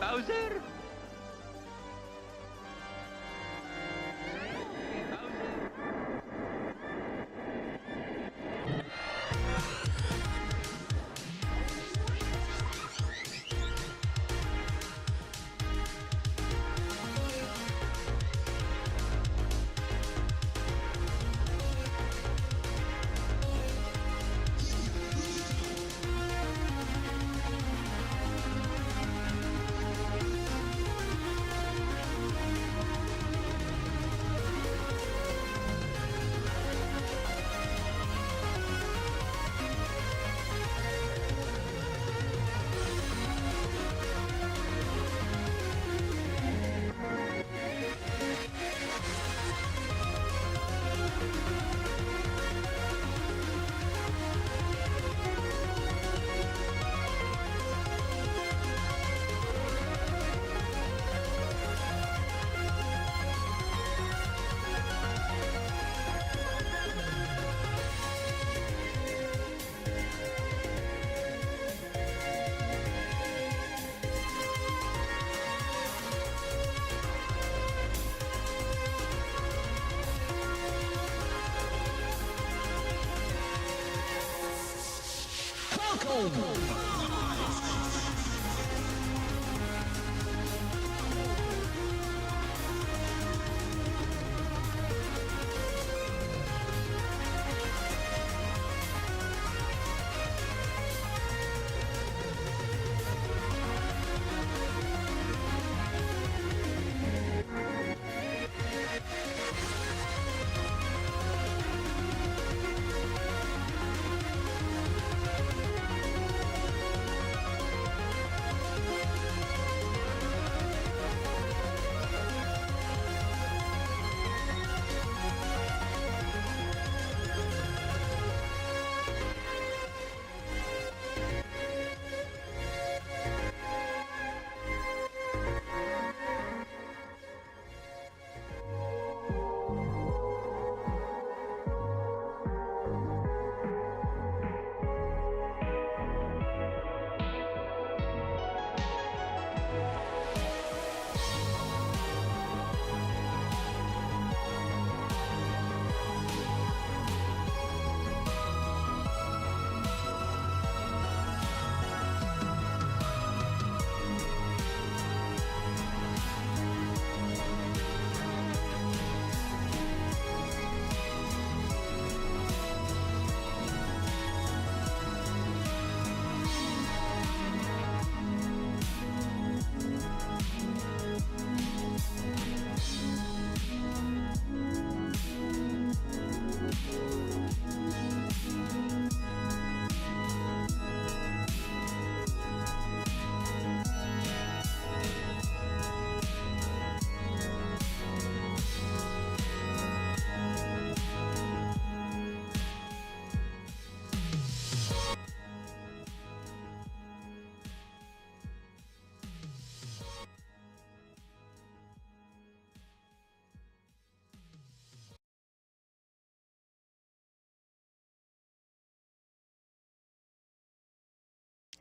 Bowser?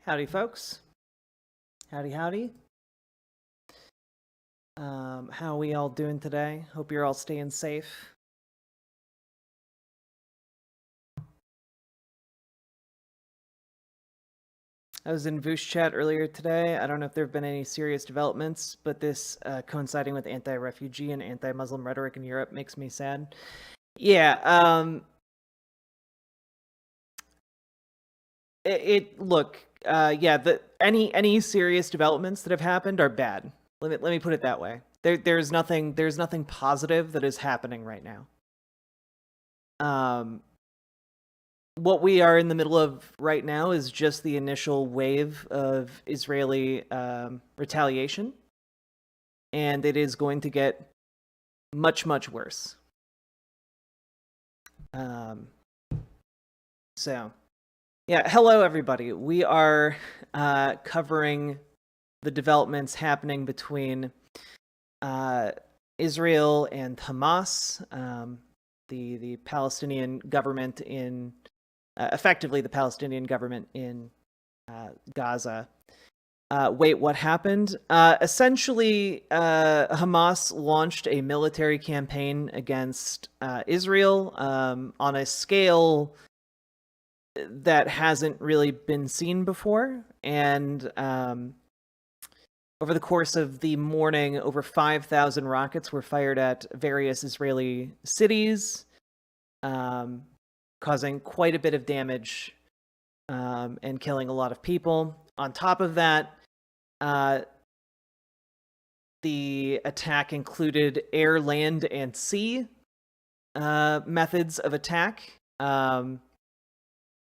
Howdy, folks. Howdy. How we all doing today? Hope you're all staying safe. I was in Voosh chat earlier today. I don't know if there have been any serious developments, but this coinciding with anti-refugee and anti-Muslim rhetoric in Europe makes me sad. Yeah, any serious developments that have happened are bad. Let me put it that way. There's nothing positive that is happening right now. What we are in the middle of right now is just the initial wave of Israeli retaliation, and it is going to get much worse. So, yeah, hello everybody. We are covering the developments happening between Israel and Hamas, the Palestinian government in, effectively the Palestinian government in Gaza. Wait, what happened? Essentially, Hamas launched a military campaign against Israel on a scale that hasn't really been seen before. And over the course of the morning, over 5,000 rockets were fired at various Israeli cities, causing quite a bit of damage and killing a lot of people. On top of that, the attack included air, land, and sea methods of attack,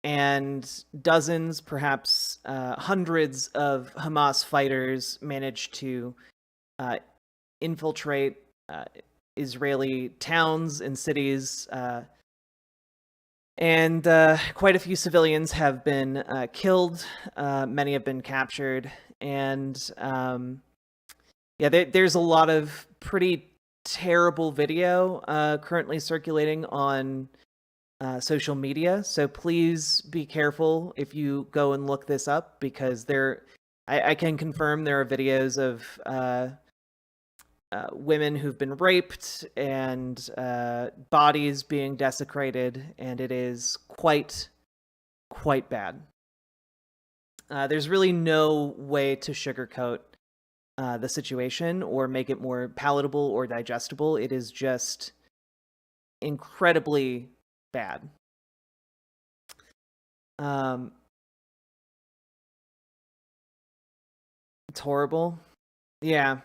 and dozens, perhaps hundreds of Hamas fighters managed to infiltrate Israeli towns and cities, and quite a few civilians have been killed. Many have been captured, and there's a lot of pretty terrible video currently circulating on social media. So please be careful if you go and look this up, because I can confirm there are videos of women who've been raped and bodies being desecrated, and it is quite bad. There's really no way to sugarcoat the situation or make it more palatable or digestible. It is just incredibly bad. It's horrible. Yeah.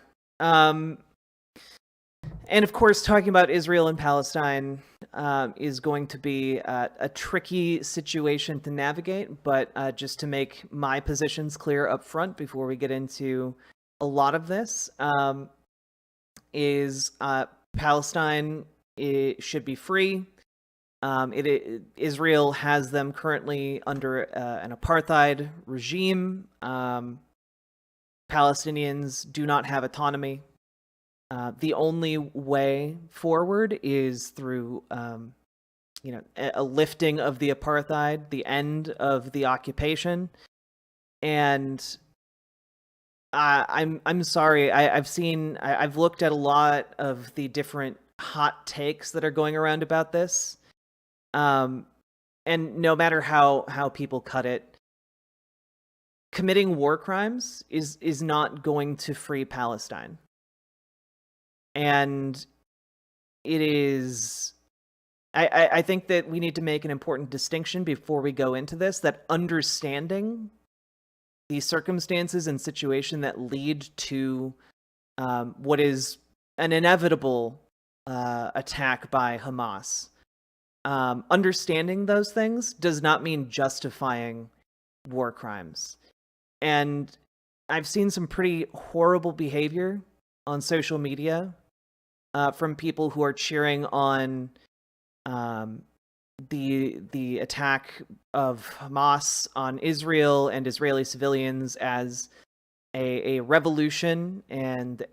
And of course, talking about Israel and Palestine is going to be a tricky situation to navigate, but just to make my positions clear up front before we get into a lot of this, is Palestine should be free. Israel has them currently under an apartheid regime. Palestinians do not have autonomy. The only way forward is through, a lifting of the apartheid, the end of the occupation, and I'm sorry. I've looked at a lot of the different hot takes that are going around about this, and no matter how people cut it, committing war crimes is not going to free Palestine. And it is, I think that we need to make an important distinction before we go into this, that understanding the circumstances and situation that lead to what is an inevitable attack by Hamas, understanding those things does not mean justifying war crimes. And I've seen some pretty horrible behavior on social media from people who are cheering on the attack of Hamas on Israel and Israeli civilians as a revolution and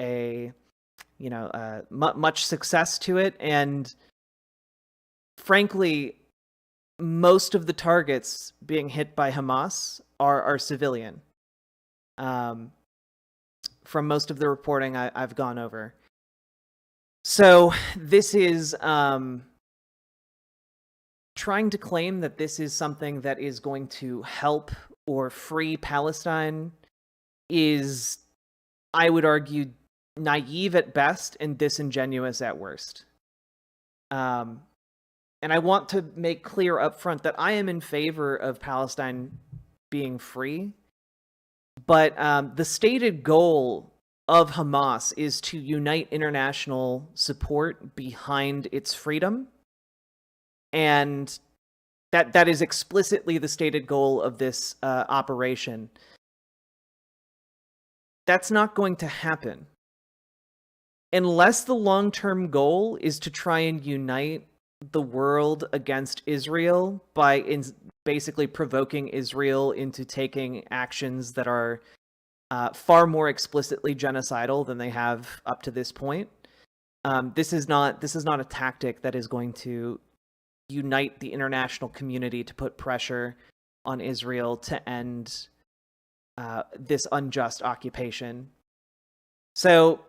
much success to it. And frankly, most of the targets being hit by Hamas are civilian. From most of the reporting I've gone over. So this is trying to claim that this is something that is going to help or free Palestine is, I would argue, naive at best and disingenuous at worst. And I want to make clear up front that I am in favor of Palestine being free. But the stated goal of Hamas is to unite international support behind its freedom. And that is explicitly the stated goal of this operation. That's not going to happen unless the long-term goal is to try and unite the world against Israel by basically provoking Israel into taking actions that are far more explicitly genocidal than they have up to this point. This is not a tactic that is going to unite the international community to put pressure on Israel to end this unjust occupation. So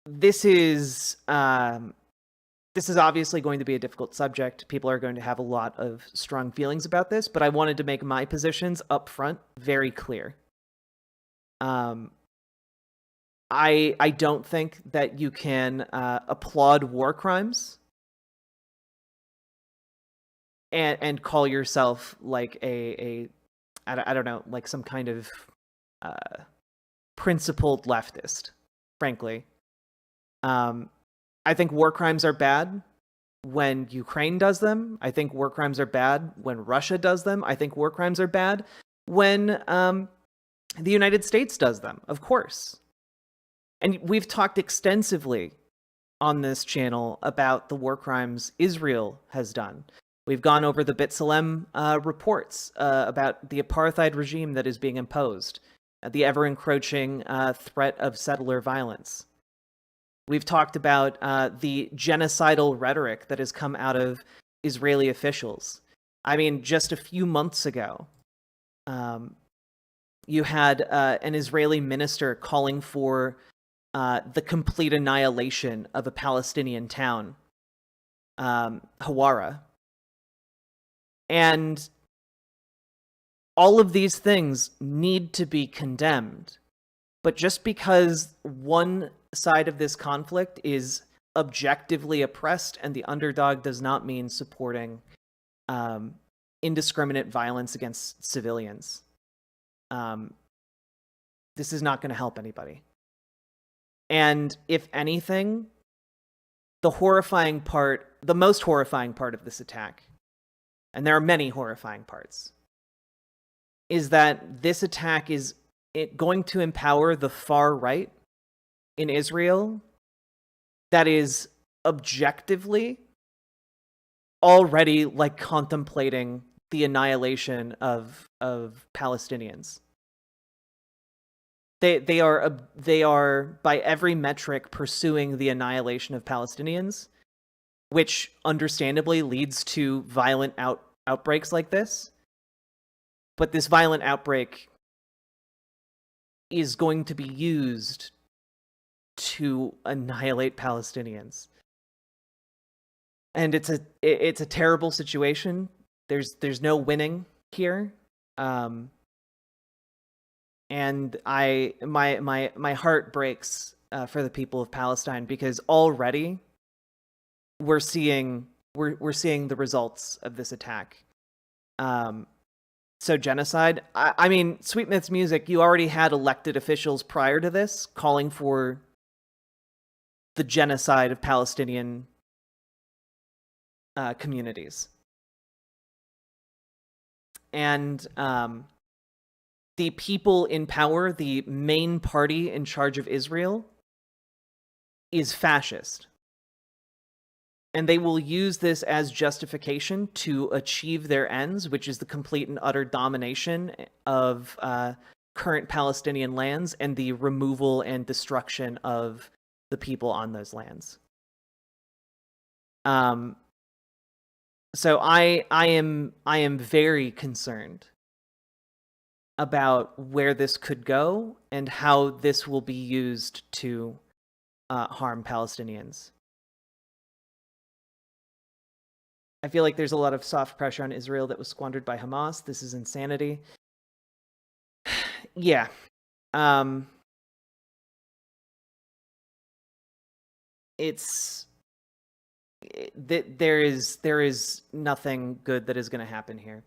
this is obviously going to be a difficult subject. People are going to have a lot of strong feelings about this, but I wanted to make my positions up front very clear. I don't think that you can applaud war crimes and call yourself like I don't know, like some kind of principled leftist, frankly. I think war crimes are bad when Ukraine does them. I think war crimes are bad when Russia does them. I think war crimes are bad when the United States does them, of course. And we've talked extensively on this channel about the war crimes Israel has done. We've gone over the B'Tselem reports about the apartheid regime that is being imposed, the ever-encroaching threat of settler violence. We've talked about the genocidal rhetoric that has come out of Israeli officials. I mean, just a few months ago, you had an Israeli minister calling for the complete annihilation of a Palestinian town, Hawara. And all of these things need to be condemned. But just because one side of this conflict is objectively oppressed and the underdog does not mean supporting indiscriminate violence against civilians. This is not going to help anybody. And if anything, the most horrifying part of this attack, and there are many horrifying parts, is that this attack is going to empower the far right in Israel that is objectively already like contemplating the annihilation of Palestinians. They are by every metric pursuing the annihilation of Palestinians, which understandably leads to violent outbreaks like this. But this violent outbreak is going to be used to annihilate Palestinians. And it's a terrible situation. There's no winning here. And my heart breaks for the people of Palestine, because already we're seeing the results of this attack. So genocide. I mean, Sweet Myth's Music, you already had elected officials prior to this calling for the genocide of Palestinian communities. And the people in power, the main party in charge of Israel, is fascist. And they will use this as justification to achieve their ends, which is the complete and utter domination of current Palestinian lands and the removal and destruction of the people on those lands. So I am very concerned about where this could go and how this will be used to harm Palestinians. I feel like there's a lot of soft pressure on Israel that was squandered by Hamas. This is insanity. Yeah. There is nothing good that is going to happen here.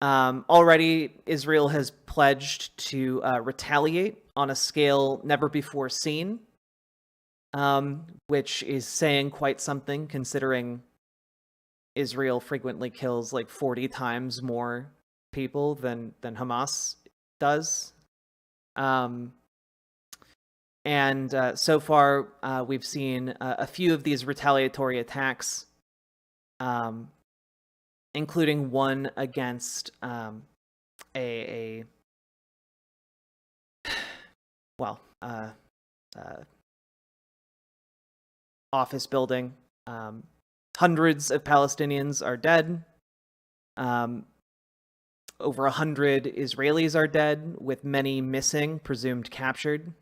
Already, Israel has pledged to retaliate on a scale never before seen, which is saying quite something, considering Israel frequently kills like 40 times more people than Hamas does. And so far, we've seen a few of these retaliatory attacks, including one against office building. Hundreds of Palestinians are dead. over 100 Israelis are dead, with many missing, presumed captured.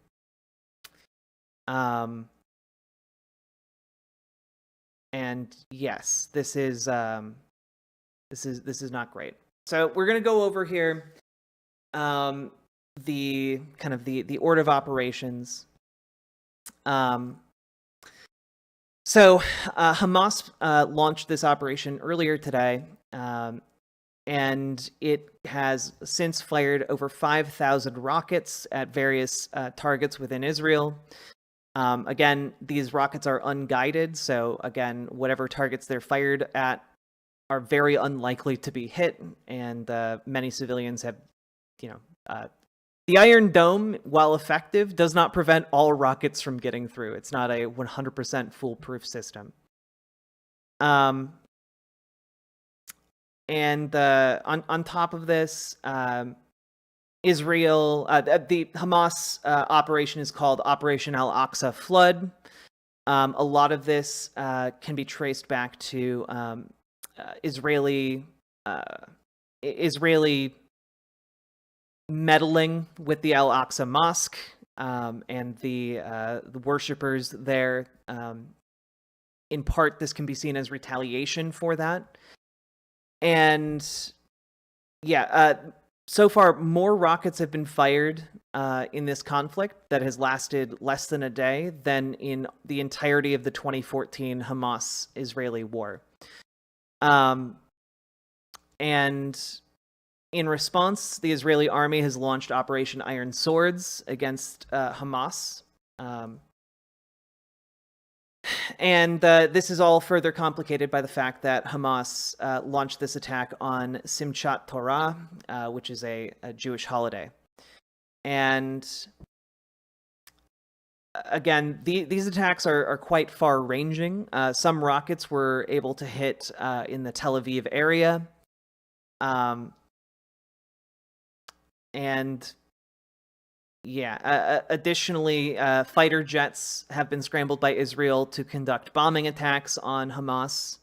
And yes, this is not great. So we're gonna go over here the kind of the order of operations. So Hamas launched this operation earlier today, and it has since fired over 5,000 rockets at various targets within Israel. Again, these rockets are unguided, so again, whatever targets they're fired at are very unlikely to be hit, and many civilians have, the Iron Dome, while effective, does not prevent all rockets from getting through. It's not a 100% foolproof system. And on top of this, Israel, the Hamas operation is called Operation Al-Aqsa Flood. A lot of this can be traced back to Israeli meddling with the Al-Aqsa Mosque and the worshippers there. In part, this can be seen as retaliation for that. And so far, more rockets have been fired in this conflict that has lasted less than a day than in the entirety of the 2014 Hamas-Israeli war. And in response, the Israeli army has launched Operation Iron Swords against Hamas. And this is all further complicated by the fact that Hamas launched this attack on Simchat Torah, which is a Jewish holiday. And again, these attacks are quite far-ranging. Some rockets were able to hit in the Tel Aviv area. Additionally, fighter jets have been scrambled by Israel to conduct bombing attacks on Hamas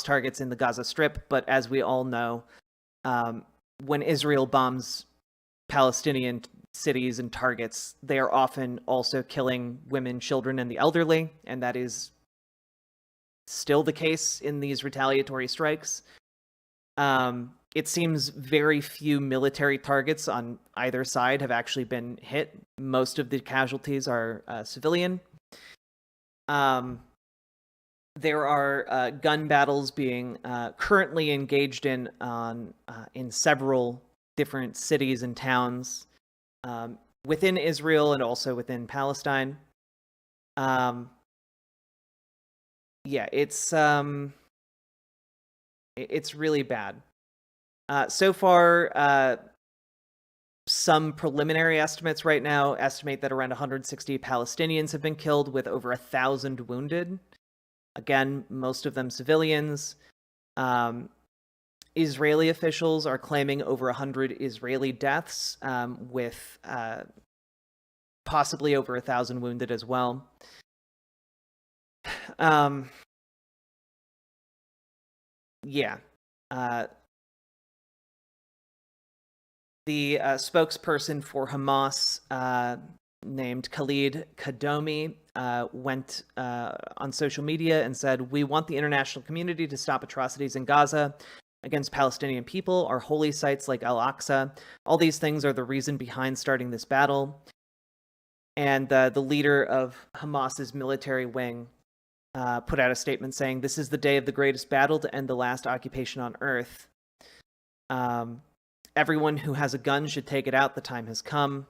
targets in the Gaza Strip. But as we all know, when Israel bombs Palestinian cities and targets, they are often also killing women, children, and the elderly, and that is still the case in these retaliatory strikes. It seems very few military targets on either side have actually been hit. Most of the casualties are civilian. There are gun battles being currently engaged in several different cities and towns within Israel and also within Palestine. It's really bad. So far, some preliminary estimates right now estimate that around 160 Palestinians have been killed, with over 1,000 wounded. Again, most of them civilians. Israeli officials are claiming over 100 Israeli deaths, with possibly over 1,000 wounded as well. The spokesperson for Hamas, named Khalid Kadomi, went on social media and said, "We want the international community to stop atrocities in Gaza against Palestinian people, our holy sites like Al-Aqsa. All these things are the reason behind starting this battle." And the leader of Hamas's military wing put out a statement saying, "This is the day of the greatest battle to end the last occupation on Earth. Everyone who has a gun should take it out. The time has come."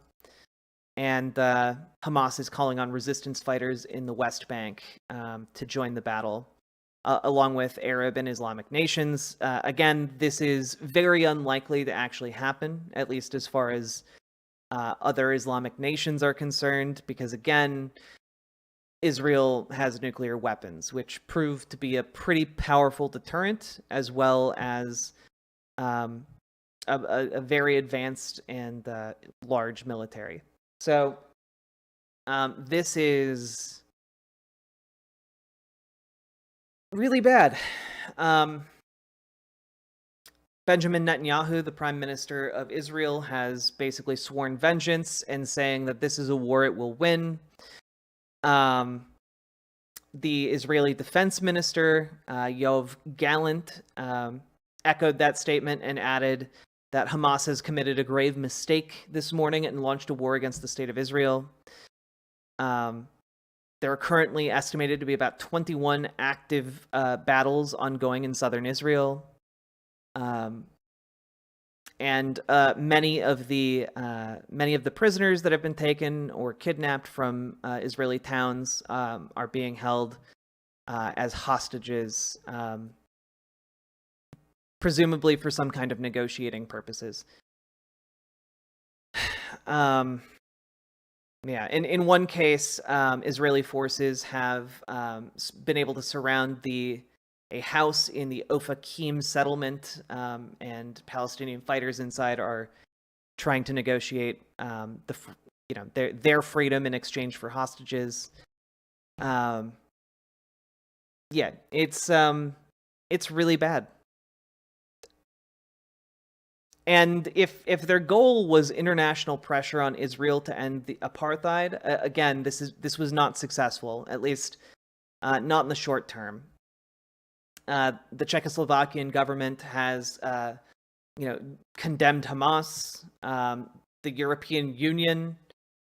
And Hamas is calling on resistance fighters in the West Bank to join the battle, along with Arab and Islamic nations. Again, this is very unlikely to actually happen, at least as far as other Islamic nations are concerned, because again, Israel has nuclear weapons, which prove to be a pretty powerful deterrent, as well as a very advanced and large military. So this is really bad. Benjamin Netanyahu, the Prime Minister of Israel, has basically sworn vengeance and saying that this is a war it will win. The Israeli Defense Minister, Yoav Gallant, echoed that statement and added that Hamas has committed a grave mistake this morning and launched a war against the state of Israel. There are currently estimated to be about 21 active battles ongoing in southern Israel. And many of the prisoners that have been taken or kidnapped from Israeli towns are being held as hostages, presumably for some kind of negotiating purposes. Yeah, in one case, Israeli forces have been able to surround a house in the Ofakim settlement, and Palestinian fighters inside are trying to negotiate their freedom in exchange for hostages. Yeah, it's really bad. And if their goal was international pressure on Israel to end the apartheid, again, this was not successful, at least not in the short term. The Czechoslovakian government has, condemned Hamas. The European Union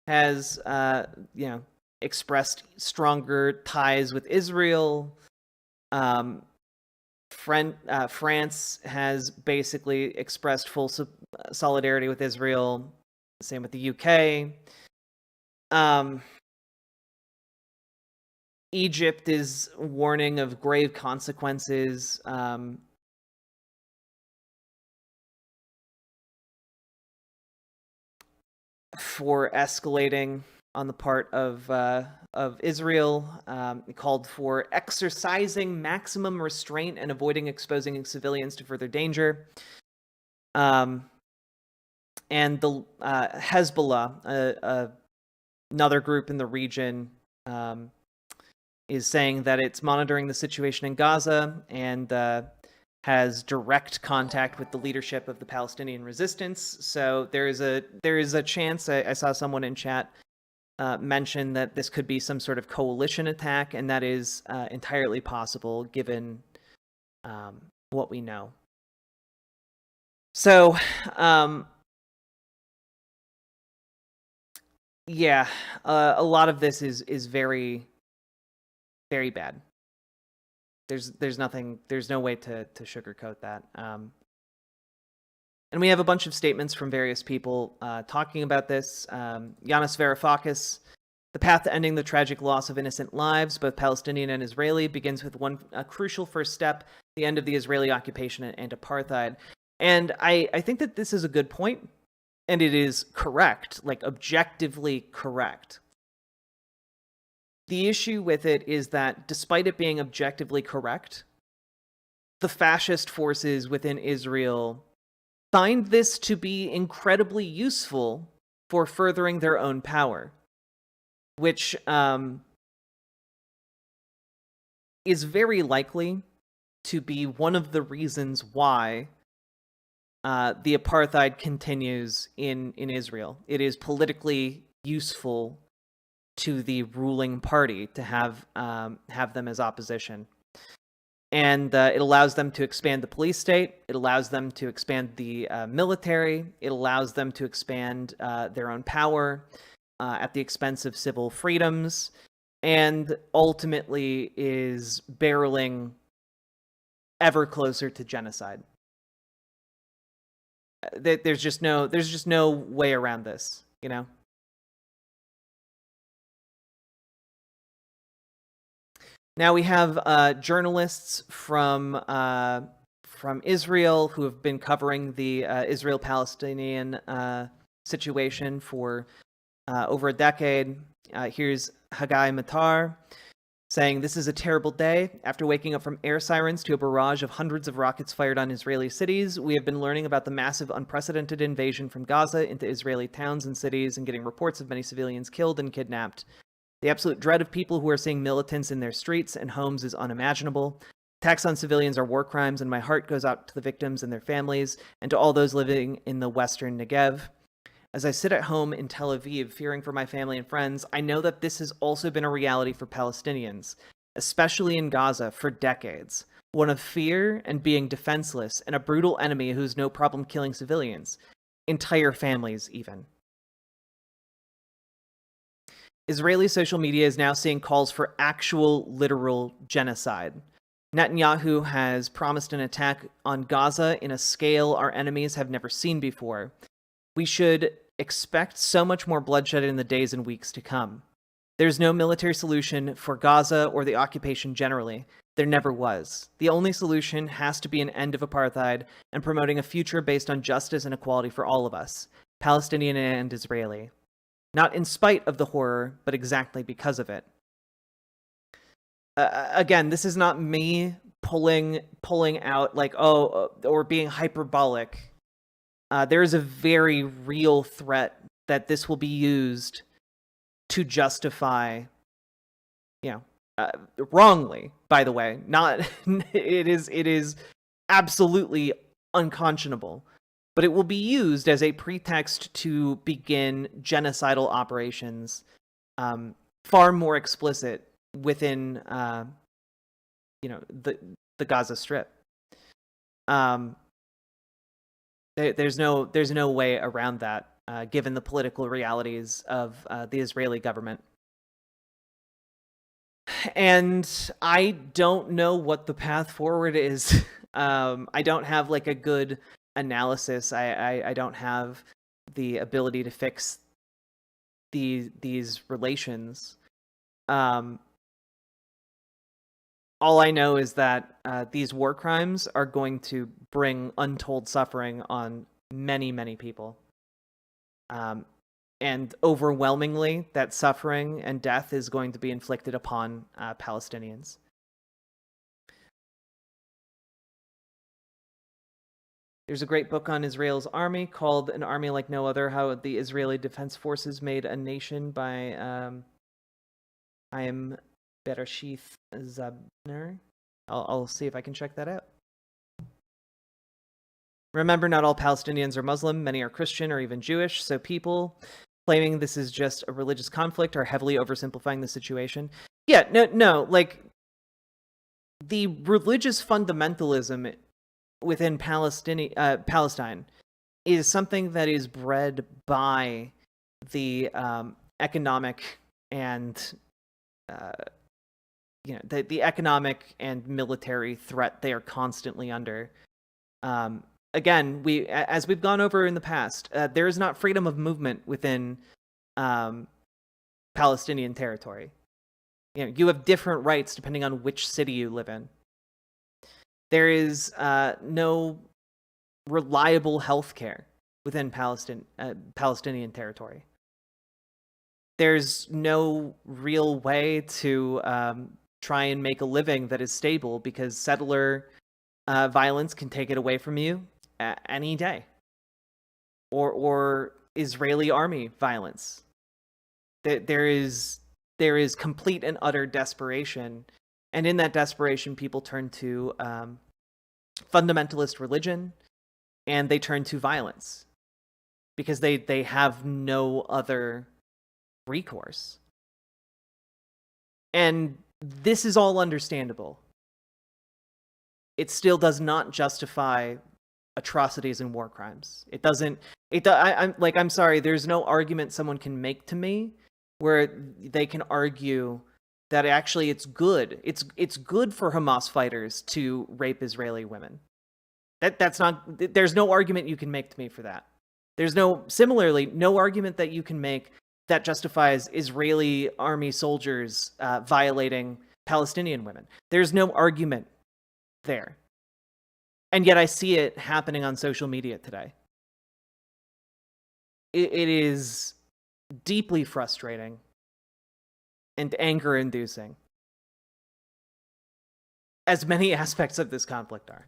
has, expressed stronger ties with Israel. France has basically expressed full solidarity with Israel. Same with the UK. Egypt is warning of grave consequences. For escalating on the part of Israel. It called for exercising maximum restraint and avoiding exposing civilians to further danger. And the Hezbollah, another group in the region, is saying that it's monitoring the situation in Gaza and has direct contact with the leadership of the Palestinian resistance. So there is a chance. I saw someone in chat mention that this could be some sort of coalition attack, and that is entirely possible given what we know. So, yeah, a lot of this is very, very bad. There's no way to sugarcoat that. And we have a bunch of statements from various people talking about this. Yanis Varoufakis, the path to ending the tragic loss of innocent lives, both Palestinian and Israeli, begins with a crucial first step, the end of the Israeli occupation and apartheid. And I think that this is a good point, and it is correct, like objectively correct. The issue with it is that despite it being objectively correct, the fascist forces within Israel find this to be incredibly useful for furthering their own power, which is very likely to be one of the reasons why the apartheid continues in Israel. It is politically useful to the ruling party to have them as opposition. And it allows them to expand the police state. It allows them to expand the military. It allows them to expand their own power at the expense of civil freedoms, and ultimately is barreling ever closer to genocide. There's just no way around this, you know? Now we have journalists from Israel who have been covering the Israel-Palestinian situation for over a decade. Here's Haggai Matar saying, "This is a terrible day. After waking up from air sirens to a barrage of hundreds of rockets fired on Israeli cities, we have been learning about the massive, unprecedented invasion from Gaza into Israeli towns and cities and getting reports of many civilians killed and kidnapped. The absolute dread of people who are seeing militants in their streets and homes is unimaginable. Attacks on civilians are war crimes, and my heart goes out to the victims and their families and to all those living in the western Negev. As I sit at home in Tel Aviv, fearing for my family and friends, I know that this has also been a reality for Palestinians, especially in Gaza, for decades. One of fear and being defenseless, and a brutal enemy who's no problem killing civilians. Entire families, even. Israeli social media is now seeing calls for actual, literal genocide. Netanyahu has promised an attack on Gaza in a scale our enemies have never seen before. We should expect so much more bloodshed in the days and weeks to come. There's no military solution for Gaza or the occupation generally. There never was. The only solution has to be an end of apartheid and promoting a future based on justice and equality for all of us, Palestinian and Israeli. Not in spite of the horror, but exactly because of it. Again, this is not me pulling out like, or being hyperbolic. There is a very real threat that this will be used to justify, wrongly, by the way. Not it is absolutely unconscionable, but it will be used as a pretext to begin genocidal operations, far more explicit within the Gaza Strip. There's no way around that, given the political realities of the Israeli government. And I don't know what the path forward is. I don't have like a good analysis. I don't have the ability to fix these relations. All I know is that these war crimes are going to bring untold suffering on many, many people. And overwhelmingly, that suffering and death is going to be inflicted upon Palestinians. There's a great book on Israel's army called An Army Like No Other, How the Israeli Defense Forces Made a Nation by Chaim Bereshith Zabner. I'll see if I can check that out. Remember, not all Palestinians are Muslim. Many are Christian or even Jewish, so people claiming this is just a religious conflict are heavily oversimplifying the situation. Yeah, no, like, the religious fundamentalism within Palestine is something that is bred by the economic and the economic and military threat they are constantly under. Again, as we've gone over in the past, there is not freedom of movement within Palestinian territory. You have different rights depending on which city you live in. There is no reliable health care within Palestinian territory. There's no real way to try and make a living that is stable because settler violence can take it away from you any day. Or Israeli army violence. There is complete and utter desperation, and in that desperation, people turn to fundamentalist religion, and they turn to violence because they have no other recourse. And this is all understandable. It still does not justify atrocities and war crimes. It doesn't. I'm sorry. There's no argument someone can make to me where they can argue that actually it's good. It's good for Hamas fighters to rape Israeli women. That's not. There's no argument you can make to me for that. There's similarly no argument that you can make that justifies Israeli army soldiers violating Palestinian women. There's no argument there. And yet I see it happening on social media today. It is deeply frustrating and anger-inducing, as many aspects of this conflict are.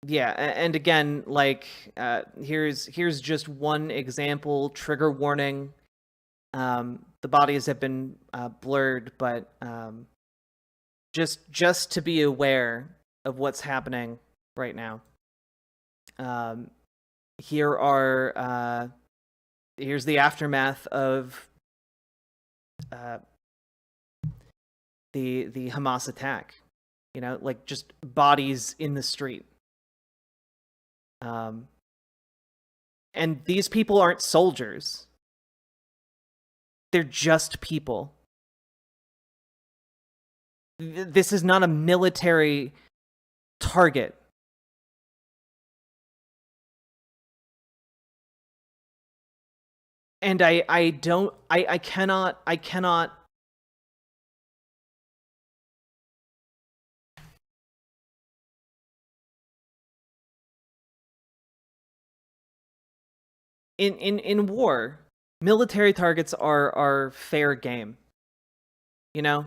Yeah, and again, like, here's just one example. Trigger warning. The bodies have been blurred, but just to be aware of what's happening right now. Here are here's the aftermath of the Hamas attack. You know, like, just bodies in the street. And these people aren't soldiers. They're just people. This is not a military target. And I cannot in war, military targets are fair game, you know?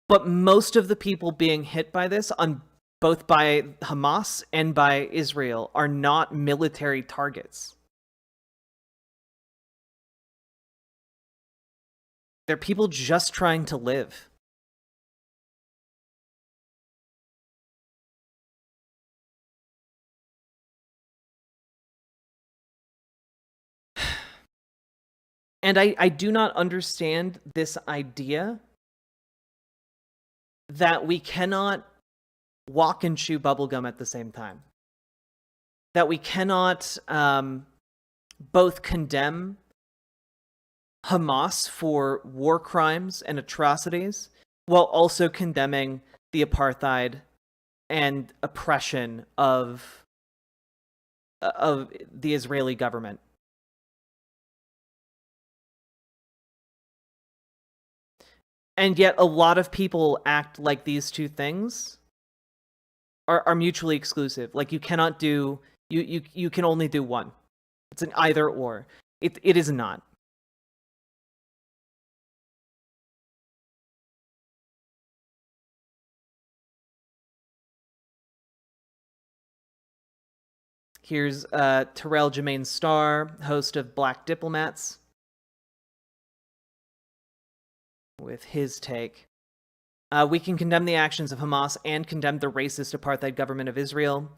But most of the people being hit by this, on both by Hamas and by Israel, are not military targets. They're people just trying to live. And I do not understand this idea that we cannot walk and chew bubblegum at the same time. That we cannot both condemn Hamas for war crimes and atrocities while also condemning the apartheid and oppression of the Israeli government. And yet a lot of people act like these two things are mutually exclusive. Like, you cannot do, you can only do one. It's an either or. It is not. Here's Terrell Jermaine Starr, host of Black Diplomats, with his take. We can condemn the actions of Hamas and condemn the racist apartheid government of Israel.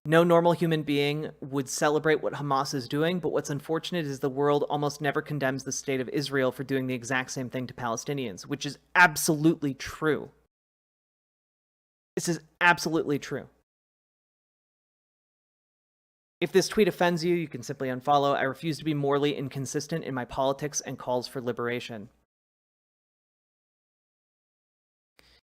No normal human being would celebrate what Hamas is doing, but what's unfortunate is the world almost never condemns the state of Israel for doing the exact same thing to Palestinians, which is absolutely true. This is absolutely true. If this tweet offends you, you can simply unfollow. I refuse to be morally inconsistent in my politics and calls for liberation.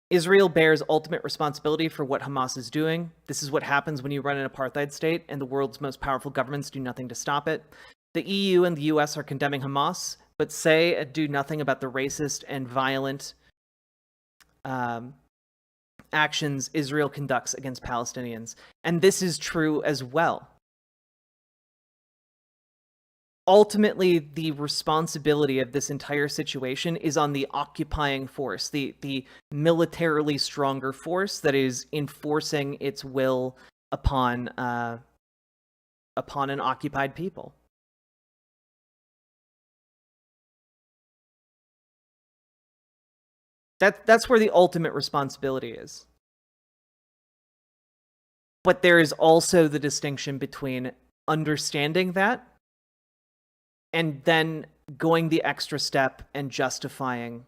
Israel bears ultimate responsibility for what Hamas is doing. This is what happens when you run an apartheid state and the world's most powerful governments do nothing to stop it. The EU and the US are condemning Hamas, but say and do nothing about the racist and violent actions Israel conducts against Palestinians. And this is true as well. Ultimately, the responsibility of this entire situation is on the occupying force, the militarily stronger force that is enforcing its will upon an occupied people. That's where the ultimate responsibility is. But there is also the distinction between understanding that and then going the extra step and justifying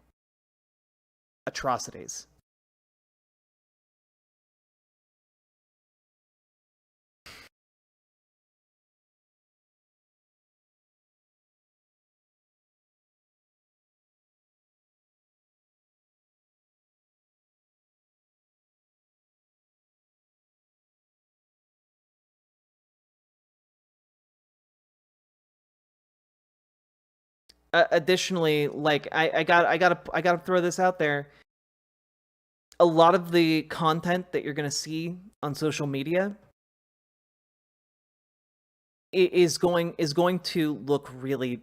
atrocities. Additionally, like, I gotta throw this out there. A lot of the content that you're gonna see on social media is going to look really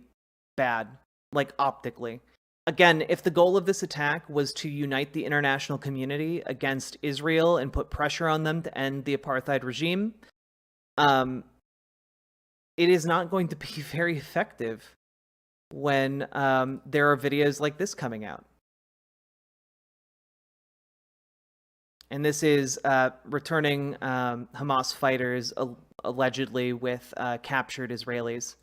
bad, like, optically. Again, if the goal of this attack was to unite the international community against Israel and put pressure on them to end the apartheid regime, it is not going to be very effective when there are videos like this coming out. And this is returning Hamas fighters allegedly with captured Israelis.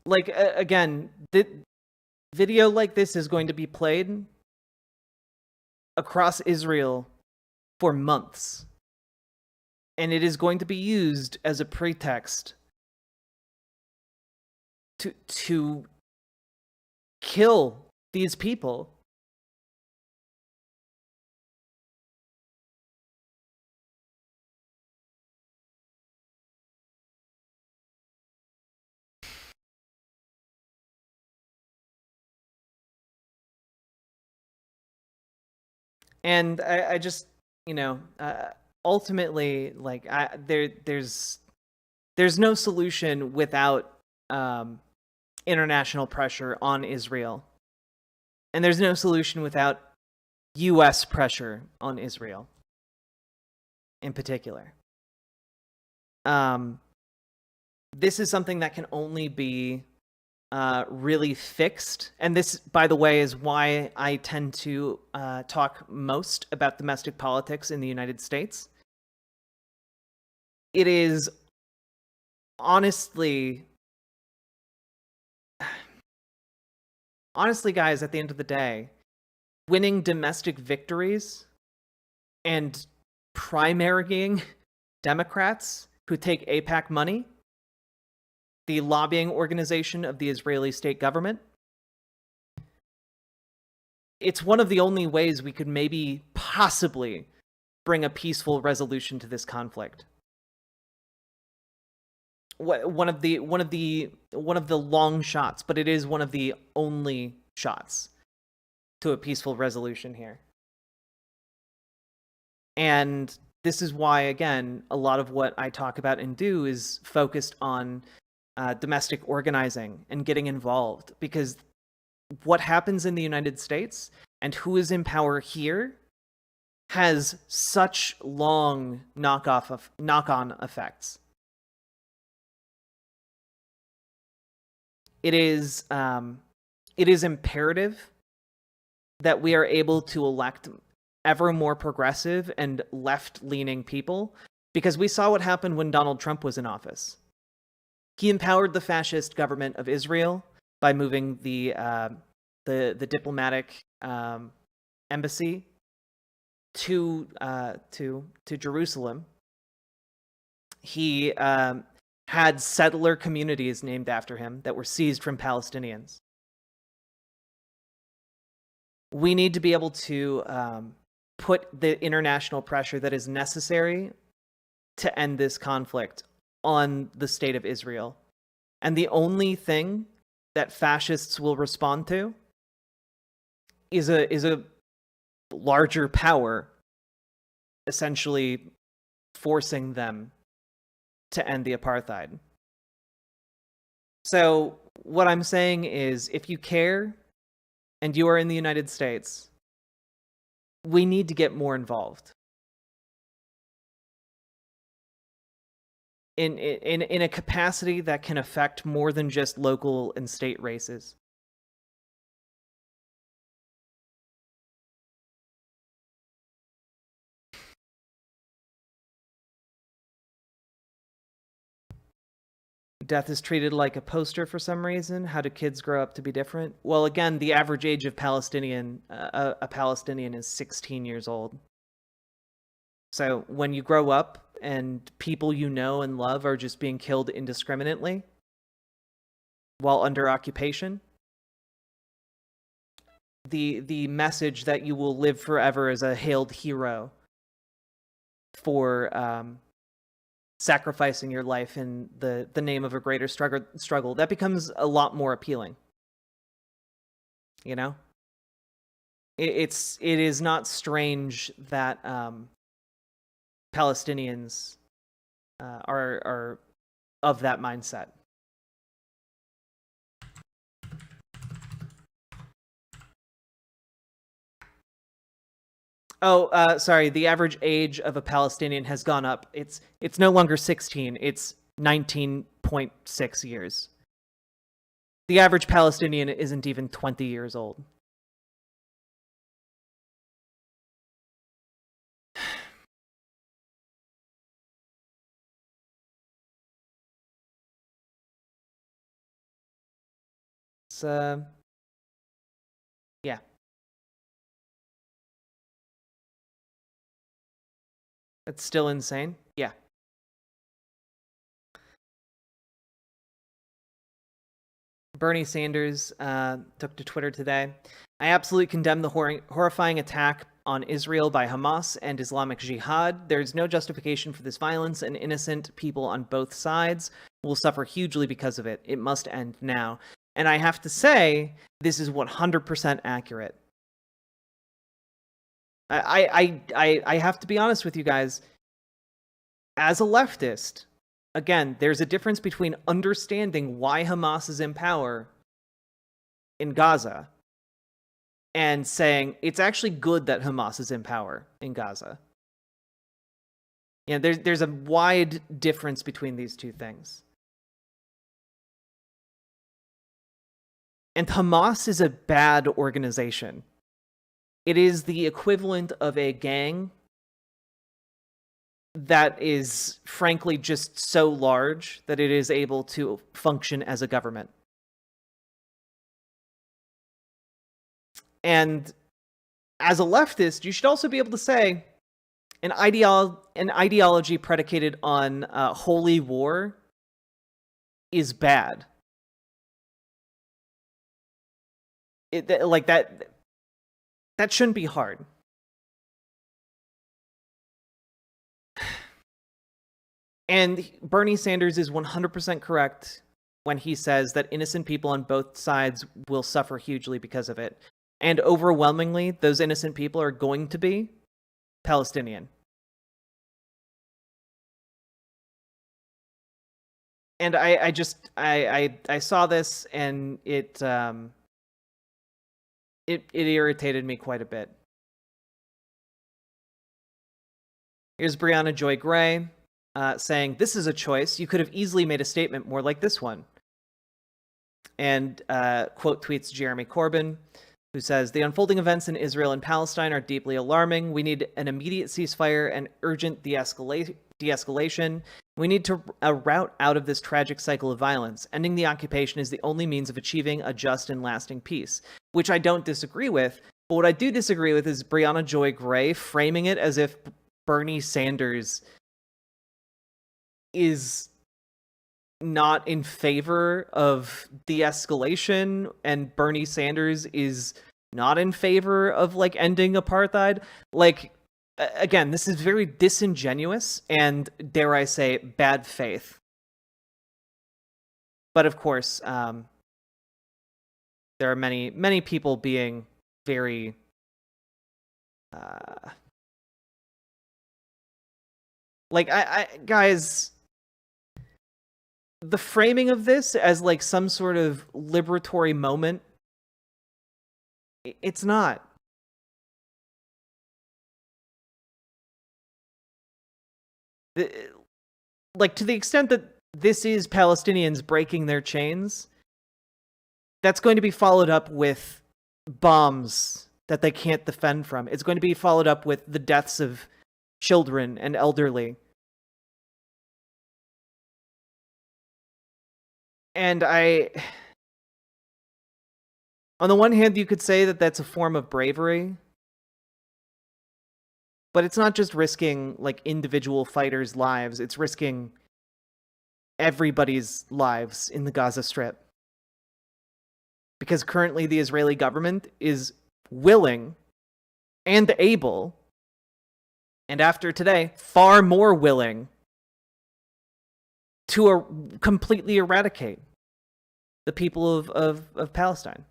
Like, again, the video like this is going to be played across Israel for months. And it is going to be used as a pretext to kill these people. And I just, ultimately, like, there's no solution without international pressure on Israel. And there's no solution without U.S. pressure on Israel in particular. This is something that can only be really fixed. And this, by the way, is why I tend to talk most about domestic politics in the United States. It is honestly, guys, at the end of the day, winning domestic victories and primarying Democrats who take AIPAC money, the lobbying organization of the Israeli state government, it's one of the only ways we could maybe possibly bring a peaceful resolution to this conflict. One of the long shots, but it is one of the only shots to a peaceful resolution here. And this is why, again, a lot of what I talk about and do is focused on domestic organizing and getting involved, because what happens in the United States and who is in power here has such long knock-on effects. It is imperative that we are able to elect ever more progressive and left-leaning people, because we saw what happened when Donald Trump was in office. He empowered the fascist government of Israel by moving the diplomatic embassy to Jerusalem. He had settler communities named after him that were seized from Palestinians. We need to be able to put the international pressure that is necessary to end this conflict on the state of Israel. And the only thing that fascists will respond to is a larger power essentially forcing them to end the apartheid. So what I'm saying is, if you care and you are in the United States, we need to get more involved in a capacity that can affect more than just local and state races. Death is treated like a poster for some reason. How do kids grow up to be different? Well, again, the average age of a Palestinian is 16 years old. So when you grow up and people you know and love are just being killed indiscriminately while under occupation, the message that you will live forever as a hailed hero for sacrificing your life in the name of a greater struggle, that becomes a lot more appealing. You know? It is not strange that Palestinians are of that mindset. Oh, sorry. The average age of a Palestinian has gone up. It's no longer 16. It's 19.6 years. The average Palestinian isn't even 20 years old. It's yeah. It's still insane. Yeah. Bernie Sanders took to Twitter today. I absolutely condemn the horrifying attack on Israel by Hamas and Islamic Jihad. There's no justification for this violence, and innocent people on both sides will suffer hugely because of it. It must end now. And I have to say, this is 100% accurate. I have to be honest with you guys. As a leftist, again, there's a difference between understanding why Hamas is in power in Gaza and saying it's actually good that Hamas is in power in Gaza. There's a wide difference between these two things. And Hamas is a bad organization. It is the equivalent of a gang that is, frankly, just so large that it is able to function as a government. And as a leftist, you should also be able to say an ideology predicated on holy war is bad. That shouldn't be hard. And Bernie Sanders is 100% correct when he says that innocent people on both sides will suffer hugely because of it. And overwhelmingly, those innocent people are going to be Palestinian. And I saw this, and it irritated me quite a bit. Here's Brianna Joy Gray saying, "This is a choice. You could have easily made a statement more like this one." And quote tweets Jeremy Corbyn, who says, "The unfolding events in Israel and Palestine are deeply alarming. We need an immediate ceasefire and urgent de-escalation. We need to a route out of this tragic cycle of violence. Ending the occupation is the only means of achieving a just and lasting peace," which I don't disagree with. But what I do disagree with is Brianna Joy Gray framing it as if Bernie Sanders is not in favor of de-escalation and Bernie Sanders is not in favor of ending apartheid. Again, this is very disingenuous and, dare I say, bad faith. But of course, there are many people being very guys, the framing of this as some sort of liberatory moment, it's not. To the extent that this is Palestinians breaking their chains, that's going to be followed up with bombs that they can't defend from. It's going to be followed up with the deaths of children and elderly. And on the one hand, you could say that that's a form of bravery, but it's not just risking like individual fighters' lives, it's risking everybody's lives in the Gaza Strip. Because currently the Israeli government is willing and able, and after today, far more willing to completely eradicate the people of Palestine.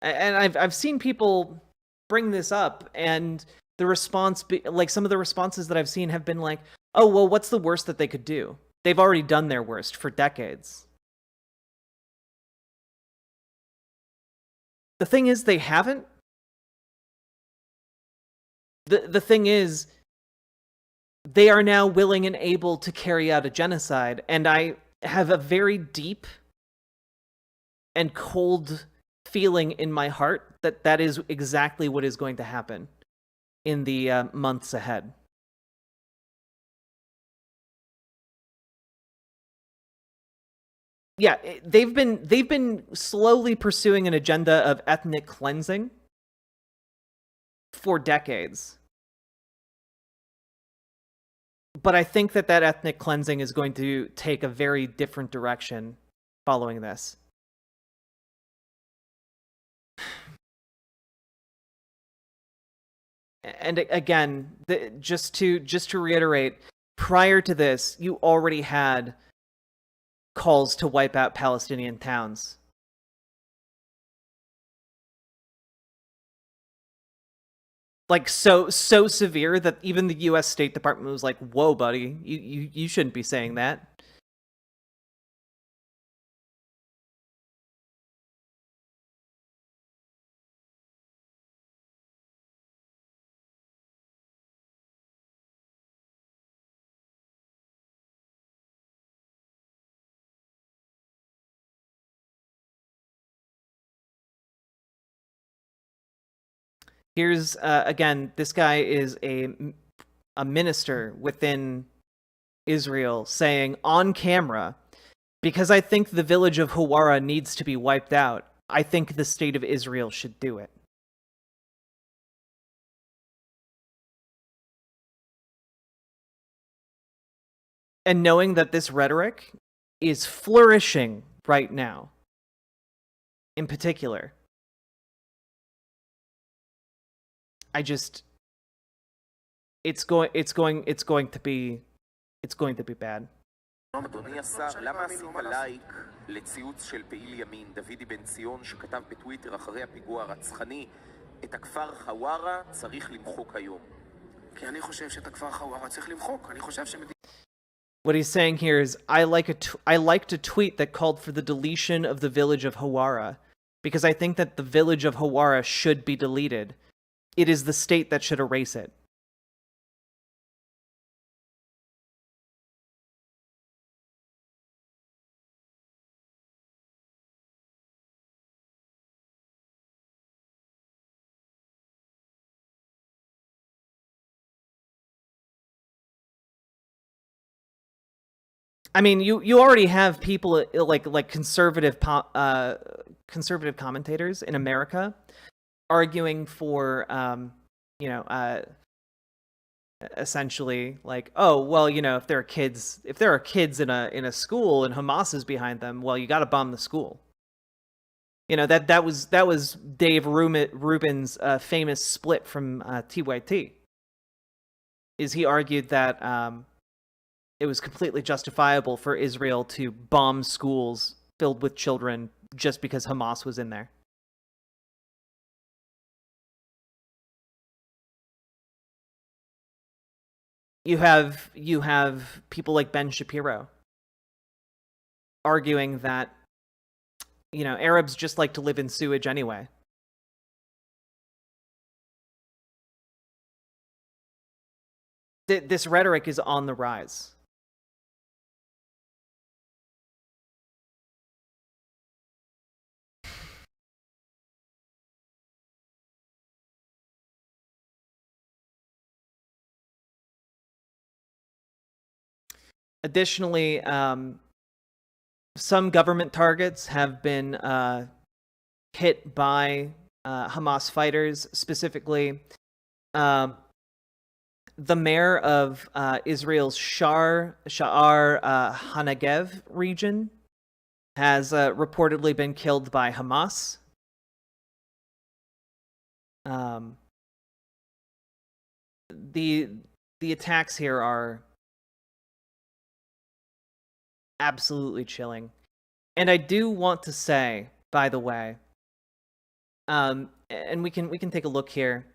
And I've seen people bring this up, and the response, like some of the responses that I've seen have been like, oh, well, what's the worst that they could do? They've already done their worst for decades. The thing is, they haven't. The thing is, they are now willing and able to carry out a genocide, and I have a very deep and cold feeling in my heart that that is exactly what is going to happen in the months ahead. Yeah, they've been slowly pursuing an agenda of ethnic cleansing for decades. But I think that that ethnic cleansing is going to take a very different direction following this. And again, just to reiterate, prior to this, you already had calls to wipe out Palestinian towns. Like so severe that even the U.S. State Department was like, "Whoa, buddy, you shouldn't be saying that." Here's again, this guy is a minister within Israel saying on camera, because I think the village of Hawara needs to be wiped out, I think the state of Israel should do it. And knowing that this rhetoric is flourishing right now, in particular, I just it's going to be bad. אדוני השר, למה עשית לייק לציוץ של פעיל ימין דודי בן ציון שכתב בטוויטר אחרי הפיגוע הרצחני את הכפר חווארה צריך למחוק היום? כי אני חושב שאת הכפר חווארה צריך למחוק. אני חושב What he's saying here is, I liked a tweet that called for the deletion of the village of Hawara, because I think that the village of Hawara should be deleted. It is the state that should erase it. I mean, you already have people like conservative commentators in America arguing for essentially like, oh, well, if there are kids in a school and Hamas is behind them, well, you got to bomb the school. That was Dave Rubin's famous split from TYT. Is he argued that it was completely justifiable for Israel to bomb schools filled with children just because Hamas was in there. You have people like Ben Shapiro arguing that Arabs just like to live in sewage anyway. This rhetoric is on the rise. Additionally, some government targets have been hit by Hamas fighters, specifically the mayor of Israel's Sha'ar HaNegev region has reportedly been killed by Hamas. The attacks here are absolutely chilling. And I do want to say, by the way, and we can take a look here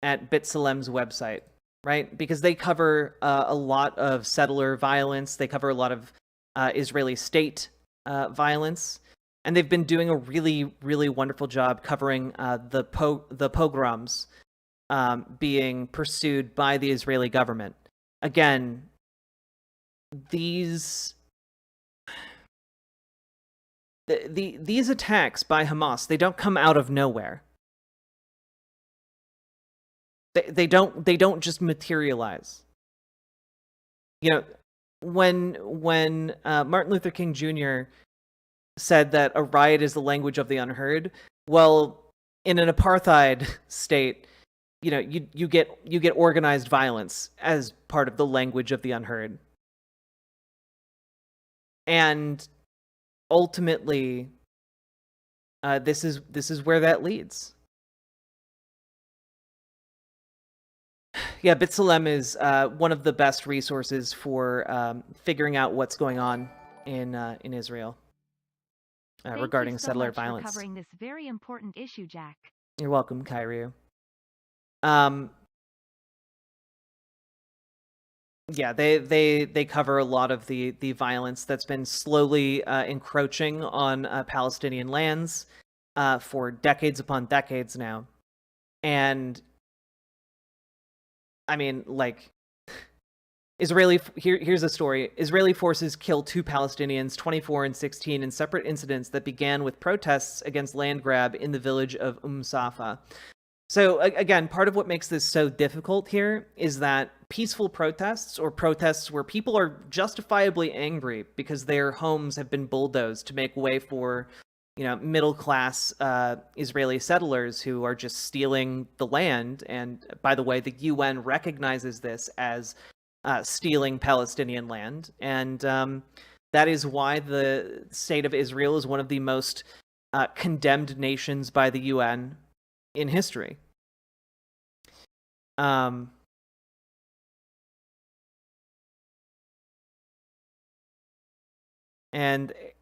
at B'Tselem's website, right? Because they cover a lot of settler violence. They cover a lot of Israeli state violence. And they've been doing a really, really wonderful job covering the pogroms being pursued by the Israeli government. Again, these attacks by Hamas, they don't come out of nowhere. They don't just materialize. You know, when Martin Luther King Jr. said that a riot is the language of the unheard, well, in an apartheid state, you know, you get organized violence as part of the language of the unheard. And ultimately, this is where that leads. Yeah, B'Tselem is one of the best resources for figuring out what's going on in Israel regarding settler violence. For covering this very important issue, Jack. You're welcome, Kairu. Yeah, they cover a lot of the violence that's been slowly encroaching on Palestinian lands for decades upon decades now. And I mean, like, here's a story. Israeli forces killed 2 Palestinians, 24 and 16, in separate incidents that began with protests against land grab in the village of Safa. So again, part of what makes this so difficult here is that peaceful protests, or protests where people are justifiably angry because their homes have been bulldozed to make way for, you know, middle-class Israeli settlers who are just stealing the land. And by the way, the UN recognizes this as stealing Palestinian land. And that is why the state of Israel is one of the most condemned nations by the UN in history. And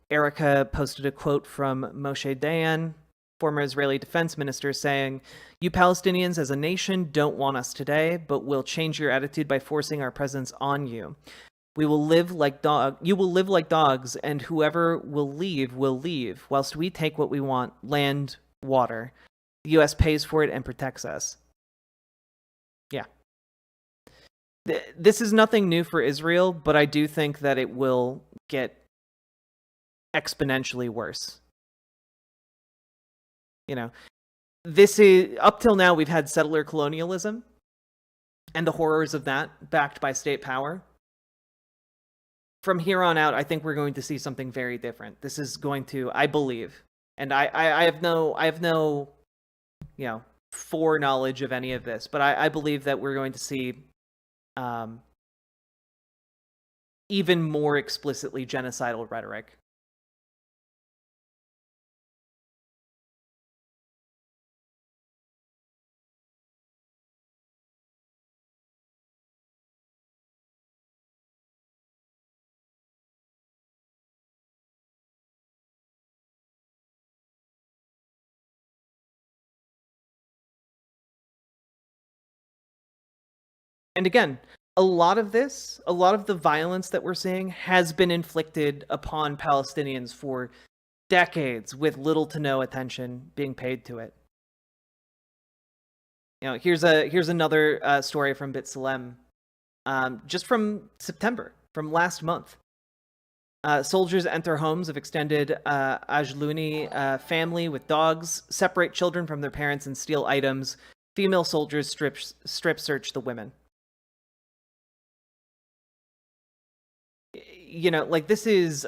Erica posted a quote from Moshe Dayan, former Israeli defense minister, saying, "You Palestinians as a nation don't want us today, but we'll change your attitude by forcing our presence on you. You will live like dogs, and whoever will leave, whilst we take what we want, land, water. The U.S. pays for it and protects us." Yeah. This is nothing new for Israel, but I do think that it will get exponentially worse. You know, this is, up till now, we've had settler colonialism and the horrors of that, backed by state power. From here on out, I think we're going to see something very different. This is going to, I believe, and I have no, you know, foreknowledge of any of this, but I believe that we're going to see even more explicitly genocidal rhetoric. And again, a lot of the violence that we're seeing has been inflicted upon Palestinians for decades with little to no attention being paid to it. You know, here's another story from B'Tselem, just from September, from last month. Soldiers enter homes of extended Ajluni family with dogs, separate children from their parents and steal items. Female soldiers strip search the women. you know, like this is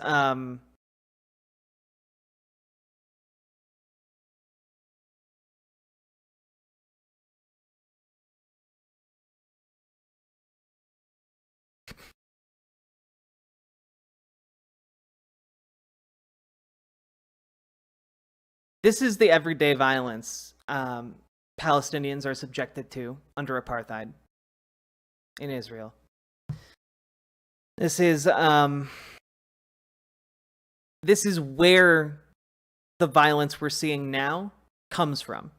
this is the everyday violence Palestinians are subjected to under apartheid in Israel. This is where the violence we're seeing now comes from.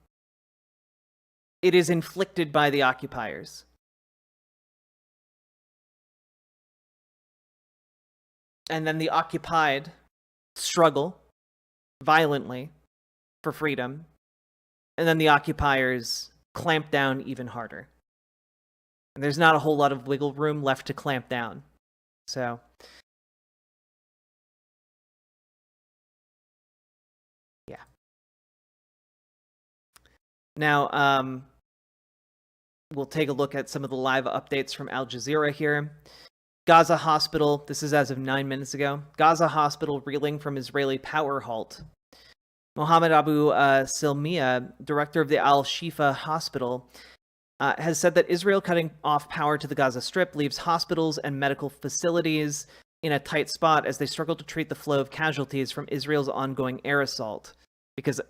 It is inflicted by the occupiers. And then the occupied struggle violently for freedom. And then the occupiers clamp down even harder. And there's not a whole lot of wiggle room left to clamp down. So, yeah. Now, we'll take a look at some of the live updates from Al Jazeera here. Gaza hospital, this is as of 9 minutes ago. Gaza hospital reeling from Israeli power halt. Mohammed Abu Silmiya, director of the Al-Shifa hospital, has said that Israel cutting off power to the Gaza Strip leaves hospitals and medical facilities in a tight spot as they struggle to treat the flow of casualties from Israel's ongoing air assault. Because,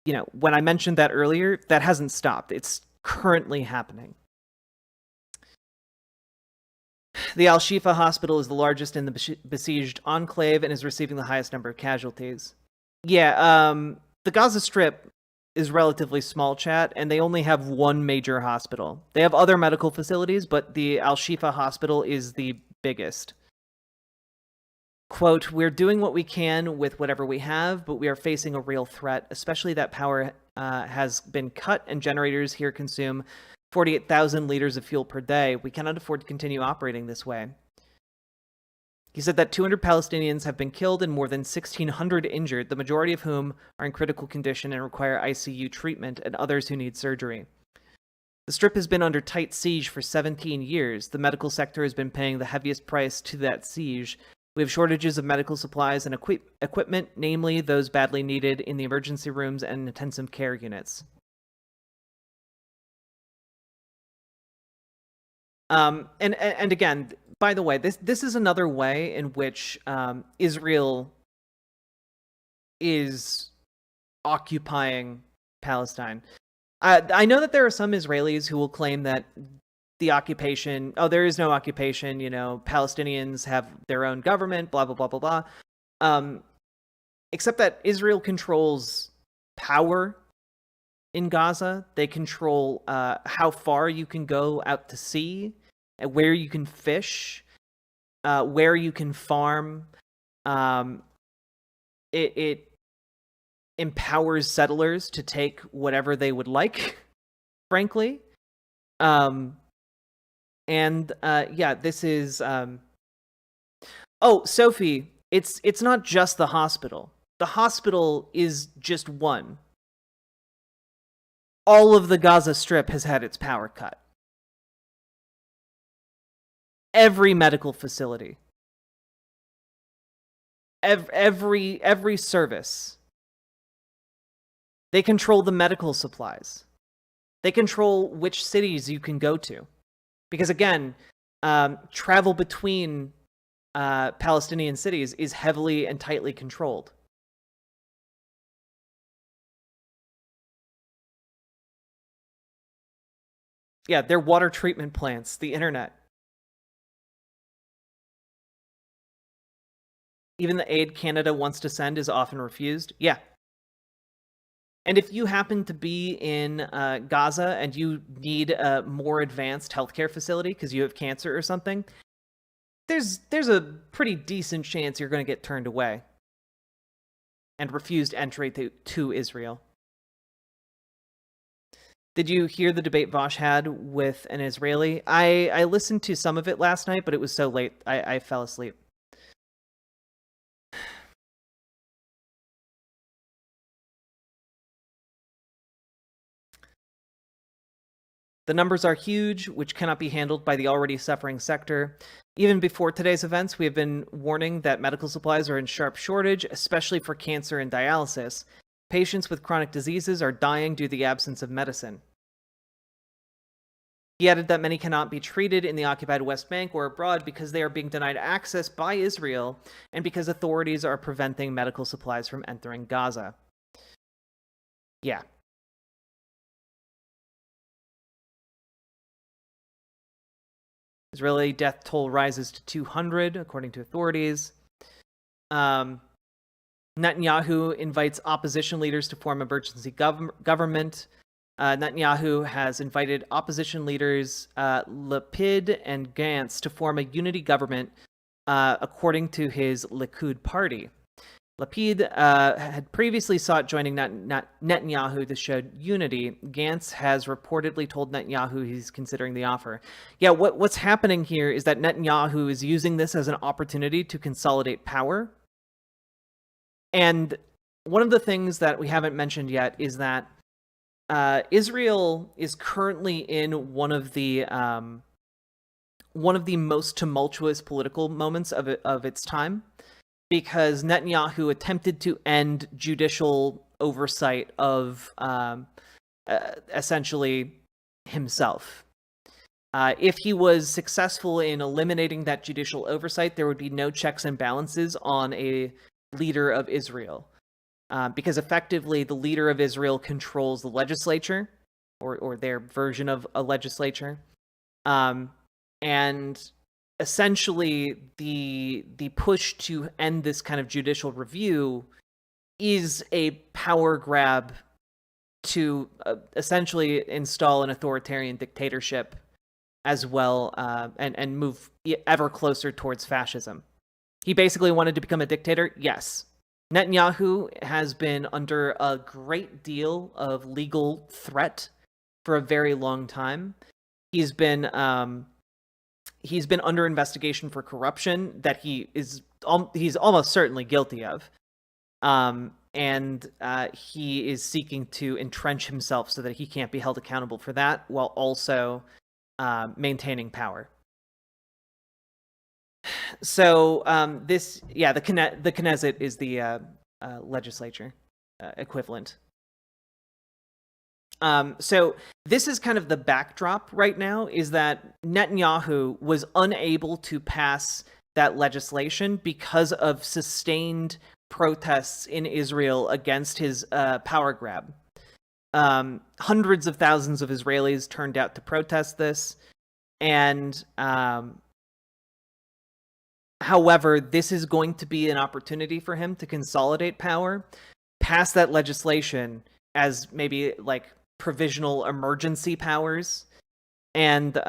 you know, when I mentioned that earlier, that hasn't stopped. It's currently happening. The Al-Shifa hospital is the largest in the besieged enclave and is receiving the highest number of casualties. Yeah, the Gaza Strip is relatively small, chat, and they only have one major hospital. They have other medical facilities, but the Al-Shifa hospital is the biggest. Quote, "We're doing what we can with whatever we have, but we are facing a real threat, especially that power has been cut and generators here consume 48,000 liters of fuel per day. We cannot afford to continue operating this way." He said that 200 Palestinians have been killed and more than 1,600 injured, the majority of whom are in critical condition and require ICU treatment, and others who need surgery. The Strip has been under tight siege for 17 years. The medical sector has been paying the heaviest price to that siege. We have shortages of medical supplies and equipment, namely those badly needed in the emergency rooms and intensive care units. And again, by the way, this is another way in which Israel is occupying Palestine. I know that there are some Israelis who will claim that the occupation, there is no occupation, you know, Palestinians have their own government, blah, blah, blah, blah, blah. Except that Israel controls power in Gaza. They control how far you can go out to sea, where you can fish, where you can farm. It empowers settlers to take whatever they would like, frankly. Yeah, this is Sophie, it's not just the hospital. The hospital is just one. All of the Gaza Strip has had its power cut. Every medical facility. Every service. They control the medical supplies. They control which cities you can go to. Because again, travel between Palestinian cities is heavily and tightly controlled. Yeah, their water treatment plants, the internet. Even the aid Canada wants to send is often refused. Yeah. And if you happen to be in Gaza and you need a more advanced healthcare facility because you have cancer or something, there's a pretty decent chance you're going to get turned away and refused entry to Israel. Did you hear the debate Vosh had with an Israeli? I listened to some of it last night, but it was so late I fell asleep. The numbers are huge, which cannot be handled by the already suffering sector. Even before today's events, we have been warning that medical supplies are in sharp shortage, especially for cancer and dialysis. Patients with chronic diseases are dying due to the absence of medicine. He added that many cannot be treated in the occupied West Bank or abroad because they are being denied access by Israel and because authorities are preventing medical supplies from entering Gaza. Yeah. Israeli death toll rises to 200, according to authorities. Netanyahu invites opposition leaders to form emergency government. Netanyahu has invited opposition leaders Lapid and Gantz to form a unity government, according to his Likud party. Lapid had previously sought joining Netanyahu to show unity. Gantz has reportedly told Netanyahu he's considering the offer. Yeah, what's happening here is that Netanyahu is using this as an opportunity to consolidate power. And one of the things that we haven't mentioned yet is that Israel is currently in one of the most tumultuous political moments of its time, because Netanyahu attempted to end judicial oversight of essentially himself. If he was successful in eliminating that judicial oversight, there would be no checks and balances on a leader of Israel. Because effectively the leader of Israel controls the legislature, or their version of a legislature. And essentially the push to end this kind of judicial review is a power grab to essentially install an authoritarian dictatorship as well, and move ever closer towards fascism. He basically wanted to become a dictator? Yes. Netanyahu has been under a great deal of legal threat for a very long time. He's been under investigation for corruption that he's almost certainly guilty of. And he is seeking to entrench himself so that he can't be held accountable for that, while also maintaining power. So the Knesset is the legislature equivalent. So this is kind of the backdrop right now, is that Netanyahu was unable to pass that legislation because of sustained protests in Israel against his power grab. Hundreds of thousands of Israelis turned out to protest this, and however, this is going to be an opportunity for him to consolidate power, pass that legislation as maybe like provisional emergency powers, and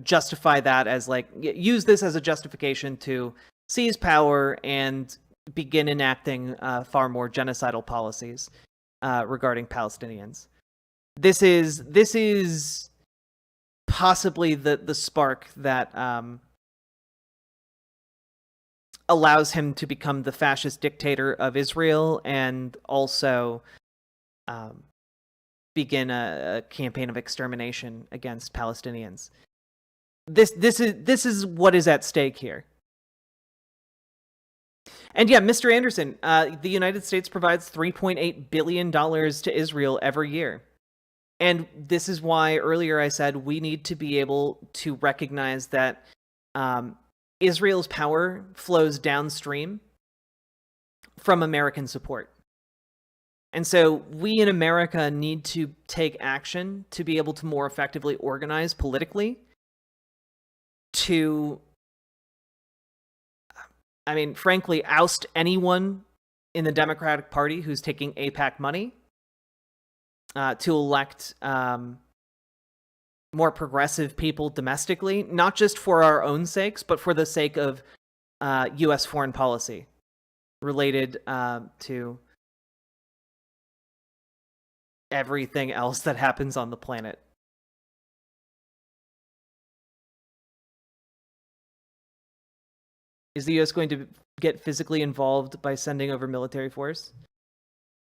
justify that as use this as a justification to seize power and begin enacting far more genocidal policies regarding Palestinians. This is possibly the spark that allows him to become the fascist dictator of Israel, and also begin a campaign of extermination against Palestinians. This is what is at stake here. And yeah, Mr. Anderson, the United States provides $3.8 billion to Israel every year. And this is why earlier I said we need to be able to recognize that Israel's power flows downstream from American support. And so we in America need to take action to be able to more effectively organize politically to, frankly, oust anyone in the Democratic Party who's taking AIPAC money, to elect more progressive people domestically, not just for our own sakes, but for the sake of U.S. foreign policy related to everything else that happens on the planet. Is the U.S. going to get physically involved by sending over military force?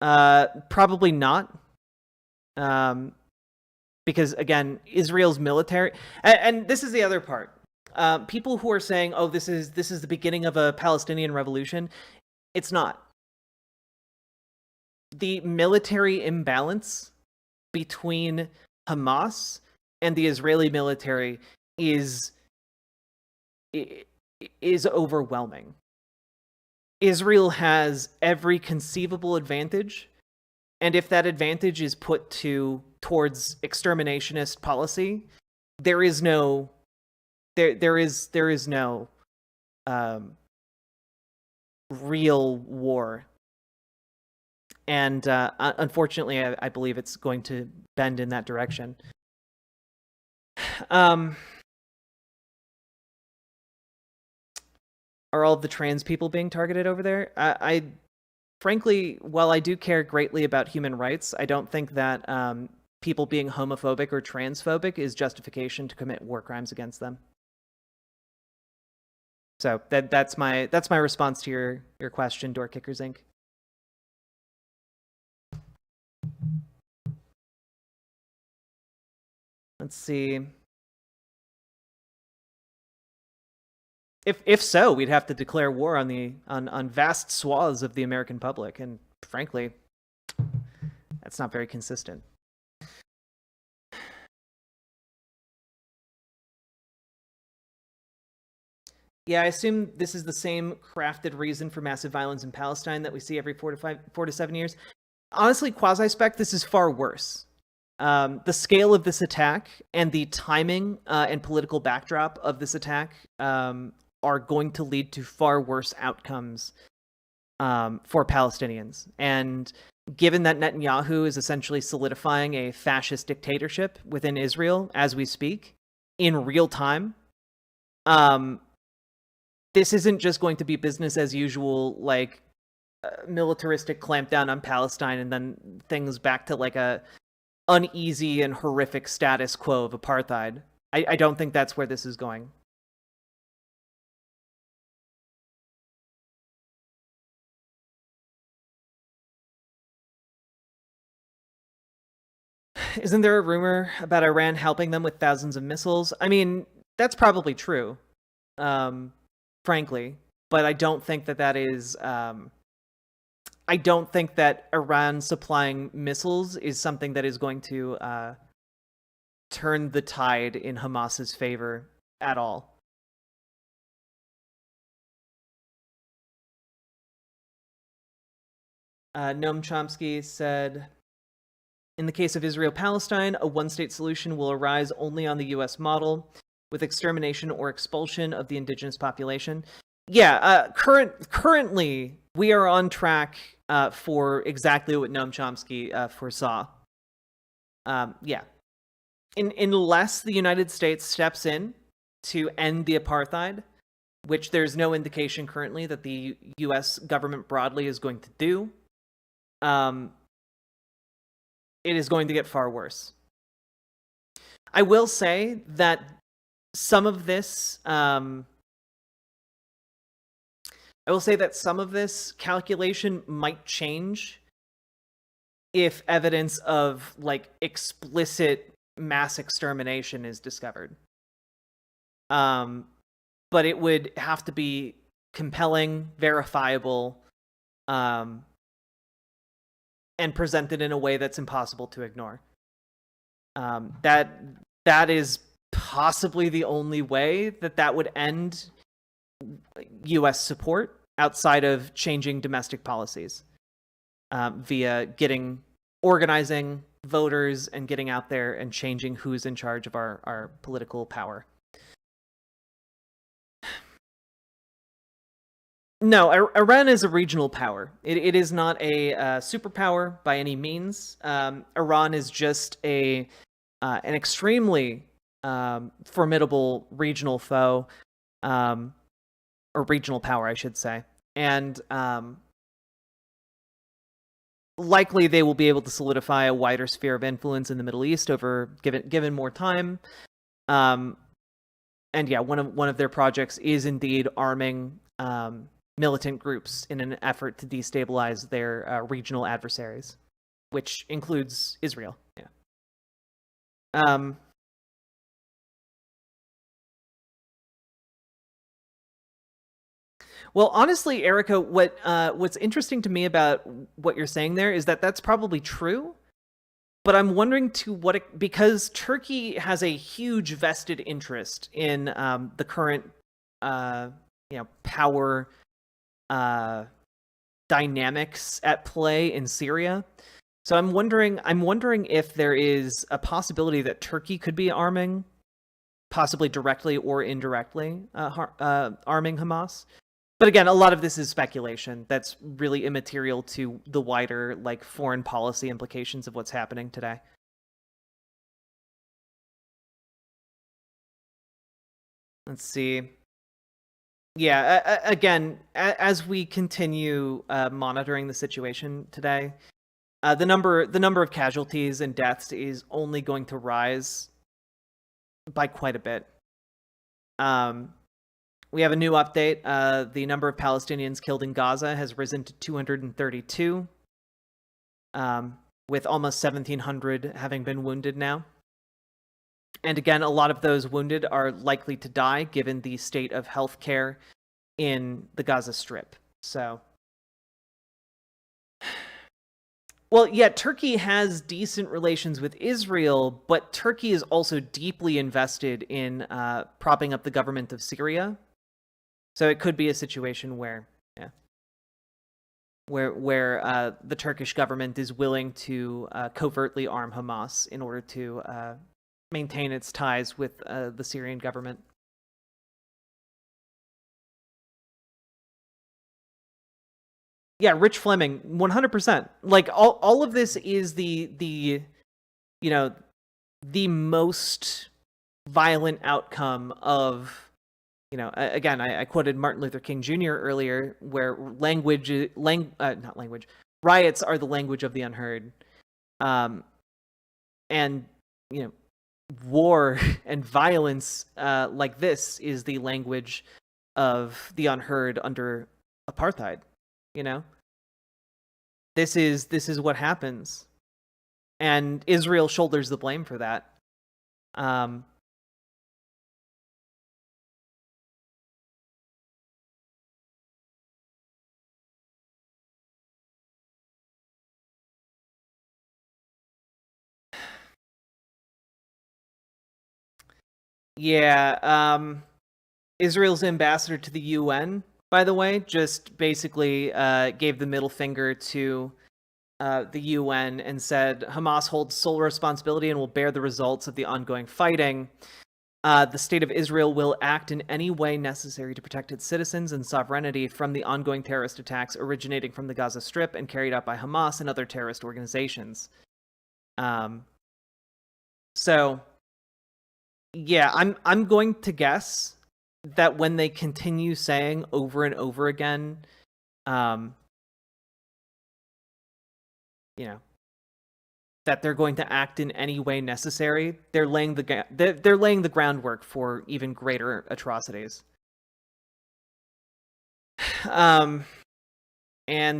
Probably not. because again, Israel's military, and this is the other part. People who are saying, "Oh, this is the beginning of a Palestinian revolution," it's not. The military imbalance between Hamas and the Israeli military is overwhelming. Israel has every conceivable advantage, and if that advantage is put towards exterminationist policy, there is no real war. And unfortunately, I believe it's going to bend in that direction. Are all of the trans people being targeted over there? I frankly, while I do care greatly about human rights, I don't think that people being homophobic or transphobic is justification to commit war crimes against them. So that's my response to your question, Door Kickers Inc. Let's see. If so, we'd have to declare war on vast swaths of the American public, and frankly, that's not very consistent. Yeah, I assume this is the same crafted reason for massive violence in Palestine that we see every 4 to 7 years. Honestly, quasi-spec, this is far worse. The scale of this attack and the timing and political backdrop of this attack are going to lead to far worse outcomes for Palestinians. And given that Netanyahu is essentially solidifying a fascist dictatorship within Israel as we speak, in real time, this isn't just going to be business as usual, like militaristic clampdown on Palestine and then things back to like a uneasy and horrific status quo of apartheid. I don't think that's where this is going. Isn't there a rumor about Iran helping them with thousands of missiles? I mean, that's probably true, frankly, but I don't think that is... I don't think that Iran supplying missiles is something that is going to turn the tide in Hamas's favor at all. Noam Chomsky said, in the case of Israel-Palestine, a one-state solution will arise only on the U.S. model, with extermination or expulsion of the indigenous population. Yeah, currently we are on track for exactly what Noam Chomsky foresaw. Yeah. Unless the United States steps in to end the apartheid, which there's no indication currently that the U.S. government broadly is going to do, it is going to get far worse. I will say that some of this... I will say that some of this calculation might change if evidence of like explicit mass extermination is discovered. But it would have to be compelling, verifiable, and presented in a way that's impossible to ignore. That is possibly the only way that would end U.S. support outside of changing domestic policies via organizing voters and getting out there and changing who's in charge of our political power. No, Iran is a regional power. It is not a superpower by any means. Iran is just an extremely formidable regional foe. Or regional power, I should say. And likely they will be able to solidify a wider sphere of influence in the Middle East given more time. And yeah, one of their projects is indeed arming militant groups in an effort to destabilize their regional adversaries, which includes Israel. Yeah. Well, honestly, Erica, what's interesting to me about what you're saying there is that that's probably true, but I'm wondering because Turkey has a huge vested interest in the current power dynamics at play in Syria. So I'm wondering if there is a possibility that Turkey could be arming, possibly directly or indirectly, arming Hamas. But again, a lot of this is speculation. That's really immaterial to the wider foreign policy implications of what's happening today. Let's see. Yeah, again, as we continue monitoring the situation today, the number of casualties and deaths is only going to rise by quite a bit. We have a new update. The number of Palestinians killed in Gaza has risen to 232, with almost 1,700 having been wounded now. And again, a lot of those wounded are likely to die given the state of healthcare in the Gaza Strip. So, well, yeah, Turkey has decent relations with Israel, but Turkey is also deeply invested in propping up the government of Syria. So it could be a situation where the Turkish government is willing to covertly arm Hamas in order to maintain its ties with the Syrian government. Yeah, Rich Fleming, 100%. All of this is the the most violent outcome of, again, I quoted Martin Luther King Jr. earlier, where riots are the language of the unheard. And, war and violence like this is the language of the unheard under apartheid. This is what happens, and Israel shoulders the blame for that. Yeah, Israel's ambassador to the UN, by the way, just basically gave the middle finger to the UN and said Hamas holds sole responsibility and will bear the results of the ongoing fighting. The state of Israel will act in any way necessary to protect its citizens and sovereignty from the ongoing terrorist attacks originating from the Gaza Strip and carried out by Hamas and other terrorist organizations. So, yeah, I'm going to guess that when they continue saying over and over again, that they're going to act in any way necessary, they're laying the groundwork for even greater atrocities. And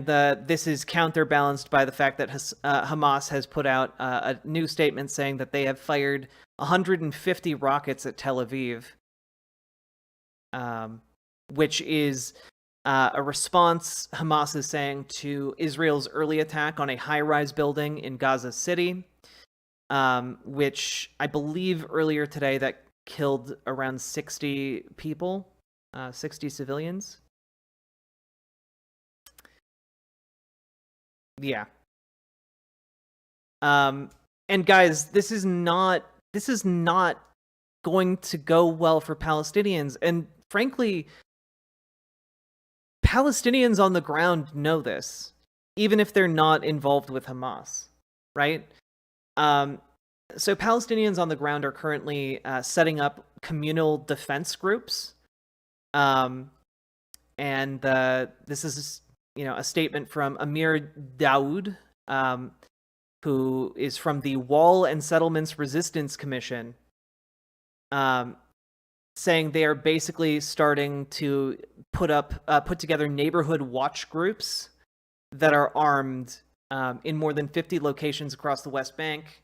this is counterbalanced by the fact that Hamas has put out a new statement saying that they have fired 150 rockets at Tel Aviv, which is a response, Hamas is saying, to Israel's early attack on a high-rise building in Gaza City, which I believe earlier today that killed around 60 people, 60 civilians. Yeah. And guys, this is not going to go well for Palestinians, and frankly, Palestinians on the ground know this, even if they're not involved with Hamas, right? So Palestinians on the ground are currently setting up communal defense groups, and this is a statement from Amir Daoud, who is from the Wall and Settlements Resistance Commission, saying they are basically starting to put together neighborhood watch groups that are armed in more than 50 locations across the West Bank,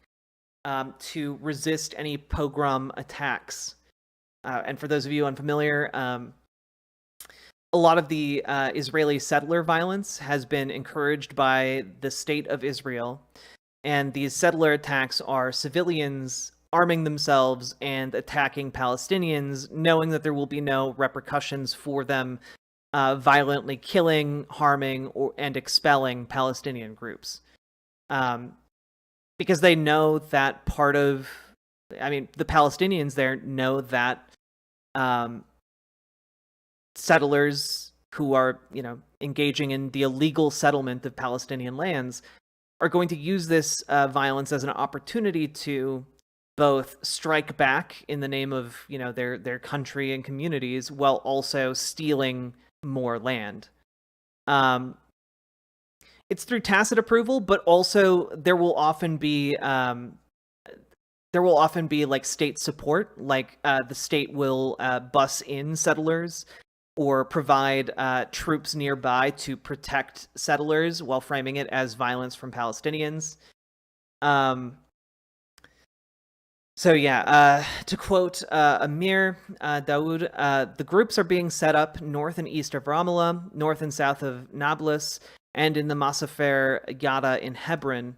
to resist any pogrom attacks. And for those of you unfamiliar, a lot of the Israeli settler violence has been encouraged by the state of Israel. And these settler attacks are civilians arming themselves and attacking Palestinians, knowing that there will be no repercussions for them violently killing, harming, and expelling Palestinian groups. Because they know that the Palestinians there know that settlers who are, engaging in the illegal settlement of Palestinian lands are going to use this violence as an opportunity to both strike back in the name of, their country and communities, while also stealing more land. It's through tacit approval, but also there will often be like state support, like the state will bus in settlers or provide troops nearby to protect settlers while framing it as violence from Palestinians. To quote Amir Daoud, the groups are being set up north and east of Ramallah, north and south of Nablus, and in the Masafer Yada in Hebron,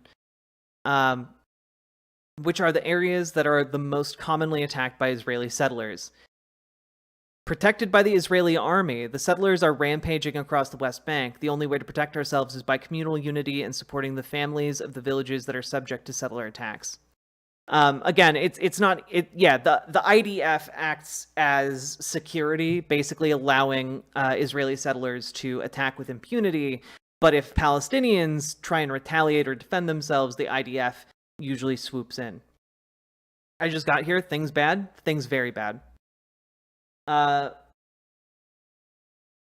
which are the areas that are the most commonly attacked by Israeli settlers. Protected by the Israeli army, the settlers are rampaging across the West Bank. The only way to protect ourselves is by communal unity and supporting the families of the villages that are subject to settler attacks. Again, the IDF acts as security, basically allowing Israeli settlers to attack with impunity. But if Palestinians try and retaliate or defend themselves, the IDF usually swoops in. I just got here. Things bad. Things very bad. On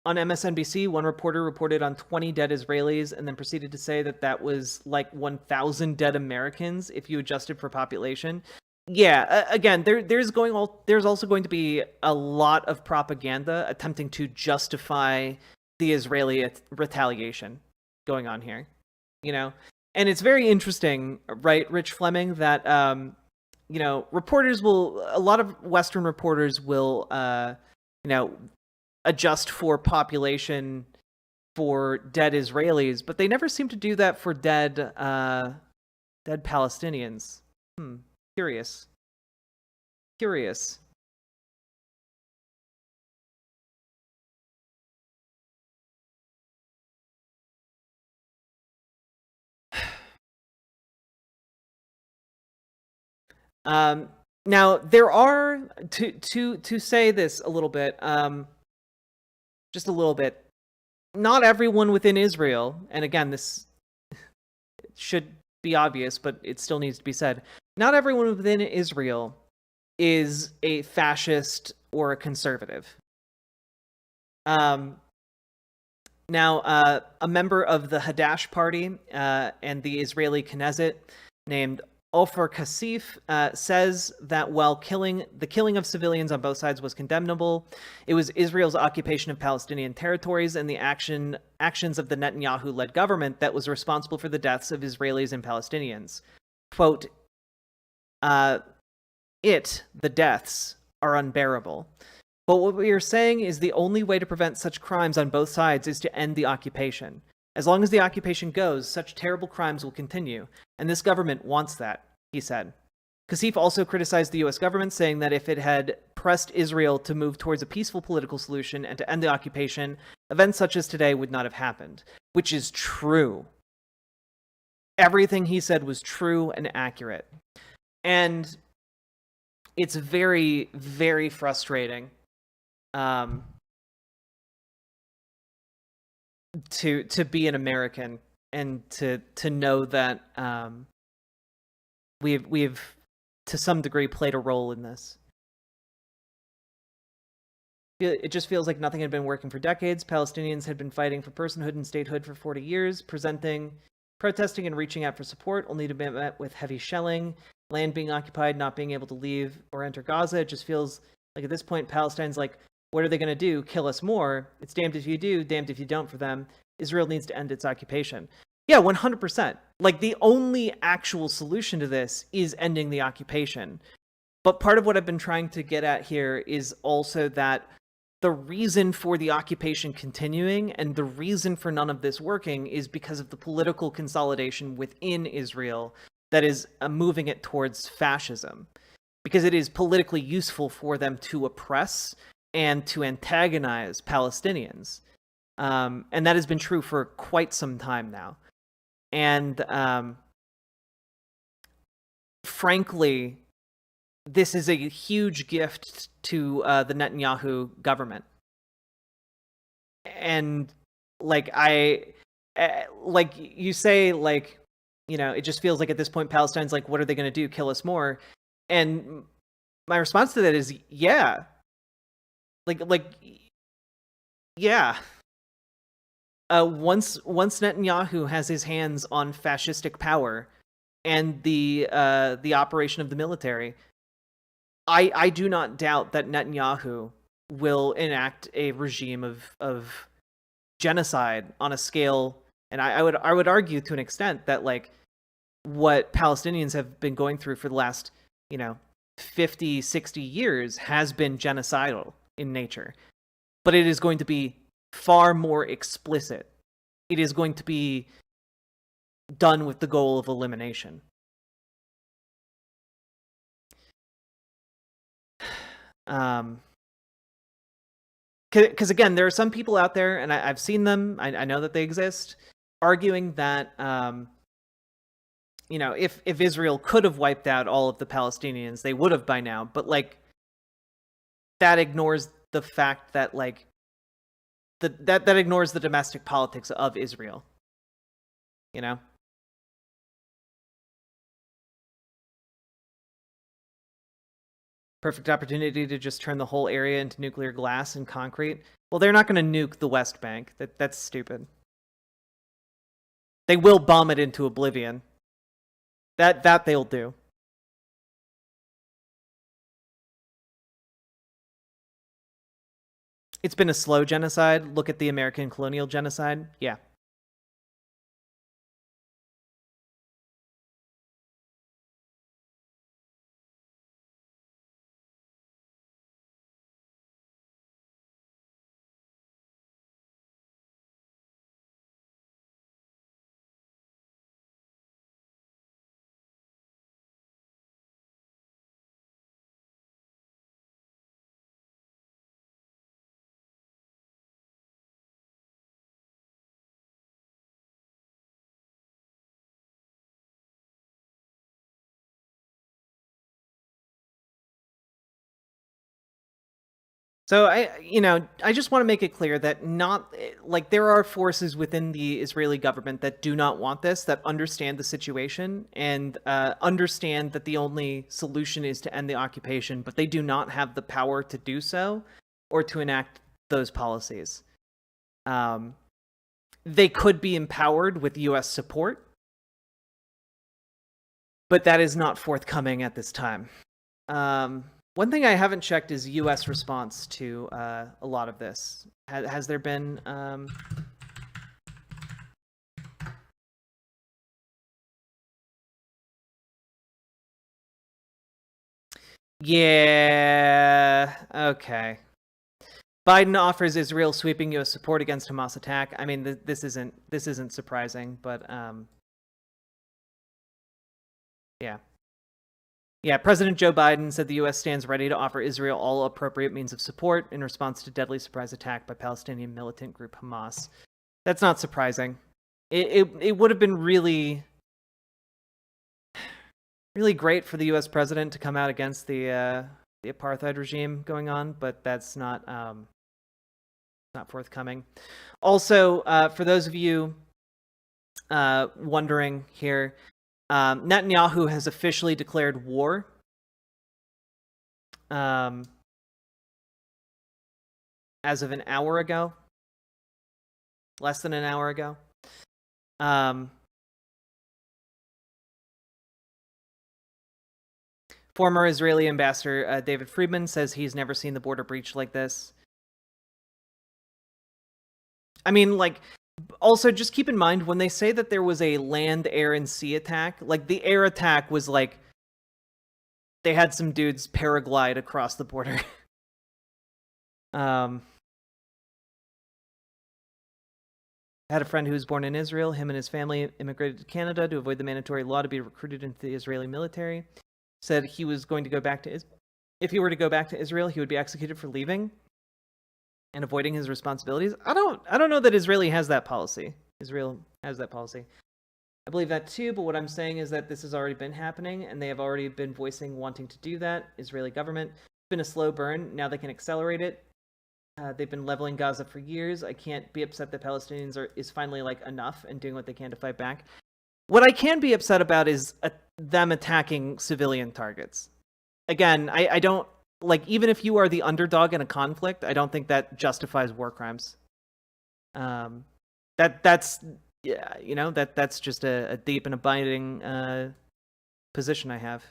MSNBC, one reporter reported on 20 dead Israelis and then proceeded to say that was like 1,000 dead Americans if you adjusted for population. Yeah, again, there's also going to be a lot of propaganda attempting to justify the Israeli retaliation going on here, and it's very interesting, right, Rich Fleming, that a lot of Western reporters will adjust for population for dead Israelis, but they never seem to do that for dead Palestinians. Curious. Now there are, to say this a little bit, just a little bit, not everyone within Israel, and again, this should be obvious, but it still needs to be said, not everyone within Israel is a fascist or a conservative. Now, a member of the Hadash party and the Israeli Knesset named Ofer Kassif says that while the killing of civilians on both sides was condemnable, it was Israel's occupation of Palestinian territories and the actions of the Netanyahu-led government that was responsible for the deaths of Israelis and Palestinians. Quote, the deaths, are unbearable. But what we are saying is the only way to prevent such crimes on both sides is to end the occupation. As long as the occupation goes, such terrible crimes will continue, and this government wants that, he said. Kassif also criticized the U.S. government, saying that if it had pressed Israel to move towards a peaceful political solution and to end the occupation, events such as today would not have happened, which is true. Everything he said was true and accurate. And it's very, very frustrating to be an American and to know that we've to some degree played a role in this. It just feels like nothing had been working for decades. Palestinians had been fighting for personhood and statehood for 40 years, protesting and reaching out for support, only to be met with heavy shelling, land being occupied, not being able to leave or enter Gaza. It just feels like at this point, Palestine's like, what are they going to do? Kill us more? It's damned if you do, damned if you don't for them. Israel needs to end its occupation. Yeah, 100%. Like, the only actual solution to this is ending the occupation. But part of what I've been trying to get at here is also that the reason for the occupation continuing and the reason for none of this working is because of the political consolidation within Israel that is moving it towards fascism. Because it is politically useful for them to oppress and to antagonize Palestinians. And that has been true for quite some time now. And frankly, this is a huge gift to the Netanyahu government. And like like you say, like, you know, it just feels like at this point Palestine's like, what are they going to do? Kill us more? And my response to that is, yeah. Yeah. Once Netanyahu has his hands on fascistic power and the operation of the military, I do not doubt that Netanyahu will enact a regime of genocide on a scale, and I would argue to an extent that, like, what Palestinians have been going through for the last, 50, 60 years has been genocidal in nature. But it is going to be far more explicit. It is going to be done with the goal of elimination. Because again, there are some people out there, and I've seen them, I know that they exist, arguing that, if Israel could have wiped out all of the Palestinians, they would have by now. But, like, that ignores the fact that, like, that ignores the domestic politics of Israel. Perfect opportunity to just turn the whole area into nuclear glass and concrete. Well, they're not going to nuke the West Bank. That's stupid. They will bomb it into oblivion. That they'll do. It's been a slow genocide. Look at the American colonial genocide. Yeah. So I just want to make it clear that there are forces within the Israeli government that do not want this, that understand the situation and understand that the only solution is to end the occupation, but they do not have the power to do so or to enact those policies. They could be empowered with U.S. support, but that is not forthcoming at this time. One thing I haven't checked is U.S. response to a lot of this. Has there been... Yeah, okay. Biden offers Israel sweeping U.S. support against Hamas attack. I mean, this isn't surprising, but yeah. Yeah, President Joe Biden said the U.S. stands ready to offer Israel all appropriate means of support in response to deadly surprise attack by Palestinian militant group Hamas. That's not surprising. It would have been really, really great for the U.S. president to come out against the apartheid regime going on, but that's not forthcoming. Also, for those of you wondering here, Netanyahu has officially declared war. As of an hour ago. Less than an hour ago. Former Israeli ambassador David Friedman says he's never seen the border breach like this. I mean, like, Also, just keep in mind when they say that there was a land, air, and sea attack, like the air attack was like they had some dudes paraglide across the border. I had a friend who was born in Israel. Him and his family immigrated to Canada to avoid the mandatory law to be recruited into the Israeli military. Said he was going to go back to if he were to go back to Israel, he would be executed for leaving and avoiding his responsibilities. I don't know that Israel has that policy. Israel has that policy. I believe that too, but what I'm saying is that this has already been happening, and they have already been voicing wanting to do that. Israeli government. It's been a slow burn. Now they can accelerate it. They've been leveling Gaza for years. I can't be upset that Palestinians is finally like enough and doing what they can to fight back. What I can be upset about is them attacking civilian targets. Again, I don't like, even if you are the underdog in a conflict, I don't think that justifies war crimes. That's yeah, you know, that's just a deep and abiding position I have,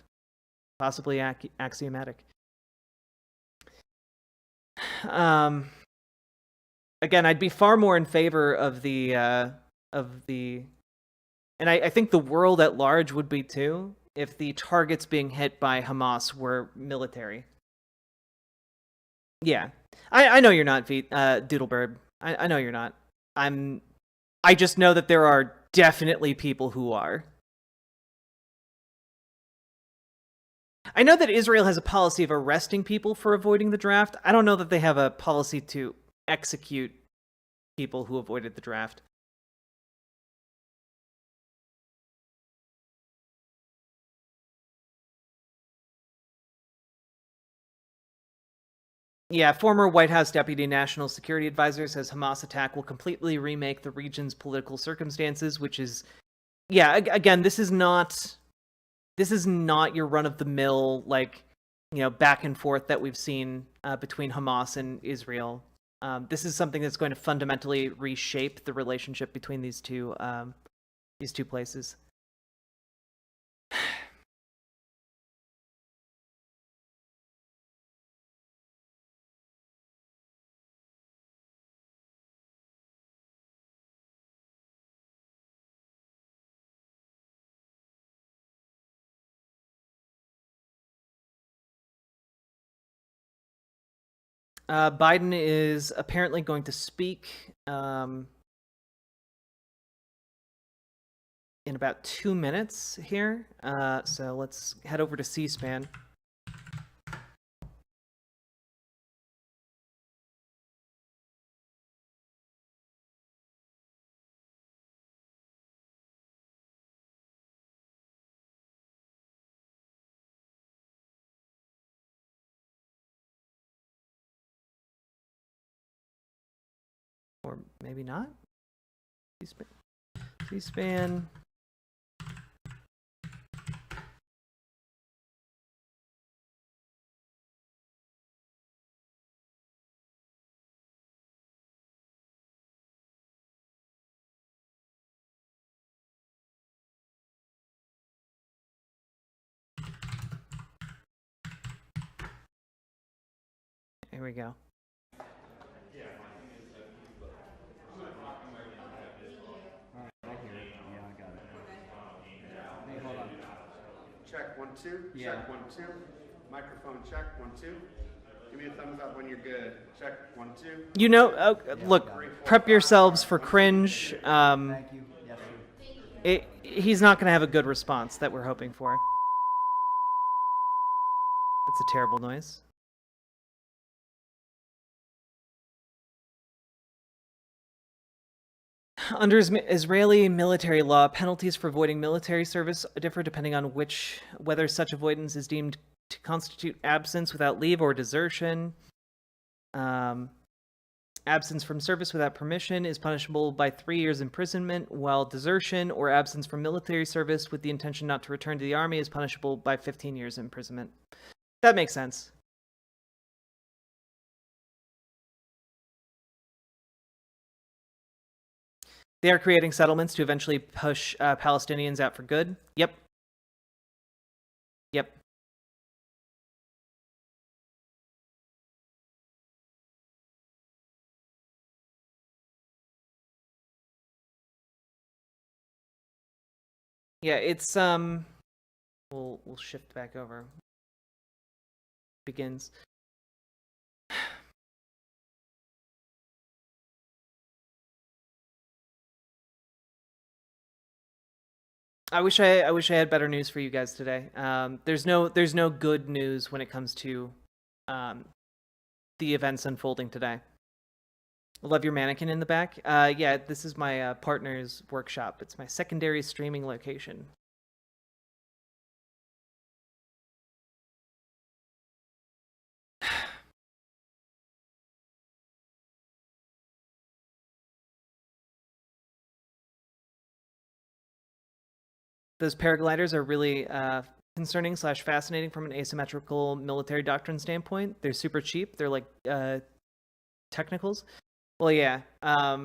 possibly axiomatic. Again, I'd be far more in favor of the and I think the world at large would be too, if the targets being hit by Hamas were military. Yeah, I know you're not, Doodlebird. I know you're not. I just know that there are definitely people who are. I know that Israel has a policy of arresting people for avoiding the draft. I don't know that they have a policy to execute people who avoided the draft. Yeah, former White House Deputy National Security Advisor says Hamas attack will completely remake the region's political circumstances, which is, yeah, again, this is not your run-of-the-mill, like, you know, back and forth that we've seen between Hamas and Israel. This is something that's going to fundamentally reshape the relationship between these two places. Biden is apparently going to speak in about 2 minutes here. So let's head over to C-SPAN. Or maybe not. C-SPAN. Here we go. Check 1 2. Yeah. Check 1 2. Microphone check 1 2. Give me a thumbs up when you're good. Check 1 2. You know, look, prep yourselves for cringe. Thank you. Yes, sir. He's not going to have a good response that we're hoping for. That's a terrible noise. Under Israeli military law, penalties for avoiding military service differ depending on whether such avoidance is deemed to constitute absence without leave or desertion. Absence from service without permission is punishable by 3 years imprisonment, while desertion or absence from military service with the intention not to return to the army is punishable by 15 years imprisonment. That makes sense. They are creating settlements to eventually push Palestinians out for good. Yep. Yep. Yeah, it's we'll shift back over. Begins. I wish I had better news for you guys today. There's no good news when it comes to the events unfolding today. Love your mannequin in the back. Yeah, this is my partner's workshop. It's my secondary streaming location. Those paragliders are really concerning / fascinating from an asymmetrical military doctrine standpoint. They're super cheap. They're like technicals. Well, yeah. I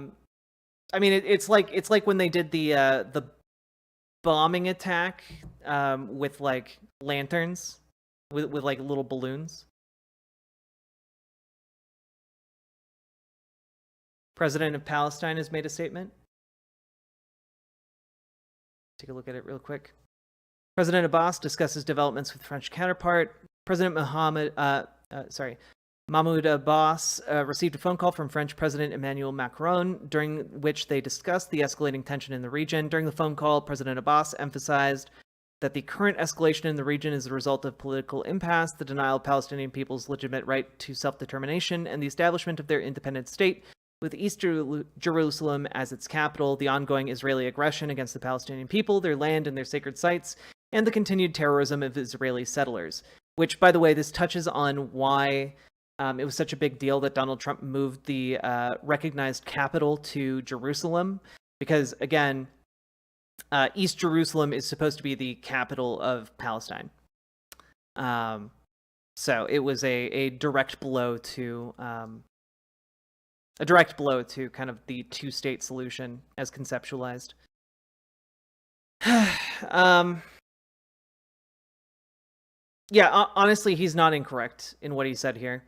mean, it's like when they did the bombing attack with like lanterns with like little balloons. President of Palestine has made a statement. Take a look at it real quick. President Abbas discusses developments with French counterpart. President Mahmoud Abbas received a phone call from French President Emmanuel Macron, during which they discussed the escalating tension in the region. During the phone call, President Abbas emphasized that the current escalation in the region is the result of political impasse, the denial of Palestinian people's legitimate right to self-determination, and the establishment of their independent state, with East Jerusalem as its capital, the ongoing Israeli aggression against the Palestinian people, their land, and their sacred sites, and the continued terrorism of Israeli settlers. Which, by the way, this touches on why it was such a big deal that Donald Trump moved the recognized capital to Jerusalem, because, again, East Jerusalem is supposed to be the capital of Palestine. So it was a direct blow to kind of the two-state solution as conceptualized. Yeah, honestly, he's not incorrect in what he said here.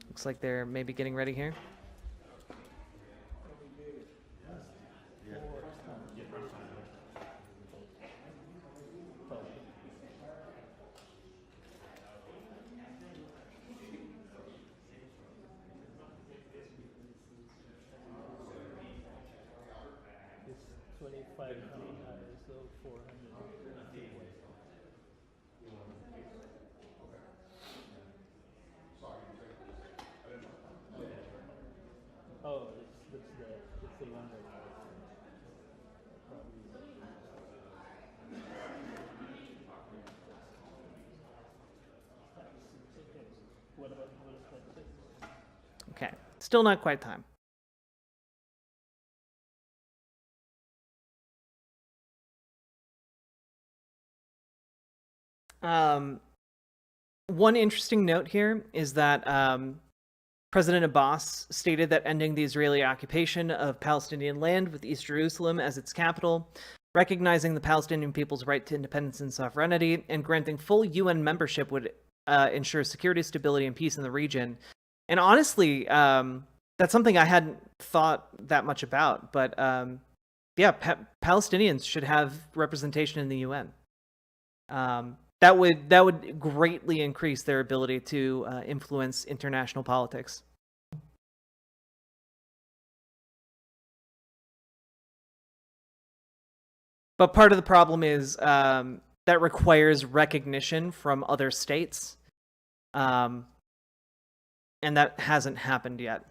Looks like they're maybe getting ready here. Oh, it's the one that what about Okay, still not quite time. One interesting note here is that President Abbas stated that ending the Israeli occupation of Palestinian land with East Jerusalem as its capital, recognizing the Palestinian people's right to independence and sovereignty, and granting full UN membership would ensure security, stability, and peace in the region. And honestly, that's something I hadn't thought that much about. But yeah, Palestinians should have representation in the UN. That would greatly increase their ability to influence international politics. But part of the problem is that requires recognition from other states, and that hasn't happened yet.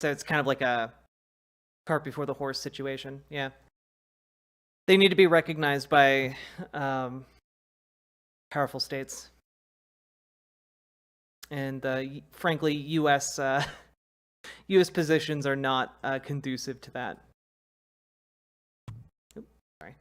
So it's kind of like a cart before the horse situation. Yeah. They need to be recognized by powerful states. And frankly, U.S. Positions are not conducive to that. Oops, sorry.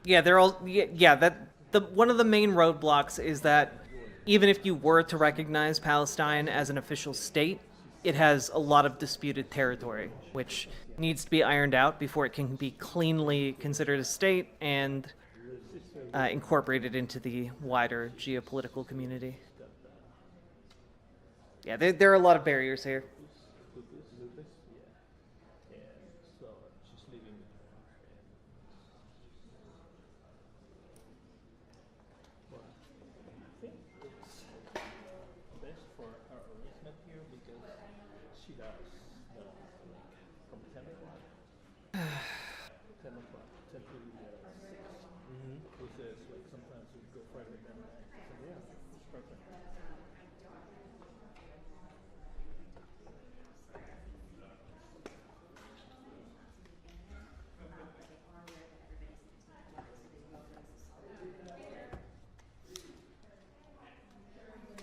Yeah, they're all yeah, that the one of the main roadblocks is that even if you were to recognize Palestine as an official state, it has a lot of disputed territory, which needs to be ironed out before it can be cleanly considered a state and incorporated into the wider geopolitical community. Yeah, there are a lot of barriers here. So she's living well, I think it's best for her arrangement here because she does the like from 10 o'clock, 10 o'clock, 10 to 6. Which is like sometimes we go Friday midnight. So yeah, it's perfect.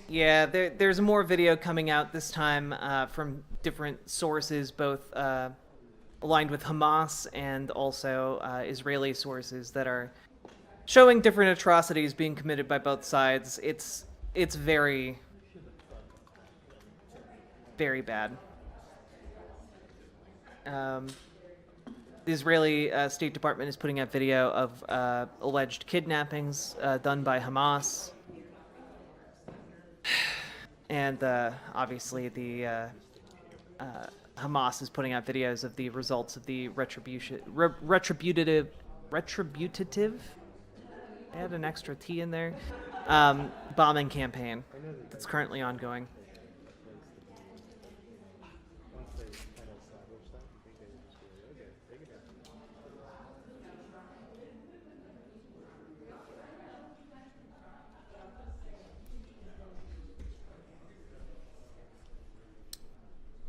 Yeah, there's more video coming out this time from different sources, both aligned with Hamas and also Israeli sources that are showing different atrocities being committed by both sides. It's very, very bad. The Israeli State Department is putting out video of alleged kidnappings done by Hamas. And obviously the Hamas is putting out videos of the results of the retributive, I had an extra T in there, bombing campaign that's currently ongoing.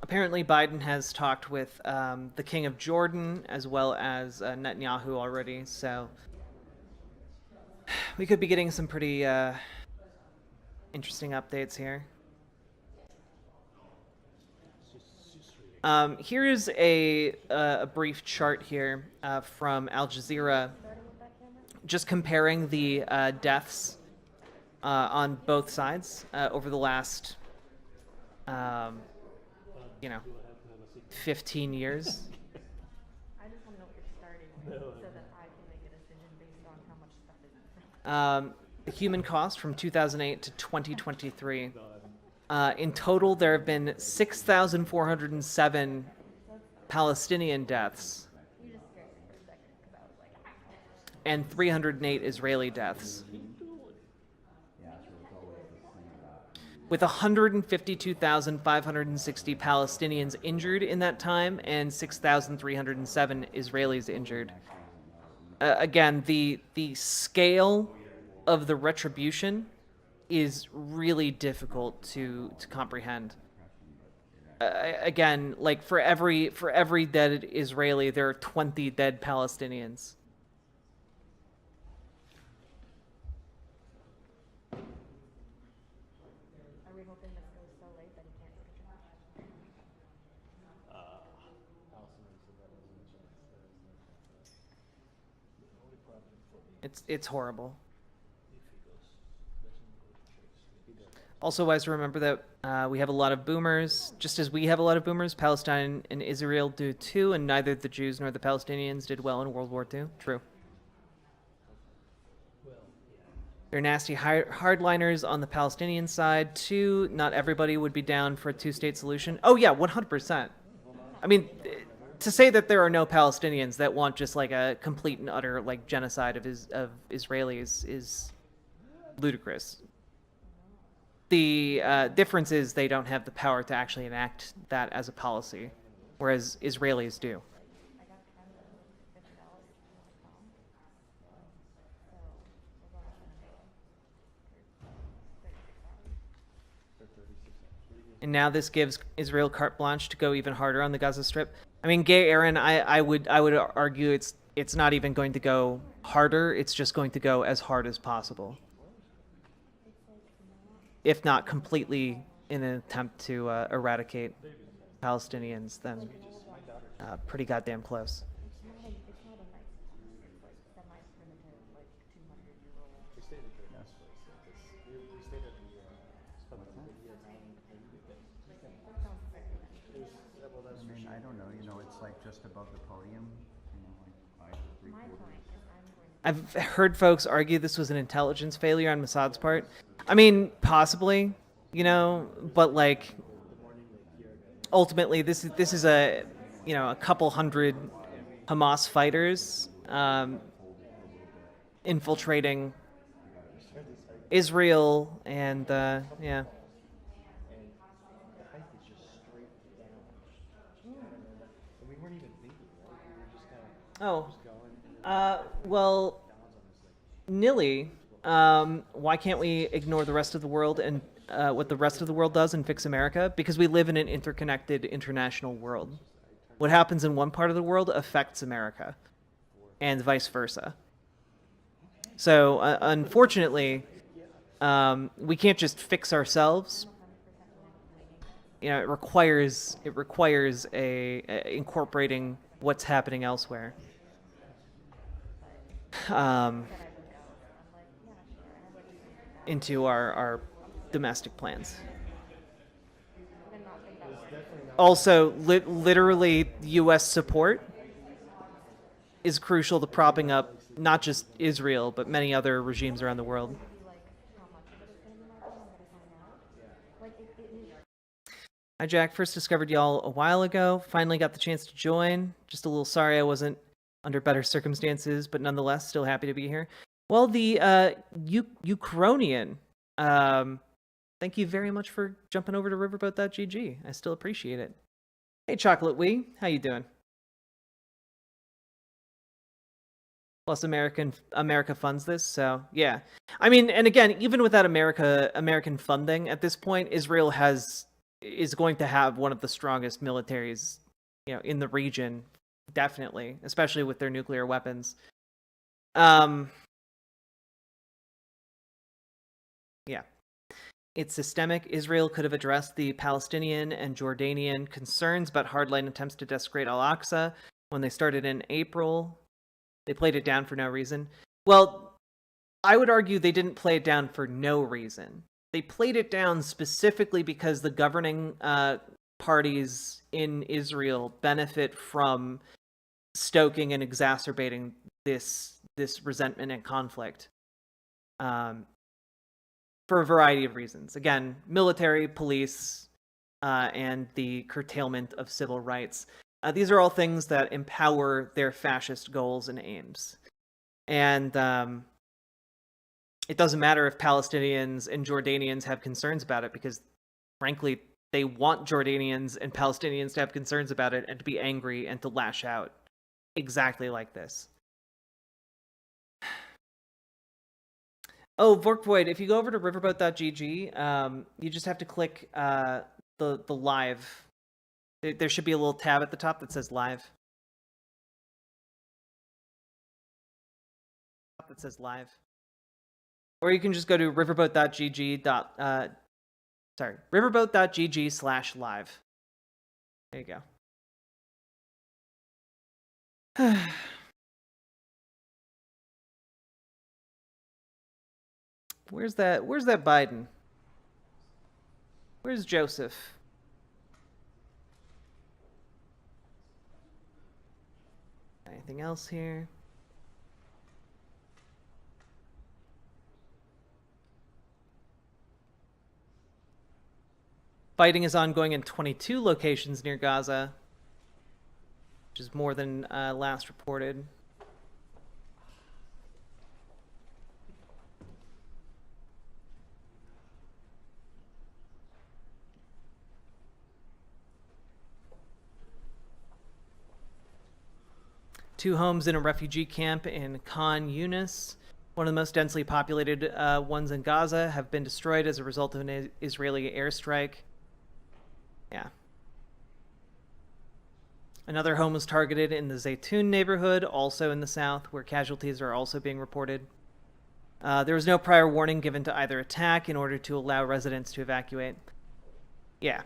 Apparently, Biden has talked with the King of Jordan as well as Netanyahu already, so we could be getting some pretty interesting updates here. Here is a brief chart here from Al Jazeera, just comparing the deaths on both sides over the last 15 years. I just want to know what you're starting with so that I can make a decision based on how much stuff is. The human cost from 2008 to 2023. In total, there have been 6,407 Palestinian deaths You just scared me for a second because I was like, and 308 Israeli deaths, with 152,560 Palestinians injured in that time and 6,307 Israelis injured. Again, the scale of the retribution is really difficult to comprehend. Again, like for every dead Israeli, there are 20 dead Palestinians. are we hoping this goes so late that he can't go to church? It's horrible. Also, wise to remember that we have a lot of boomers. Just as we have a lot of boomers, Palestine and Israel do too, and neither the Jews nor the Palestinians did well in World War II. True. They're nasty hardliners on the Palestinian side, too. Not everybody would be down for a two-state solution. Oh, yeah, 100%. I mean, to say that there are no Palestinians that want just like a complete and utter like genocide of Israelis is ludicrous. The difference is they don't have the power to actually enact that as a policy, whereas Israelis do. I got $50 from my phone. So we're going to 36 hours. And now this gives Israel carte blanche to go even harder on the Gaza Strip. I mean, Gay Aaron, I would argue it's not even going to go harder. It's just going to go as hard as possible, if not completely in an attempt to eradicate Palestinians. Then pretty goddamn close. It's not a nice town. It's like semi-primitive. just above the podium, you know, like My point is I'm going I've heard folks argue this was an intelligence failure on Mossad's part. I mean, possibly, you know, but like ultimately this is a, you know, a couple hundred Hamas fighters infiltrating Israel, and yeah. And the height is just straight down. And we weren't even thinking, right? We were just kind of Oh, just going. And then well, dawns on us like, Nilly, why can't we ignore the rest of the world and what the rest of the world does and fix America? Because we live in an interconnected international world. What happens in one part of the world affects America, and vice versa. So, unfortunately, we can't just fix ourselves. You know, it requires a incorporating what's happening elsewhere. Into our domestic plans. Also, literally, U.S. support is crucial to propping up not just Israel, but many other regimes around the world. Hi, Jack. First discovered y'all a while ago. Finally got the chance to join. Just a little sorry I wasn't under better circumstances, but nonetheless, still happy to be here. Well, the Ukrainian, thank you very much for jumping over to riverboat.gg. I still appreciate it. Hey, Chocolate Wee, how you doing? Plus, America funds this, so yeah. I mean, and again, even without American funding at this point, Israel is going to have one of the strongest militaries, you know, in the region, definitely, especially with their nuclear weapons. Yeah. It's systemic. Israel could have addressed the Palestinian and Jordanian concerns about hardline attempts to desecrate Al-Aqsa when they started in April. They played it down for no reason. Well, I would argue they didn't play it down for no reason. They played it down specifically because the governing parties in Israel benefit from stoking and exacerbating this resentment and conflict. For a variety of reasons. Again, military, police, and the curtailment of civil rights. These are all things that empower their fascist goals and aims. And it doesn't matter if Palestinians and Jordanians have concerns about it, because, frankly, they want Jordanians and Palestinians to have concerns about it and to be angry and to lash out. Exactly like this. Oh, Vorkvoid, if you go over to riverboat.gg, you just have to click the live. There should be a little tab at the top that says live. That says live. Or you can just go to riverboat.gg. Riverboat.gg/live. There you go. Where's that Biden? Where's Joseph? Anything else here? Fighting is ongoing in 22 locations near Gaza, which is more than last reported. Two homes in a refugee camp in Khan Yunis, one of the most densely populated ones in Gaza, have been destroyed as a result of an Israeli airstrike. Yeah. Another home was targeted in the Zaytun neighborhood, also in the south, where casualties are also being reported. There was no prior warning given to either attack in order to allow residents to evacuate. Yeah.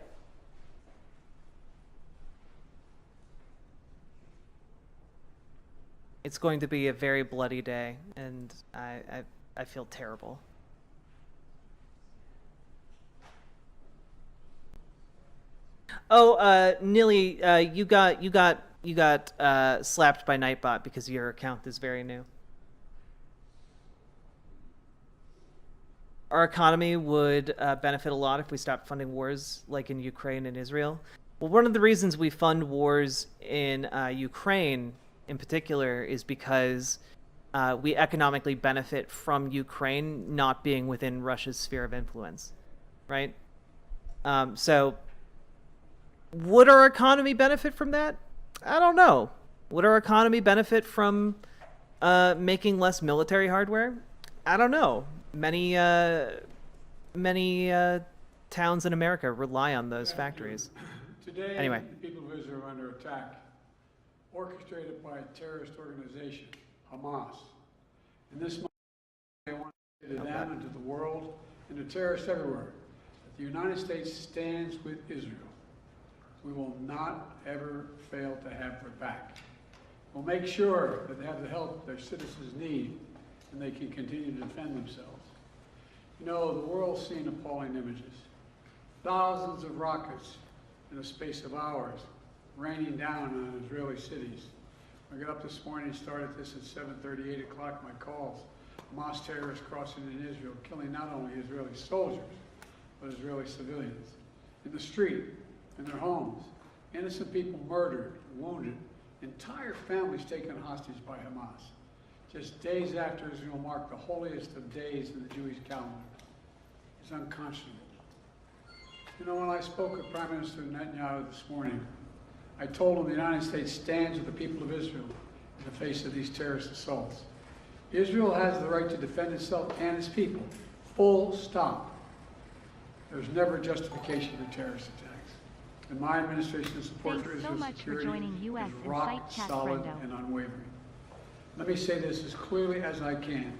It's going to be a very bloody day, and I feel terrible. Oh, Nilly, you got you got slapped by Nightbot because your account is very new. Our economy would benefit a lot if we stopped funding wars like in Ukraine and Israel. Well, one of the reasons we fund wars in Ukraine in particular is because we economically benefit from Ukraine not being within Russia's sphere of influence, right? So would our economy benefit from that? I don't know. Would our economy benefit from making less military hardware? I don't know. Many towns in America rely on those factories. Today, Anyway. the people of Israel are under attack, orchestrated by a terrorist organization, Hamas. And this month, I want to say to them and to the world and to terrorists everywhere that the United States stands with Israel. We will not ever fail to have their back. We'll make sure that they have the help their citizens need and they can continue to defend themselves. You know, the world's seen appalling images. Thousands of rockets in a space of hours raining down on Israeli cities. I got up this morning, started this at 7:30, 8 o'clock, my calls. Hamas terrorists crossing in Israel, killing not only Israeli soldiers, but Israeli civilians. In the street, in their homes, innocent people murdered, wounded, entire families taken hostage by Hamas. Just days after Israel marked the holiest of days in the Jewish calendar. It's unconscionable. You know, when I spoke with Prime Minister Netanyahu this morning, I told him the United States stands with the people of Israel in the face of these terrorist assaults. Israel has the right to defend itself and its people. Full stop. There's never justification to terrorist attacks. And my administration's support for Thanks so Israel's much for security joining US is and rock Site Chat, solid friendo. and unwavering. Let me say this as clearly as I can.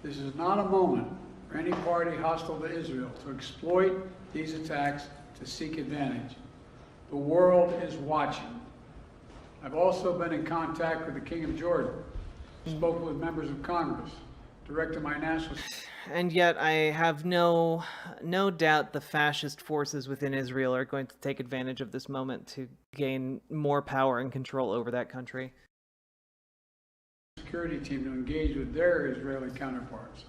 This is not a moment for any party hostile to Israel to exploit these attacks to seek advantage. The world is watching. I've also been in contact with the King of Jordan, spoke with members of Congress, directed my national... And yet I have no doubt the fascist forces within Israel are going to take advantage of this moment to gain more power and control over that country. Security team to engage with their Israeli counterparts,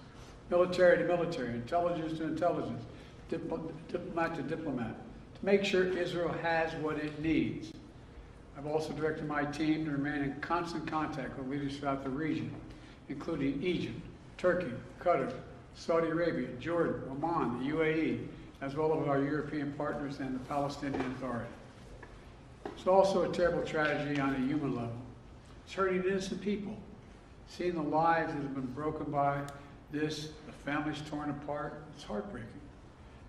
military to military, intelligence to intelligence, diplomat to diplomat, to make sure Israel has what it needs. I've also directed my team to remain in constant contact with leaders throughout the region, including Egypt, Turkey, Qatar, Saudi Arabia, Jordan, Oman, the UAE, as well as our European partners and the Palestinian Authority. It's also a terrible tragedy on a human level. It's hurting innocent people. Seeing the lives that have been broken by this, the families torn apart, it's heartbreaking.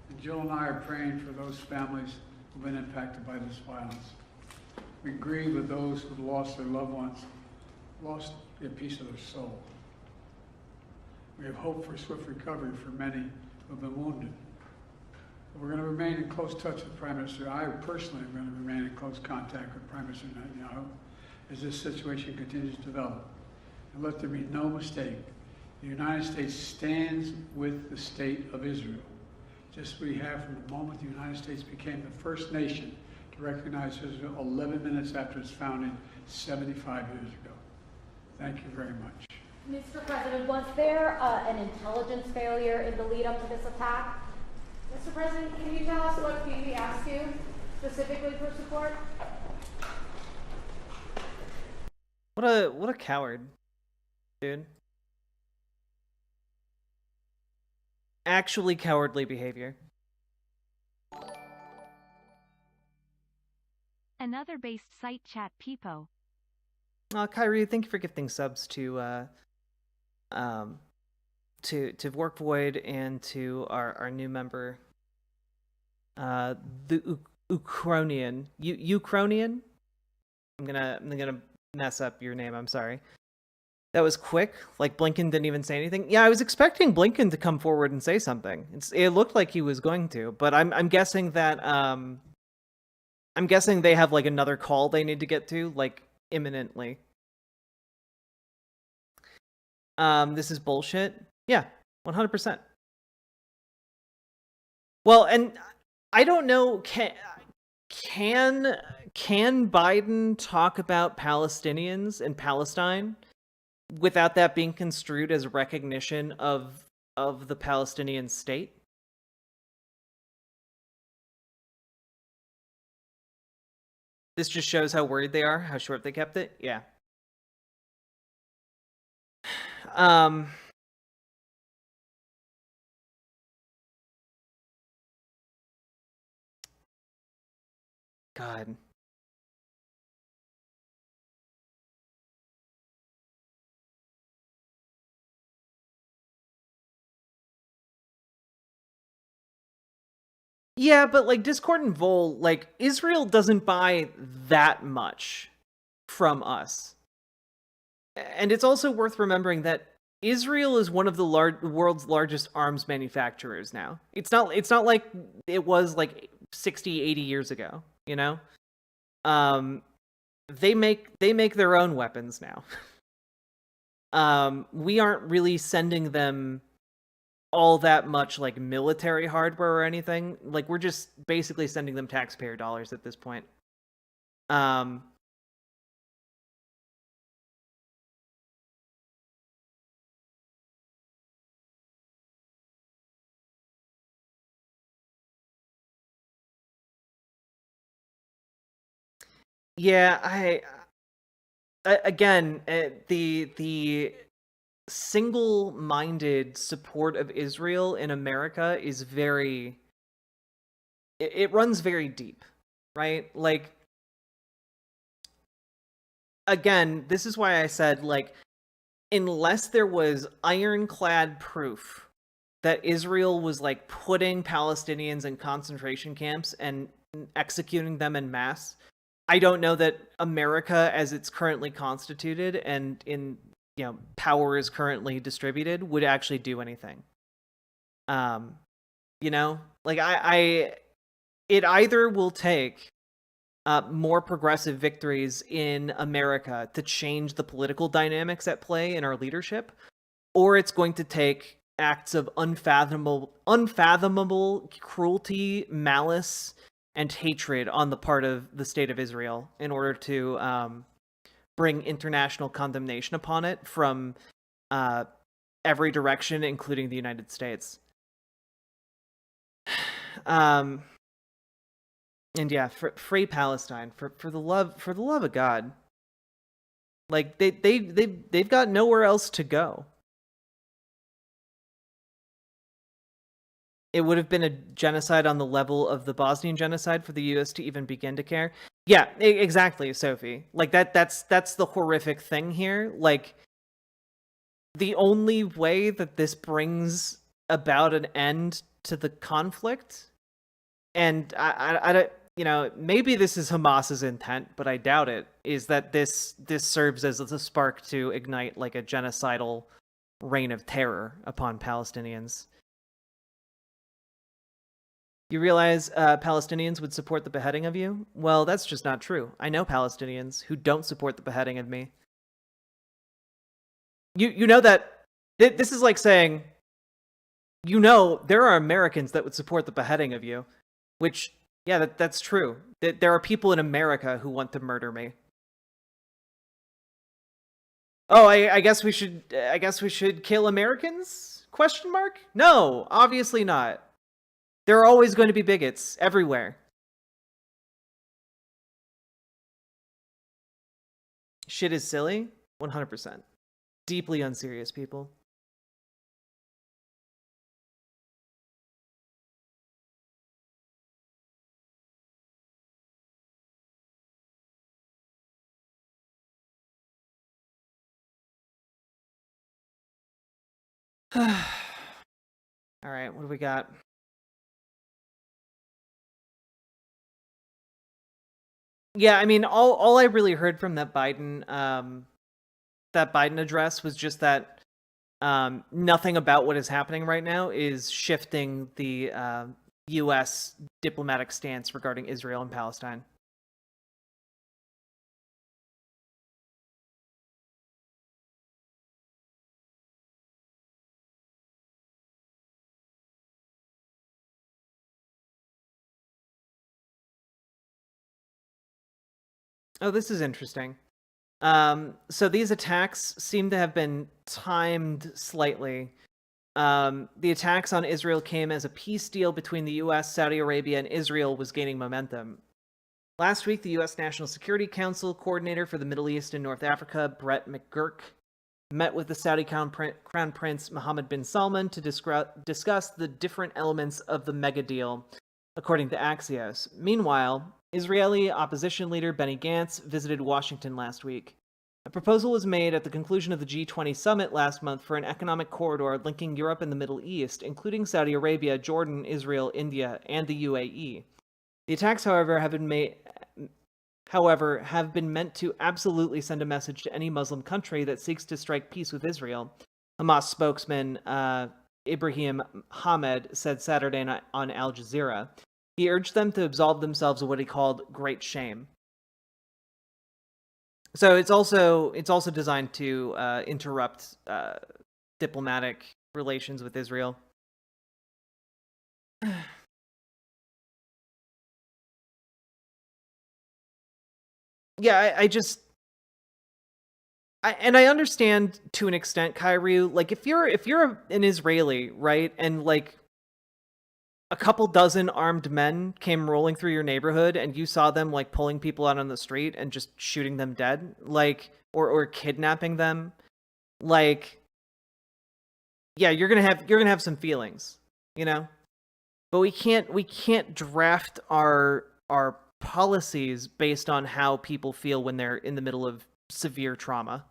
And Jill and I are praying for those families who've been impacted by this violence. We grieve with those who've lost their loved ones, lost a piece of their soul. We have hope for swift recovery for many who have been wounded. But we're going to remain in close touch with Prime Minister. I personally am going to remain in close contact with Prime Minister Netanyahu as this situation continues to develop. And let there be no mistake, the United States stands with the state of Israel, just as we have from the moment the United States became the first nation to recognize Israel 11 minutes after its founding 75 years ago. Thank you very much. Mr. President, was there an intelligence failure in the lead up to this attack? Mr. President, can you tell us what Phoebe asked you specifically for support? What a coward, dude. Actually cowardly behavior. Another based site chat Peepo. Kyrie, thank you for gifting subs to Vork Void and to our new member, the Ukrainian. Ukrainian? I'm gonna mess up your name. I'm sorry. That was quick. Like Blinken didn't even say anything. Yeah, I was expecting Blinken to come forward and say something. It looked like he was going to, but I'm guessing that I'm guessing they have like another call they need to get to like imminently. This is bullshit. Yeah, 100%. Well, and I don't know. can Biden talk about Palestinians and Palestine without that being construed as recognition of the Palestinian state? This just shows how worried they are, how short they kept it. Yeah. God. Yeah, but like Discord and Vol, like Israel doesn't buy that much from us. And it's also worth remembering that Israel is one of the world's largest arms manufacturers now. It's not like it was like 60, 80 years ago, you know? They make their own weapons now. We aren't really sending them all that much like military hardware or anything. Like we're just basically sending them taxpayer dollars at this point. Yeah, again, the single-minded support of Israel in America is very it runs very deep, right? Like again, this is why I said like unless there was ironclad proof that Israel was like putting Palestinians in concentration camps and executing them en masse, I don't know that America as it's currently constituted and in power is currently distributed would actually do anything. Like it either will take more progressive victories in America to change the political dynamics at play in our leadership, or it's going to take acts of unfathomable cruelty, malice, and hatred on the part of the state of Israel in order to bring international condemnation upon it from every direction, including the United States. And yeah, free Palestine for the love of God. Like they've got nowhere else to go. It would have been a genocide on the level of the Bosnian genocide for the U.S. to even begin to care. Yeah, exactly, Sophie. Like that's the horrific thing here. Like the only way that this brings about an end to the conflict, and I don't, maybe this is Hamas's intent, but I doubt it, is that this serves as a spark to ignite like a genocidal reign of terror upon Palestinians. You realize Palestinians would support the beheading of you? Well, that's just not true. I know Palestinians who don't support the beheading of me. You know that this is like saying, there are Americans that would support the beheading of you, which, yeah, that's true. There are people in America who want to murder me. Oh, I guess we should kill Americans? Question mark? No, obviously not. There are always going to be bigots everywhere. Shit is silly? 100%. Deeply unserious people. All right, what do we got? Yeah, I mean, all I really heard from that Biden address was just that nothing about what is happening right now is shifting the U.S. diplomatic stance regarding Israel and Palestine. Oh, this is interesting. So these attacks seem to have been timed slightly. The attacks on Israel came as a peace deal between the U.S., Saudi Arabia, and Israel was gaining momentum. Last week, the U.S. National Security Council coordinator for the Middle East and North Africa, Brett McGurk, met with the Saudi Crown Prince Mohammed bin Salman to discuss the different elements of the mega deal, according to Axios. Meanwhile, Israeli opposition leader Benny Gantz visited Washington last week. A proposal was made at the conclusion of the G20 summit last month for an economic corridor linking Europe and the Middle East, including Saudi Arabia, Jordan, Israel, India, and the UAE. The attacks, however, have been meant to absolutely send a message to any Muslim country that seeks to strike peace with Israel, Hamas spokesman Ibrahim Hamed said Saturday night on Al Jazeera. He urged them to absolve themselves of what he called great shame. So it's also designed to interrupt diplomatic relations with Israel. Yeah, I understand to an extent, Kyrou. Like, if you're an Israeli, right, and like a couple dozen armed men came rolling through your neighborhood, and you saw them like pulling people out on the street and just shooting them dead, like, or kidnapping them, like, yeah, you're gonna have some feelings, you know. But we can't draft our policies based on how people feel when they're in the middle of severe trauma.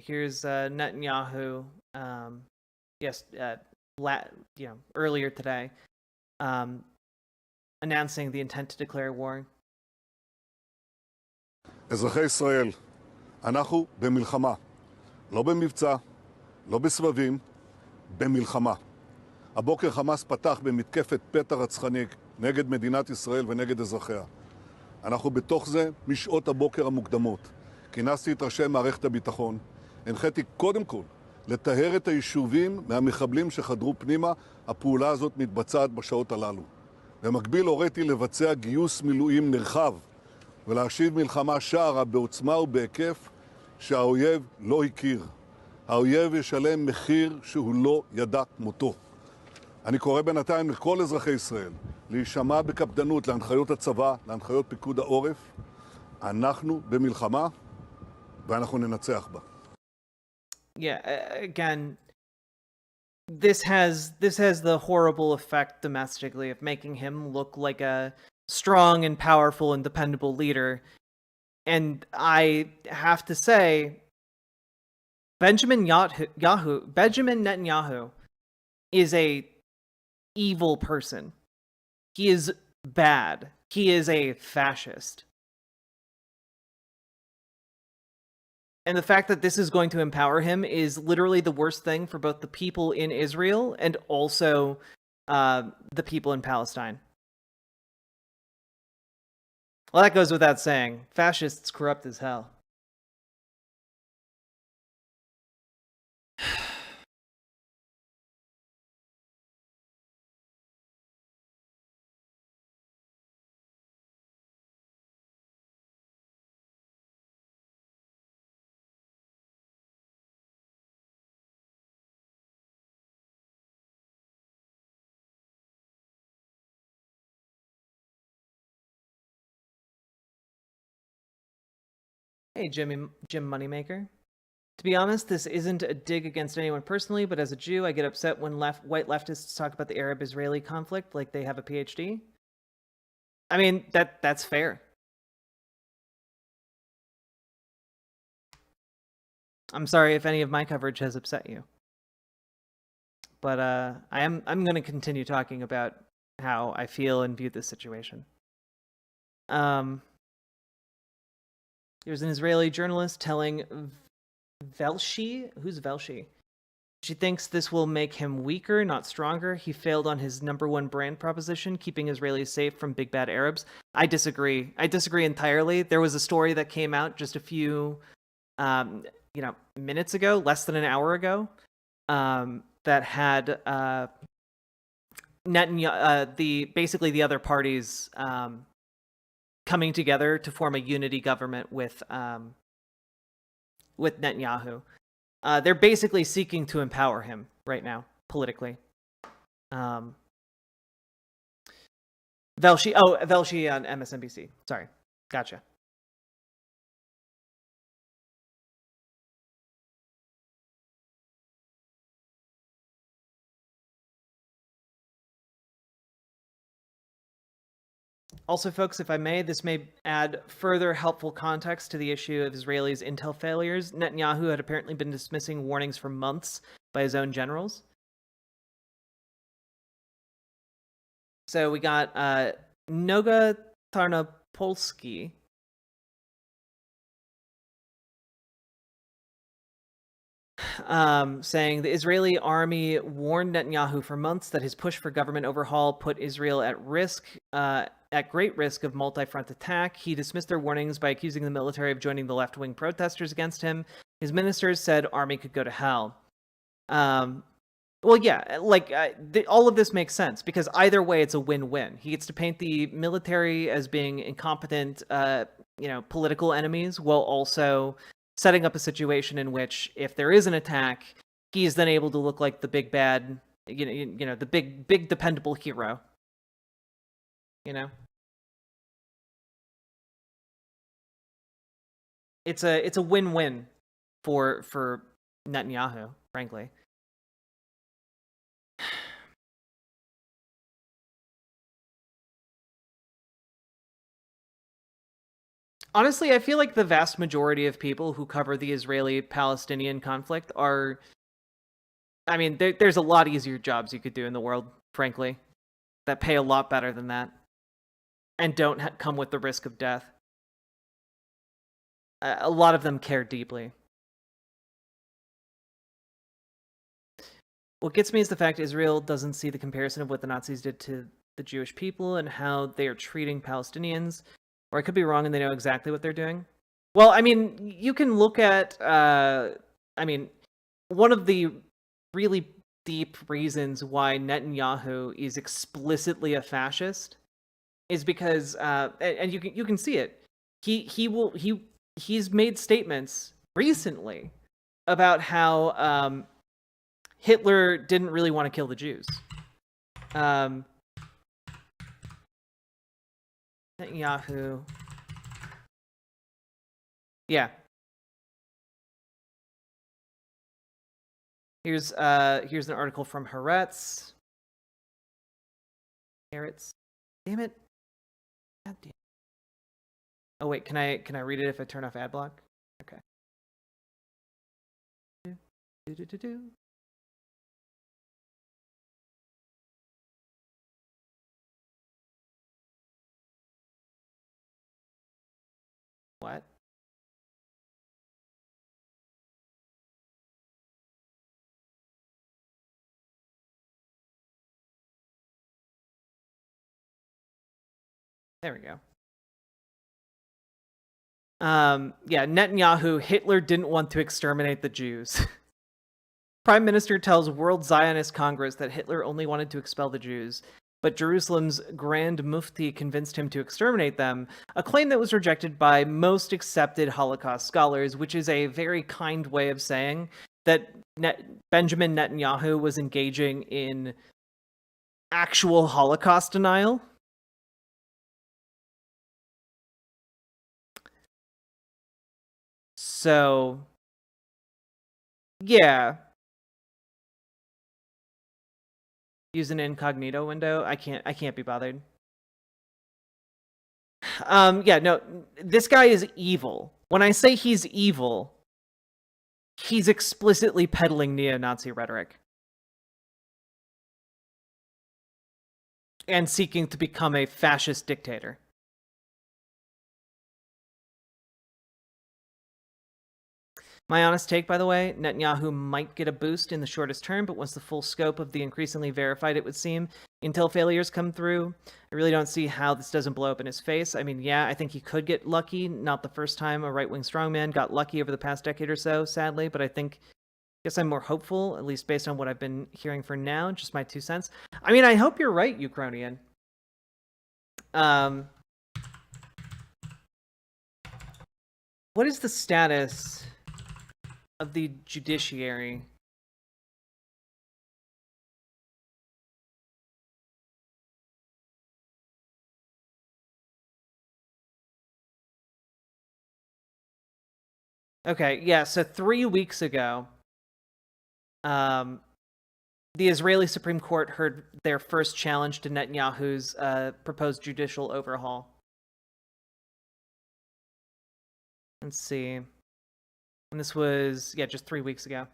Here's Netanyahu, earlier today, announcing the intent to declare war. אזרחי ישראל, אנחנו במלחמה, לא במבצע, לא בסבבים, במלחמה. הבוקר חמאס פתח במתקפת פתע רצחני נגד מדינת ישראל ונגד אזרחיה. אנחנו בתוך זה משעות הבוקר המוקדמות. כינסתי את ראשי מערכת הביטחון, הנחיתי קודם כל לטהר את היישובים מהמחבלים שחדרו פנימה. הפעולה הזאת מתבצעת בשעות הללו. במקביל הוריתי לבצע גיוס מילואים נרחב ולהשיב מלחמה שערה בעוצמה ובהיקף שהאויב לא הכיר. האויב ישלם מחיר שהוא לא ידע כמותו. אני קורא בינתיים לכל אזרחי ישראל להישמע בקפדנות להנחיות הצבא, להנחיות פיקוד העורף. אנחנו במלחמה ואנחנו ננצח בה. Yeah, again, this has the horrible effect domestically of making him look like a strong and powerful and dependable leader. And I have to say, Benjamin Netanyahu is a evil person. He is bad. He is a fascist. And the fact that this is going to empower him is literally the worst thing for both the people in Israel and also the people in Palestine. Well, that goes without saying. Fascists corrupt as hell. Hey, Jim Moneymaker. To be honest, this isn't a dig against anyone personally, but as a Jew, I get upset when white leftists talk about the Arab-Israeli conflict like they have a PhD. I mean, that's fair. I'm sorry if any of my coverage has upset you. But I'm going to continue talking about how I feel and view this situation. There's an Israeli journalist telling Velshi, who's Velshi? She thinks this will make him weaker, not stronger. He failed on his #1 brand proposition, keeping Israelis safe from big bad Arabs. I disagree. I disagree entirely. There was a story that came out just a few, minutes ago, less than an hour ago, that had basically the other parties coming together to form a unity government with Netanyahu. They're basically seeking to empower him right now, politically. Velshi on MSNBC. Sorry. Gotcha. Also, folks, if I may, this may add further helpful context to the issue of Israelis' intel failures. Netanyahu had apparently been dismissing warnings for months by his own generals. So we got Noga Tarnopolsky. Saying the Israeli army warned Netanyahu for months that his push for government overhaul put Israel at great risk of multi-front attack. He dismissed their warnings by accusing the military of joining the left-wing protesters against him. His ministers said army could go to hell. Well, yeah, all of this makes sense because either way, it's a win-win. He gets to paint the military as being incompetent, political enemies, while also setting up a situation in which, if there is an attack, he is then able to look like the big bad, the big dependable hero. It's a win-win for Netanyahu, frankly. Honestly, I feel like the vast majority of people who cover the Israeli-Palestinian conflict are... I mean, there's a lot easier jobs you could do in the world, frankly, that pay a lot better than that, and don't come with the risk of death. A lot of them care deeply. What gets me is the fact Israel doesn't see the comparison of what the Nazis did to the Jewish people and how they are treating Palestinians. Or I could be wrong and they know exactly what they're doing. Well, I mean, you can look at, one of the really deep reasons why Netanyahu is explicitly a fascist is because, and you can see it. He's made statements recently about how Hitler didn't really want to kill the Jews. Netanyahu. Yeah. Here's an article from Haaretz. Damn it. God damn. Oh wait, can I read it if I turn off ad block? Okay. What? There we go. Yeah, Netanyahu, Hitler didn't want to exterminate the Jews. Prime Minister tells World Zionist Congress that Hitler only wanted to expel the Jews, but Jerusalem's Grand Mufti convinced him to exterminate them, a claim that was rejected by most accepted Holocaust scholars, which is a very kind way of saying that Benjamin Netanyahu was engaging in actual Holocaust denial. So, yeah. Use an incognito window. I can't be bothered. Yeah, no, this guy is evil. When I say he's evil, he's explicitly peddling neo-Nazi rhetoric. and seeking to become a fascist dictator. My honest take, by the way, Netanyahu might get a boost in the shortest term, but once the full scope of the increasingly verified, it would seem, intel failures come through, I really don't see how this doesn't blow up in his face. I mean, yeah, I think he could get lucky. Not the first time a right-wing strongman got lucky over the past decade or so, sadly, but I guess I'm more hopeful, at least based on what I've been hearing for now, just my 2 cents. I mean, I hope you're right, Ukrainian. What is the status of the judiciary? Okay, yeah, so 3 weeks ago, the Israeli Supreme Court heard their first challenge to Netanyahu's proposed judicial overhaul. Let's see. And this was, yeah, just 3 weeks ago.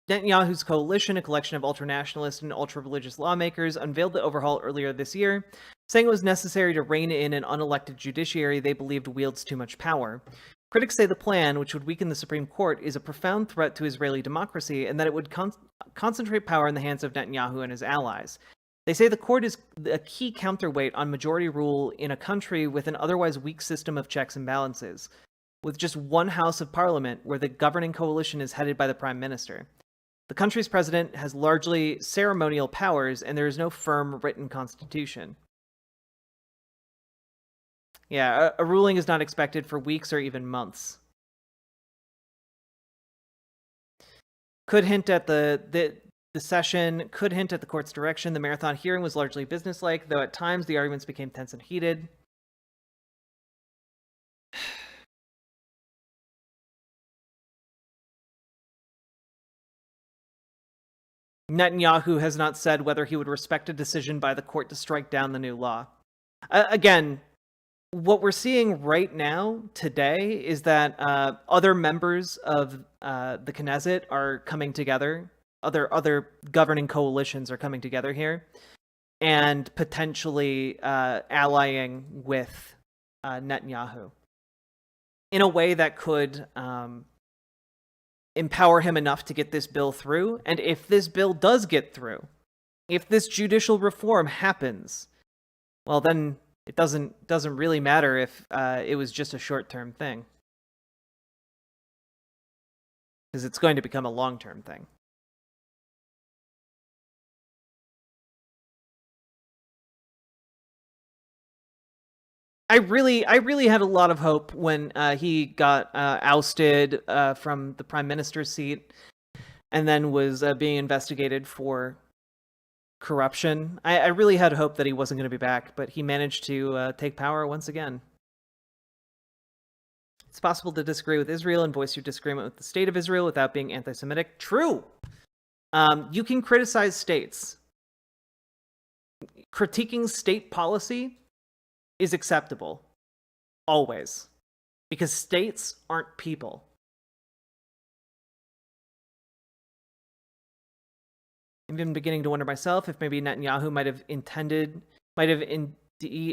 Netanyahu's coalition, a collection of ultranationalist and ultra-religious lawmakers, unveiled the overhaul earlier this year, saying it was necessary to rein in an unelected judiciary they believed wields too much power. Critics say the plan, which would weaken the Supreme Court, is a profound threat to Israeli democracy and that it would concentrate power in the hands of Netanyahu and his allies. They say the court is a key counterweight on majority rule in a country with an otherwise weak system of checks and balances, with just one house of parliament where the governing coalition is headed by the prime minister. The country's president has largely ceremonial powers, and there is no firm written constitution. Yeah, a ruling is not expected for weeks or even months. Could hint at the session, could hint at the court's direction. The marathon hearing was largely businesslike, though at times the arguments became tense and heated. Netanyahu has not said whether he would respect a decision by the court to strike down the new law. Again, what we're seeing right now, today, is that other members of the Knesset are coming together. Other governing coalitions are coming together here and potentially allying with Netanyahu in a way that could empower him enough to get this bill through. And if this bill does get through, if this judicial reform happens, well, then it doesn't really matter if it was just a short-term thing, because it's going to become a long-term thing. I really had a lot of hope when he got ousted from the prime minister's seat and then was being investigated for corruption. I really had hope that he wasn't going to be back, but he managed to take power once again. It's possible to disagree with Israel and voice your disagreement with the state of Israel without being anti-Semitic. True. You can criticize states. Critiquing state policy is acceptable. Always. Because states aren't people. I've been beginning to wonder myself if maybe Netanyahu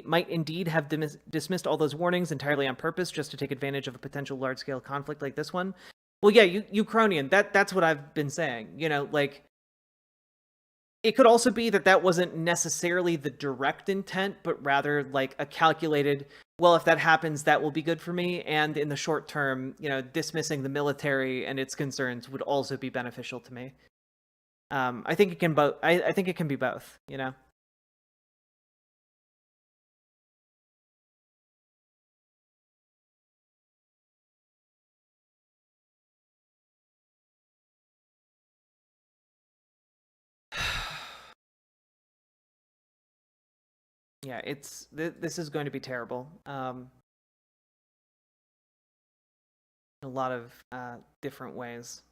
might indeed have dismissed all those warnings entirely on purpose just to take advantage of a potential large-scale conflict like this one. Well, yeah, Ukrainian, that's what I've been saying. You know, like, it could also be that wasn't necessarily the direct intent, but rather like a calculated, well, if that happens, that will be good for me. And in the short term, you know, dismissing the military and its concerns would also be beneficial to me. I think it can both. I think it can be both, you know? Yeah, this is going to be terrible. A lot of different ways.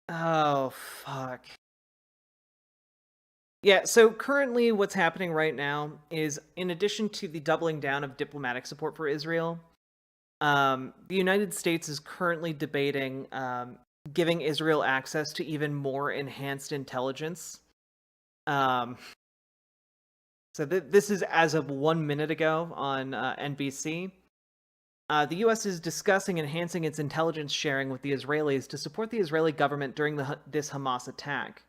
Oh, fuck. Yeah, so currently what's happening right now is, in addition to the doubling down of diplomatic support for Israel, the United States is currently debating giving Israel access to even more enhanced intelligence. So this is as of 1 minute ago on NBC. The U.S. is discussing enhancing its intelligence sharing with the Israelis to support the Israeli government during this Hamas attack,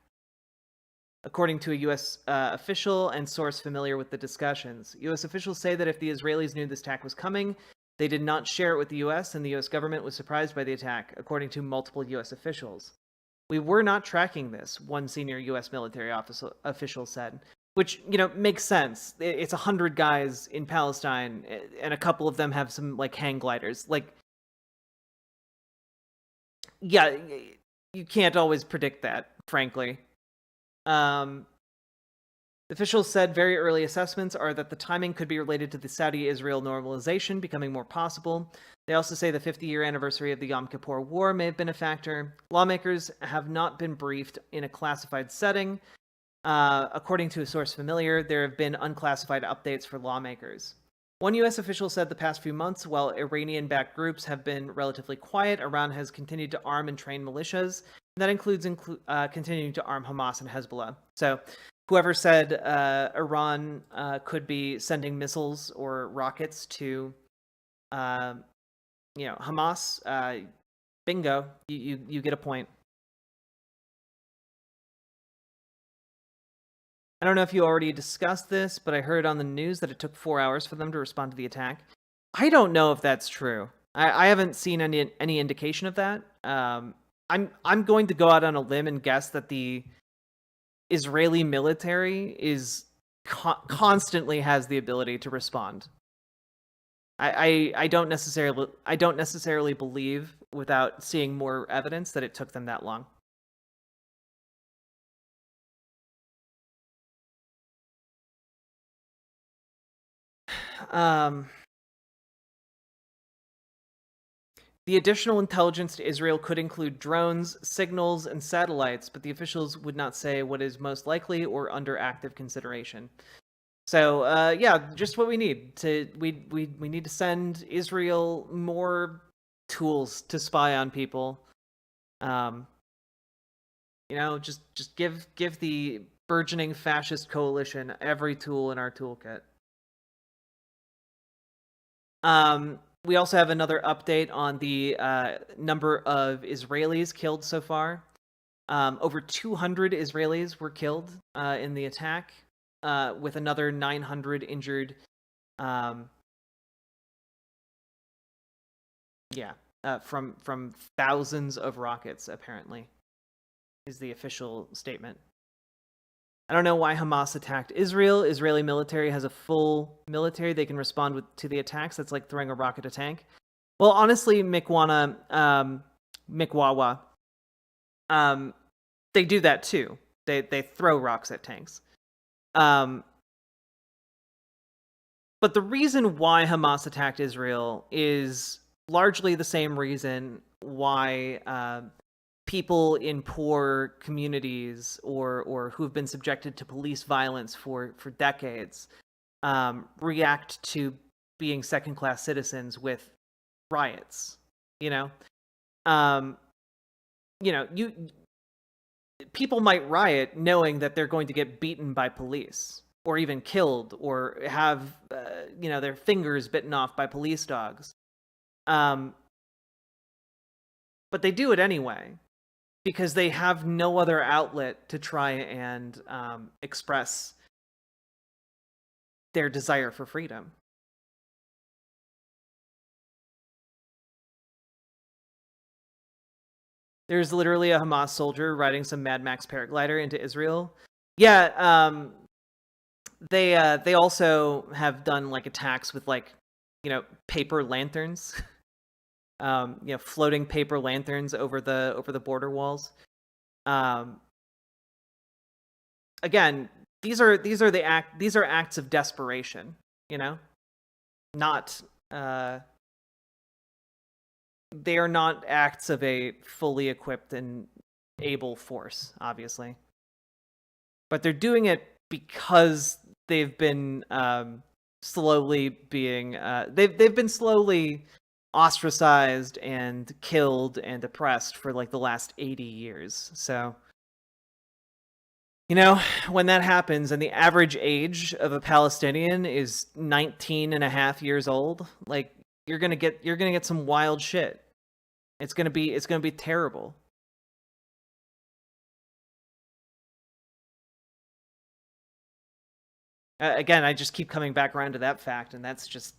according to a U.S. Official and source familiar with the discussions. U.S. officials say that if the Israelis knew this attack was coming, they did not share it with the U.S., and the U.S. government was surprised by the attack, according to multiple U.S. officials. We were not tracking this, one senior U.S. military official said, which, makes sense. It's 100 guys in Palestine, and a couple of them have some, hang gliders. Yeah, you can't always predict that, frankly. The officials said very early assessments are that the timing could be related to the Saudi-Israel normalization becoming more possible. They also say the 50-year anniversary of the Yom Kippur War may have been a factor. Lawmakers have not been briefed in a classified setting. According to a source familiar, there have been unclassified updates for lawmakers. One U.S. official said the past few months, while Iranian-backed groups have been relatively quiet, Iran has continued to arm and train militias. And that includes continuing to arm Hamas and Hezbollah. So whoever said Iran could be sending missiles or rockets to Hamas, bingo, you get a point. I don't know if you already discussed this, but I heard on the news that it took 4 hours for them to respond to the attack. I don't know if that's true. I haven't seen any indication of that. I'm going to go out on a limb and guess that the Israeli military is constantly has the ability to respond. I don't necessarily believe, without seeing more evidence, that it took them that long. The additional intelligence to Israel could include drones, signals, and satellites, but the officials would not say what is most likely or under active consideration. So, yeah, just what we need. We need to send Israel more tools to spy on people. Just give the burgeoning fascist coalition every tool in our toolkit. We also have another update on the number of Israelis killed so far. Over 200 Israelis were killed in the attack, with another 900 injured. From thousands of rockets, apparently, is the official statement. I don't know why Hamas attacked Israel. Israeli military has a full military. They can respond to the attacks. That's like throwing a rock at a tank. Well, honestly, Mikwawa, they do that too. They throw rocks at tanks. But the reason why Hamas attacked Israel is largely the same reason why people in poor communities or who've been subjected to police violence for decades react to being second-class citizens with riots. People might riot knowing that they're going to get beaten by police or even killed or have their fingers bitten off by police dogs. But they do it anyway, because they have no other outlet to try and express their desire for freedom. There's literally a Hamas soldier riding some Mad Max paraglider into Israel. Yeah, they also have done attacks with paper lanterns. Floating paper lanterns over the border walls. Again, these are acts of desperation, not they are not acts of a fully equipped and able force, obviously. But they're doing it because they've been slowly being they've been slowly ostracized and killed and oppressed for like the last 80 years. So, you know, when that happens and the average age of a Palestinian is 19 and a half years old, like you're going to get some wild shit. It's going to be terrible. Again, I just keep coming back around to that fact, and that's just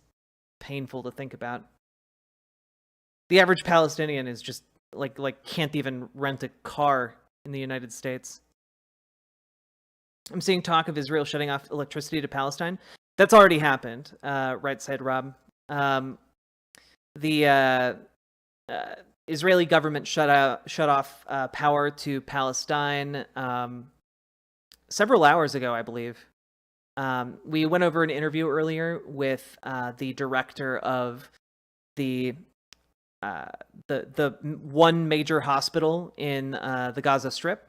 painful to think about. The average Palestinian is just like can't even rent a car in the United States. I'm seeing talk of Israel shutting off electricity to Palestine. That's already happened. Right side, Rob. The Israeli government shut off power to Palestine several hours ago, I believe. We went over an interview earlier with the director of the one major hospital in the Gaza Strip,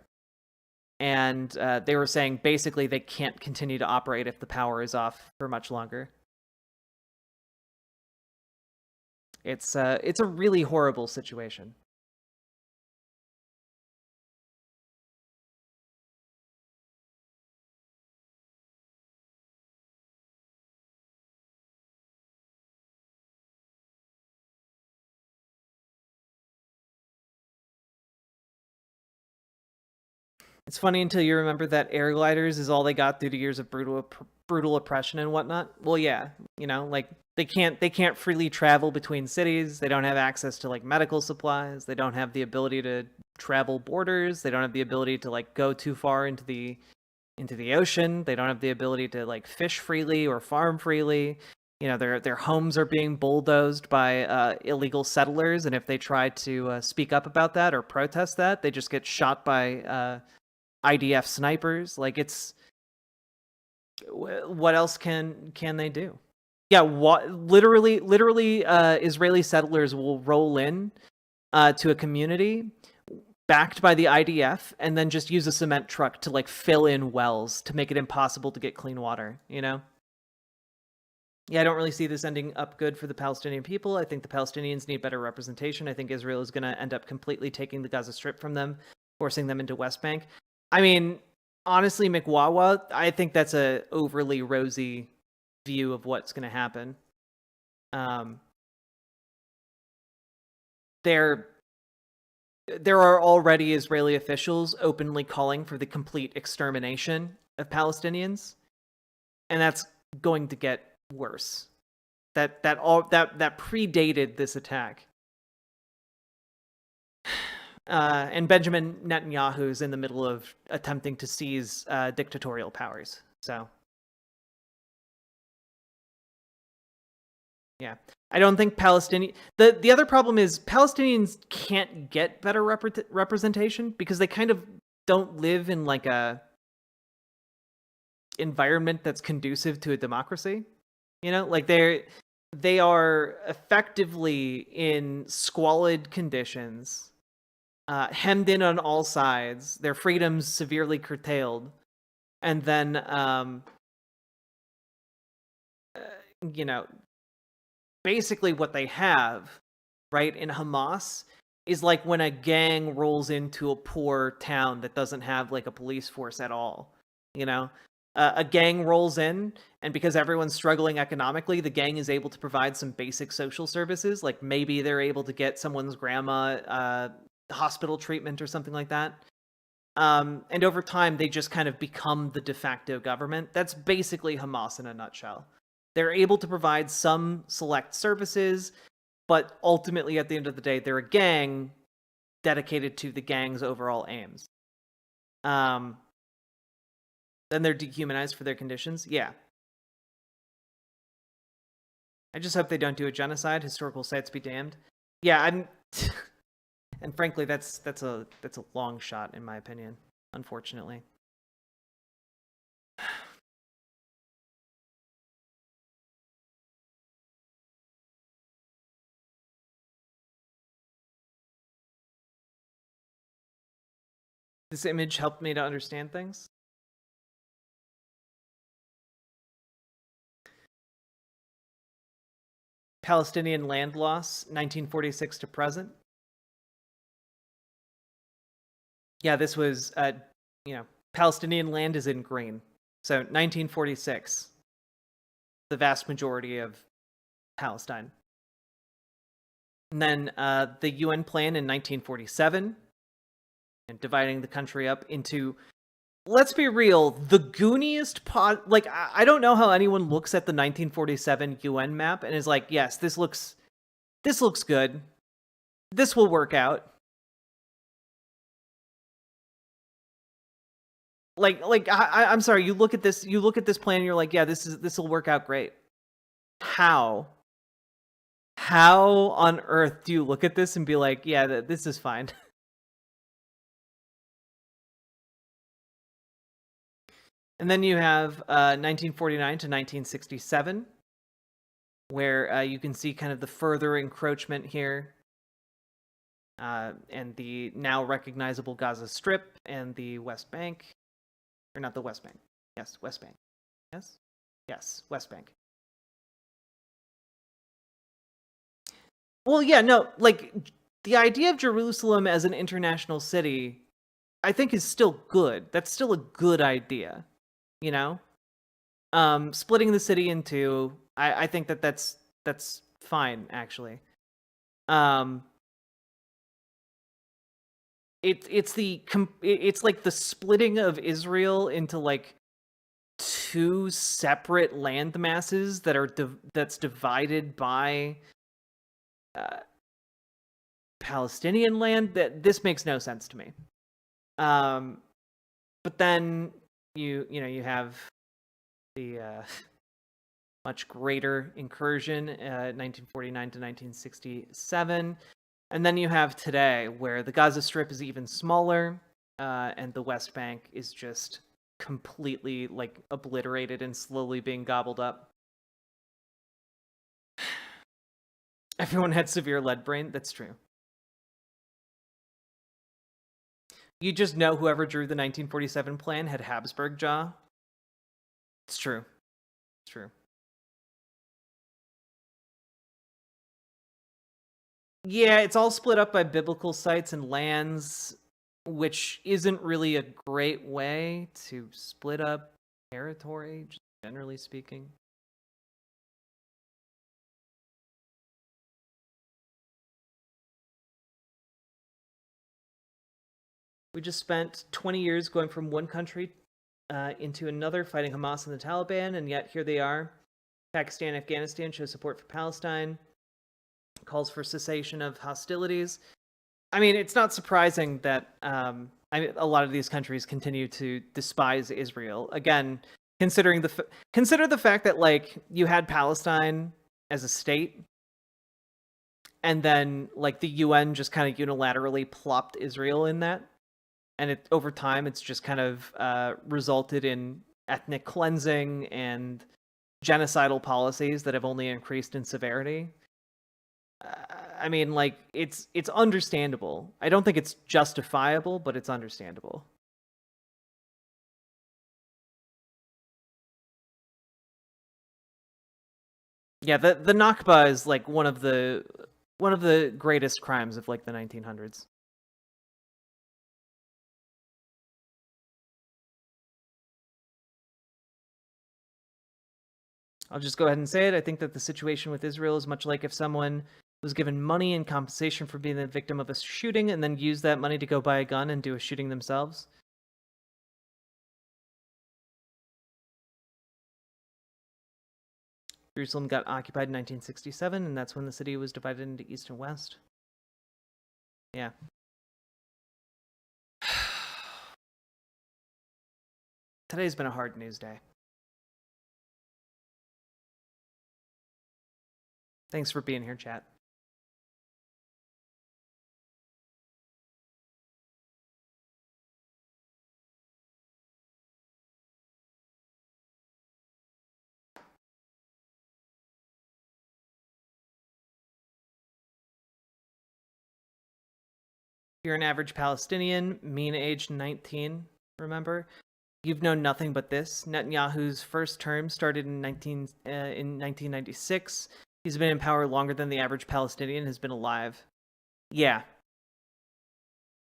and they were saying basically they can't continue to operate if the power is off for much longer. It's a really horrible situation. It's funny until you remember that air gliders is all they got due to years of brutal oppression and whatnot. Well, yeah, you know, like they can't freely travel between cities. They don't have access to like medical supplies. They don't have the ability to travel borders. They don't have the ability to like go too far into the ocean. They don't have the ability to like fish freely or farm freely. You know, their homes are being bulldozed by illegal settlers, and if they try to speak up about that or protest that, they just get shot by IDF snipers. Like, it's what else can they do? Yeah, literally Israeli settlers will roll in to a community backed by the IDF and then just use a cement truck to like fill in wells to make it impossible to get clean water, you know? Yeah, I don't really see this ending up good for the Palestinian people. I think the Palestinians need better representation. I think Israel is going to end up completely taking the Gaza Strip from them, forcing them into West Bank. I mean, honestly, McWawa, I think that's a overly rosy view of what's going to happen. There are already Israeli officials openly calling for the complete extermination of Palestinians, and that's going to get worse. That predated this attack. And Benjamin Netanyahu is in the middle of attempting to seize dictatorial powers. So, yeah. I don't think the other problem is Palestinians can't get better representation because they kind of don't live in like a environment that's conducive to a democracy. You know, like they are effectively in squalid conditions, hemmed in on all sides, their freedoms severely curtailed, and then you know, basically what they have, right, in Hamas is like when a gang rolls into a poor town that doesn't have like a police force at all, you know? A gang rolls in, and because everyone's struggling economically, the gang is able to provide some basic social services, like maybe they're able to get someone's grandma hospital treatment or something like that. And over time, they just kind of become the de facto government. That's basically Hamas in a nutshell. They're able to provide some select services, but ultimately, at the end of the day, they're a gang dedicated to the gang's overall aims. Then they're dehumanized for their conditions. Yeah. I just hope they don't do a genocide. Historical sites be damned. Yeah, I'm and frankly that's a long shot in my opinion, unfortunately. This image helped me to understand things. Palestinian land loss, 1946 to present. Yeah, this was, Palestinian land is in green. So 1946, the vast majority of Palestine. And then the UN plan in 1947, and dividing the country up into, let's be real, the gooniest I don't know how anyone looks at the 1947 UN map and is like, yes, this looks good. This will work out. I'm sorry, you look at this plan and you're like, yeah, this will work out great. How on earth do you look at this and be like, yeah, this is fine? And then you have 1949 to 1967, where you can see kind of the further encroachment here, and the now recognizable Gaza Strip and the West Bank. Or not the West Bank. Yes, West Bank. Yes? Yes, West Bank. Well, yeah, no, like, the idea of Jerusalem as an international city, I think is still good. That's still a good idea, you know? Splitting the city in two, I think that's fine, actually. It's like the splitting of Israel into like two separate land masses that are that's divided by Palestinian land. That this makes no sense to me. But then you have the much greater incursion, 1949 to 1967. And then you have today, where the Gaza Strip is even smaller, and the West Bank is just completely, like, obliterated and slowly being gobbled up. Everyone had severe lead brain. That's true. You just know whoever drew the 1947 plan had Habsburg jaw. It's true. It's true. Yeah, it's all split up by biblical sites and lands, which isn't really a great way to split up territory, just generally speaking. We just spent 20 years going from one country into another, fighting Hamas and the Taliban, and yet here they are. Pakistan and Afghanistan show support for Palestine, calls for cessation of hostilities. I mean, it's not surprising that a lot of these countries continue to despise Israel. Again, consider the fact that, like, you had Palestine as a state, and then, like, the UN just kind of unilaterally plopped Israel in that, and over time it's just kind of resulted in ethnic cleansing and genocidal policies that have only increased in severity. I mean, like, it's understandable. I don't think it's justifiable, but it's understandable. Yeah, the Nakba is like one of the greatest crimes of like the 1900s. I'll just go ahead and say it. I think that the situation with Israel is much like if someone was given money in compensation for being the victim of a shooting and then used that money to go buy a gun and do a shooting themselves. Jerusalem got occupied in 1967, and that's when the city was divided into east and west. Yeah. Today's been a hard news day. Thanks for being here, chat. You're an average Palestinian, mean age 19, remember? You've known nothing but this. Netanyahu's first term started in 1996. He's been in power longer than the average Palestinian has been alive. Yeah.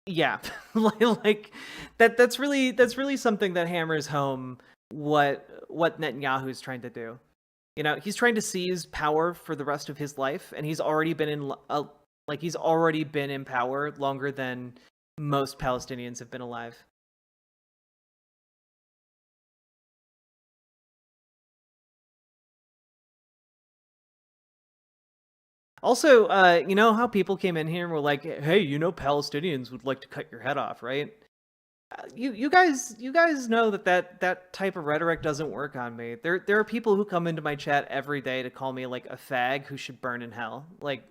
Yeah. Like that's really something that hammers home what Netanyahu is trying to do. You know, he's trying to seize power for the rest of his life, and he's already been in power longer than most Palestinians have been alive. Also, you know how people came in here and were like, "Hey, you know, Palestinians would like to cut your head off, right?" You guys know that type of rhetoric doesn't work on me. There are people who come into my chat every day to call me like a fag who should burn in hell. Like,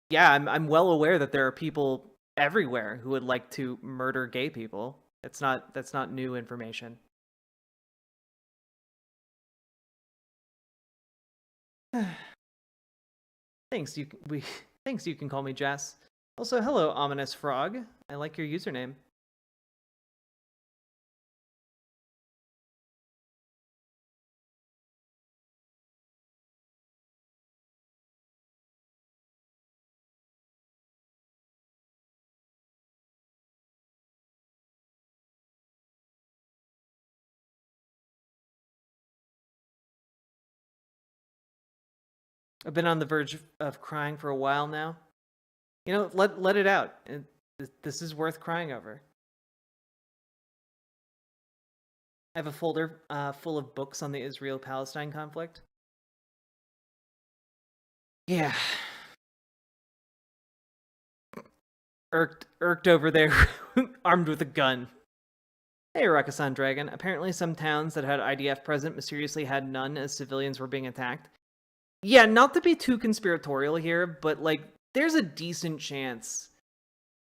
yeah, I'm well aware that there are people everywhere who would like to murder gay people. That's not new information. Thanks, you can call me Jess. Also, hello, ominous frog. I like your username. I've been on the verge of crying for a while now. You know, let it out. This is worth crying over. I have a folder full of books on the Israel-Palestine conflict. Yeah. Irked over there, armed with a gun. Hey, Rakusan Dragon. Apparently some towns that had IDF present mysteriously had none as civilians were being attacked. Yeah, not to be too conspiratorial here, but like, there's a decent chance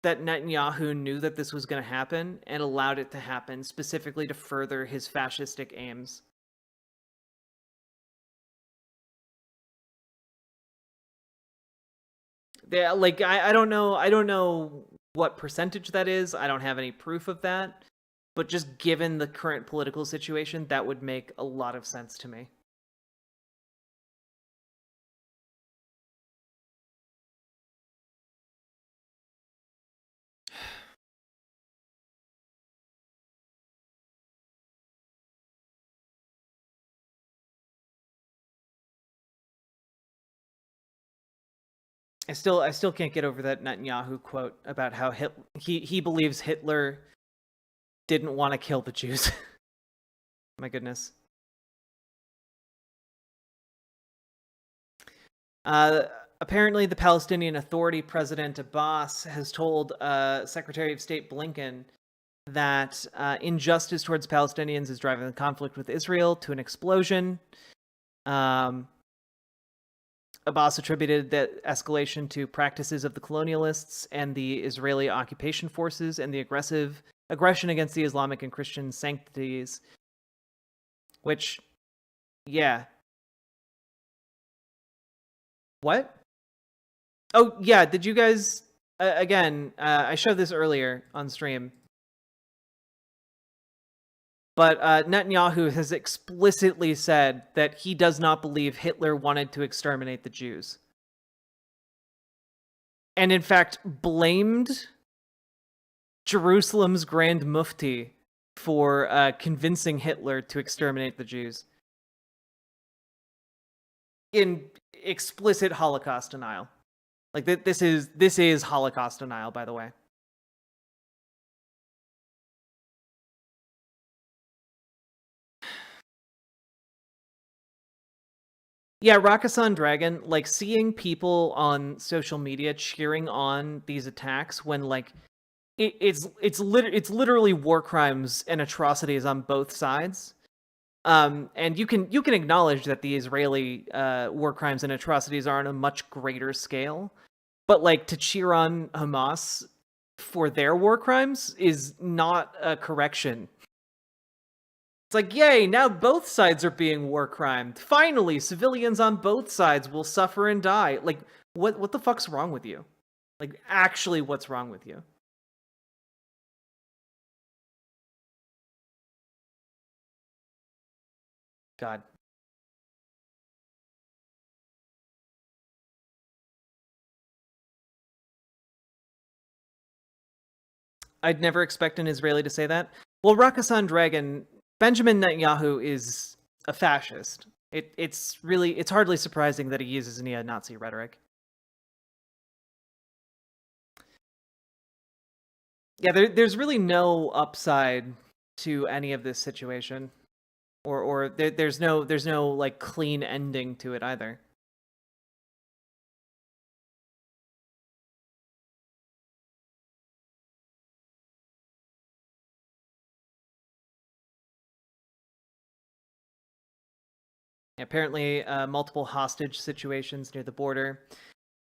that Netanyahu knew that this was going to happen and allowed it to happen specifically to further his fascistic aims. Yeah, like I don't know what percentage that is. I don't have any proof of that, but just given the current political situation, that would make a lot of sense to me. I still can't get over that Netanyahu quote about how he believes Hitler didn't want to kill the Jews. My goodness. Apparently, the Palestinian Authority President Abbas has told Secretary of State Blinken that injustice towards Palestinians is driving the conflict with Israel to an explosion. Abbas attributed that escalation to practices of the colonialists and the Israeli occupation forces and the aggression against the Islamic and Christian sanctities. Which, yeah. What? Oh, yeah, did you guys... again, I showed this earlier on stream. But Netanyahu has explicitly said that he does not believe Hitler wanted to exterminate the Jews. And in fact, blamed Jerusalem's Grand Mufti for convincing Hitler to exterminate the Jews. In explicit Holocaust denial. Like, this is Holocaust denial, by the way. Yeah, Rakusan Dragon, like, seeing people on social media cheering on these attacks when, like, it's literally war crimes and atrocities on both sides. And you can acknowledge that the Israeli war crimes and atrocities are on a much greater scale, but like, to cheer on Hamas for their war crimes is not a correction. It's like, yay, now both sides are being war crimed. Finally, civilians on both sides will suffer and die. Like, what the fuck's wrong with you? Like, actually, what's wrong with you? God. I'd never expect an Israeli to say that. Well, Rakkasan Dragon, Benjamin Netanyahu is a fascist. It's hardly surprising that he uses neo-Nazi rhetoric. Yeah, there's really no upside to any of this situation, or there's no like clean ending to it either. Apparently, multiple hostage situations near the border.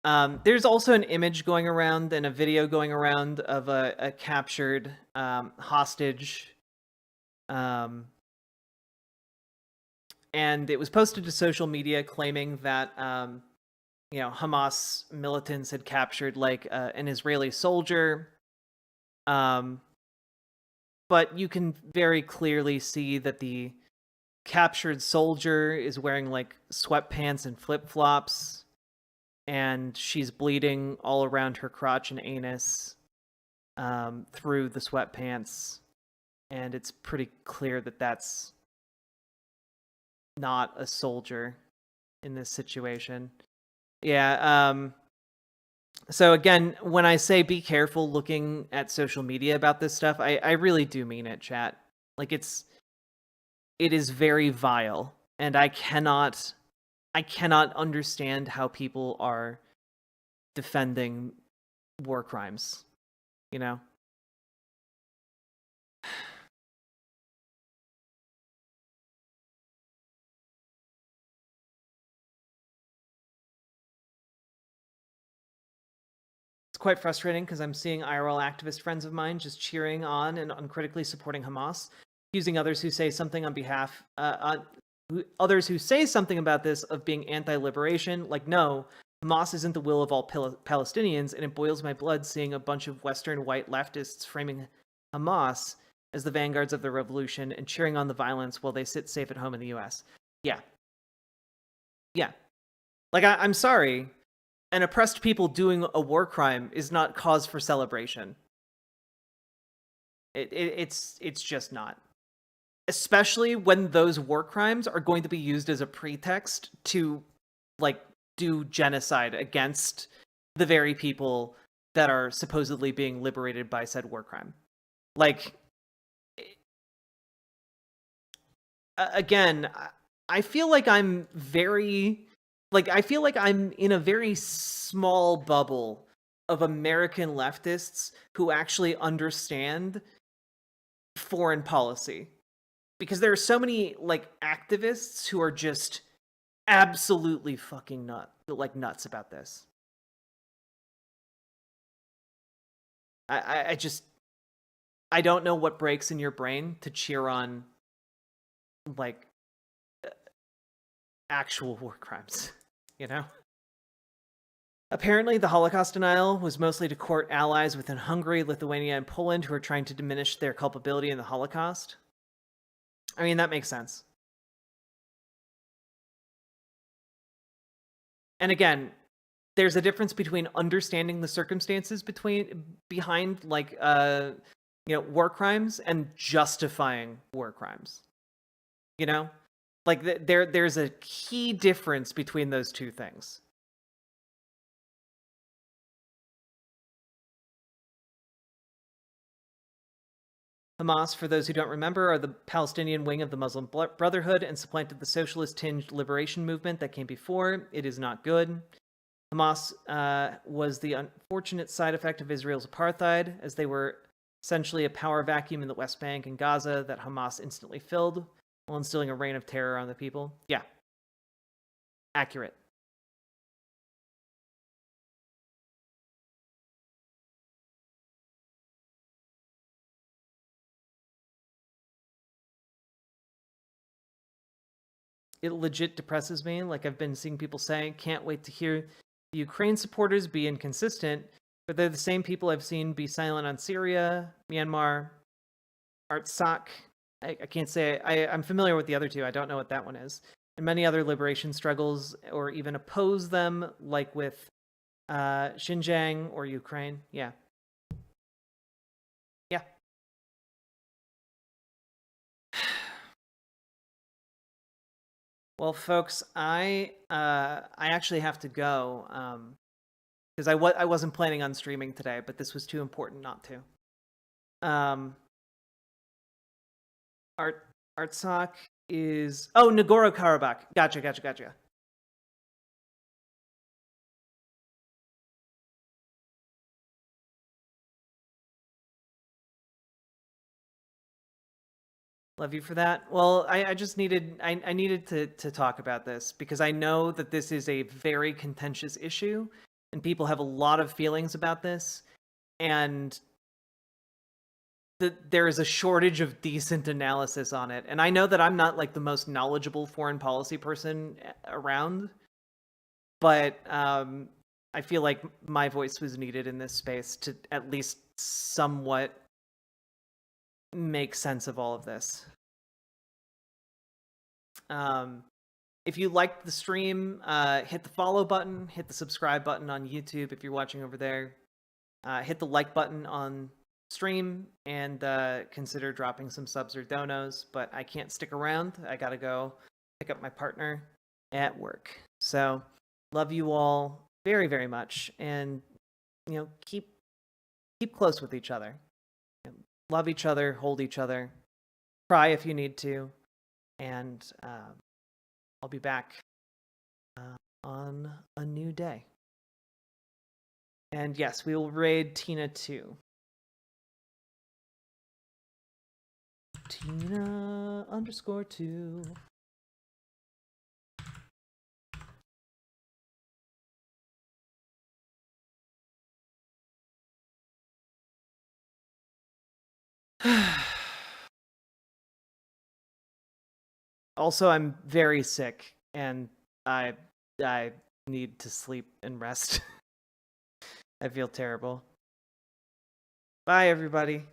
There's also an image going around and a video going around of a captured hostage. And it was posted to social media claiming that, Hamas militants had captured like an Israeli soldier. But you can very clearly see that the captured soldier is wearing like sweatpants and flip-flops, and she's bleeding all around her crotch and anus through the sweatpants, and it's pretty clear that that's not a soldier in this situation. Yeah, so again, when I say be careful looking at social media about this stuff, I really do mean it, chat. Like, it is very vile, and I cannot understand how people are defending war crimes, you know? It's quite frustrating because I'm seeing IRL activist friends of mine just cheering on and uncritically supporting Hamas, accusing others who say something on behalf, others who say something about this of being anti-liberation. Like, no, Hamas isn't the will of all Palestinians, and it boils my blood seeing a bunch of Western white leftists framing Hamas as the vanguards of the revolution and cheering on the violence while they sit safe at home in the US. Yeah. Yeah. Like, I'm sorry. An oppressed people doing a war crime is not cause for celebration. It's just not. Especially when those war crimes are going to be used as a pretext to, like, do genocide against the very people that are supposedly being liberated by said war crime. Like, again, I feel like I'm in a very small bubble of American leftists who actually understand foreign policy. Because there are so many, like, activists who are just absolutely fucking nuts about this. I don't know what breaks in your brain to cheer on, like, actual war crimes, you know? Apparently, the Holocaust denial was mostly to court allies within Hungary, Lithuania, and Poland who are trying to diminish their culpability in the Holocaust. I mean, that makes sense. And again, there's a difference between understanding the circumstances behind like war crimes and justifying war crimes. You know? Like, there's a key difference between those two things. Hamas, for those who don't remember, are the Palestinian wing of the Muslim Brotherhood and supplanted the socialist-tinged liberation movement that came before. It is not good. Hamas was the unfortunate side effect of Israel's apartheid, as they were essentially a power vacuum in the West Bank and Gaza that Hamas instantly filled while instilling a reign of terror on the people. Yeah. Accurate. It legit depresses me. Like, I've been seeing people say, can't wait to hear the Ukraine supporters be inconsistent. But they're the same people I've seen be silent on Syria, Myanmar, Artsakh. I can't say I'm familiar with the other two. I don't know what that one is. And many other liberation struggles, or even oppose them, like with Xinjiang or Ukraine. Yeah. Yeah. Well, folks, I actually have to go because I wasn't planning on streaming today, but this was too important not to. Artsakh is Nagorno-Karabakh. Gotcha. Love you for that. Well, I just needed I needed to talk about this because I know that this is a very contentious issue and people have a lot of feelings about this, and there is a shortage of decent analysis on it. And I know that I'm not like the most knowledgeable foreign policy person around, but I feel like my voice was needed in this space to at least somewhat make sense of all of this. If you liked the stream, hit the follow button, hit the subscribe button on YouTube if you're watching over there, hit the like button on stream, and consider dropping some subs or donos. But I can't stick around. I gotta go pick up my partner at work. So love you all very, very much, and keep close with each other. Love each other, hold each other, cry if you need to, and I'll be back on a new day. And yes, we will raid Tina 2. Tina_2. Also, I'm very sick, and I need to sleep and rest. I feel terrible. Bye, everybody.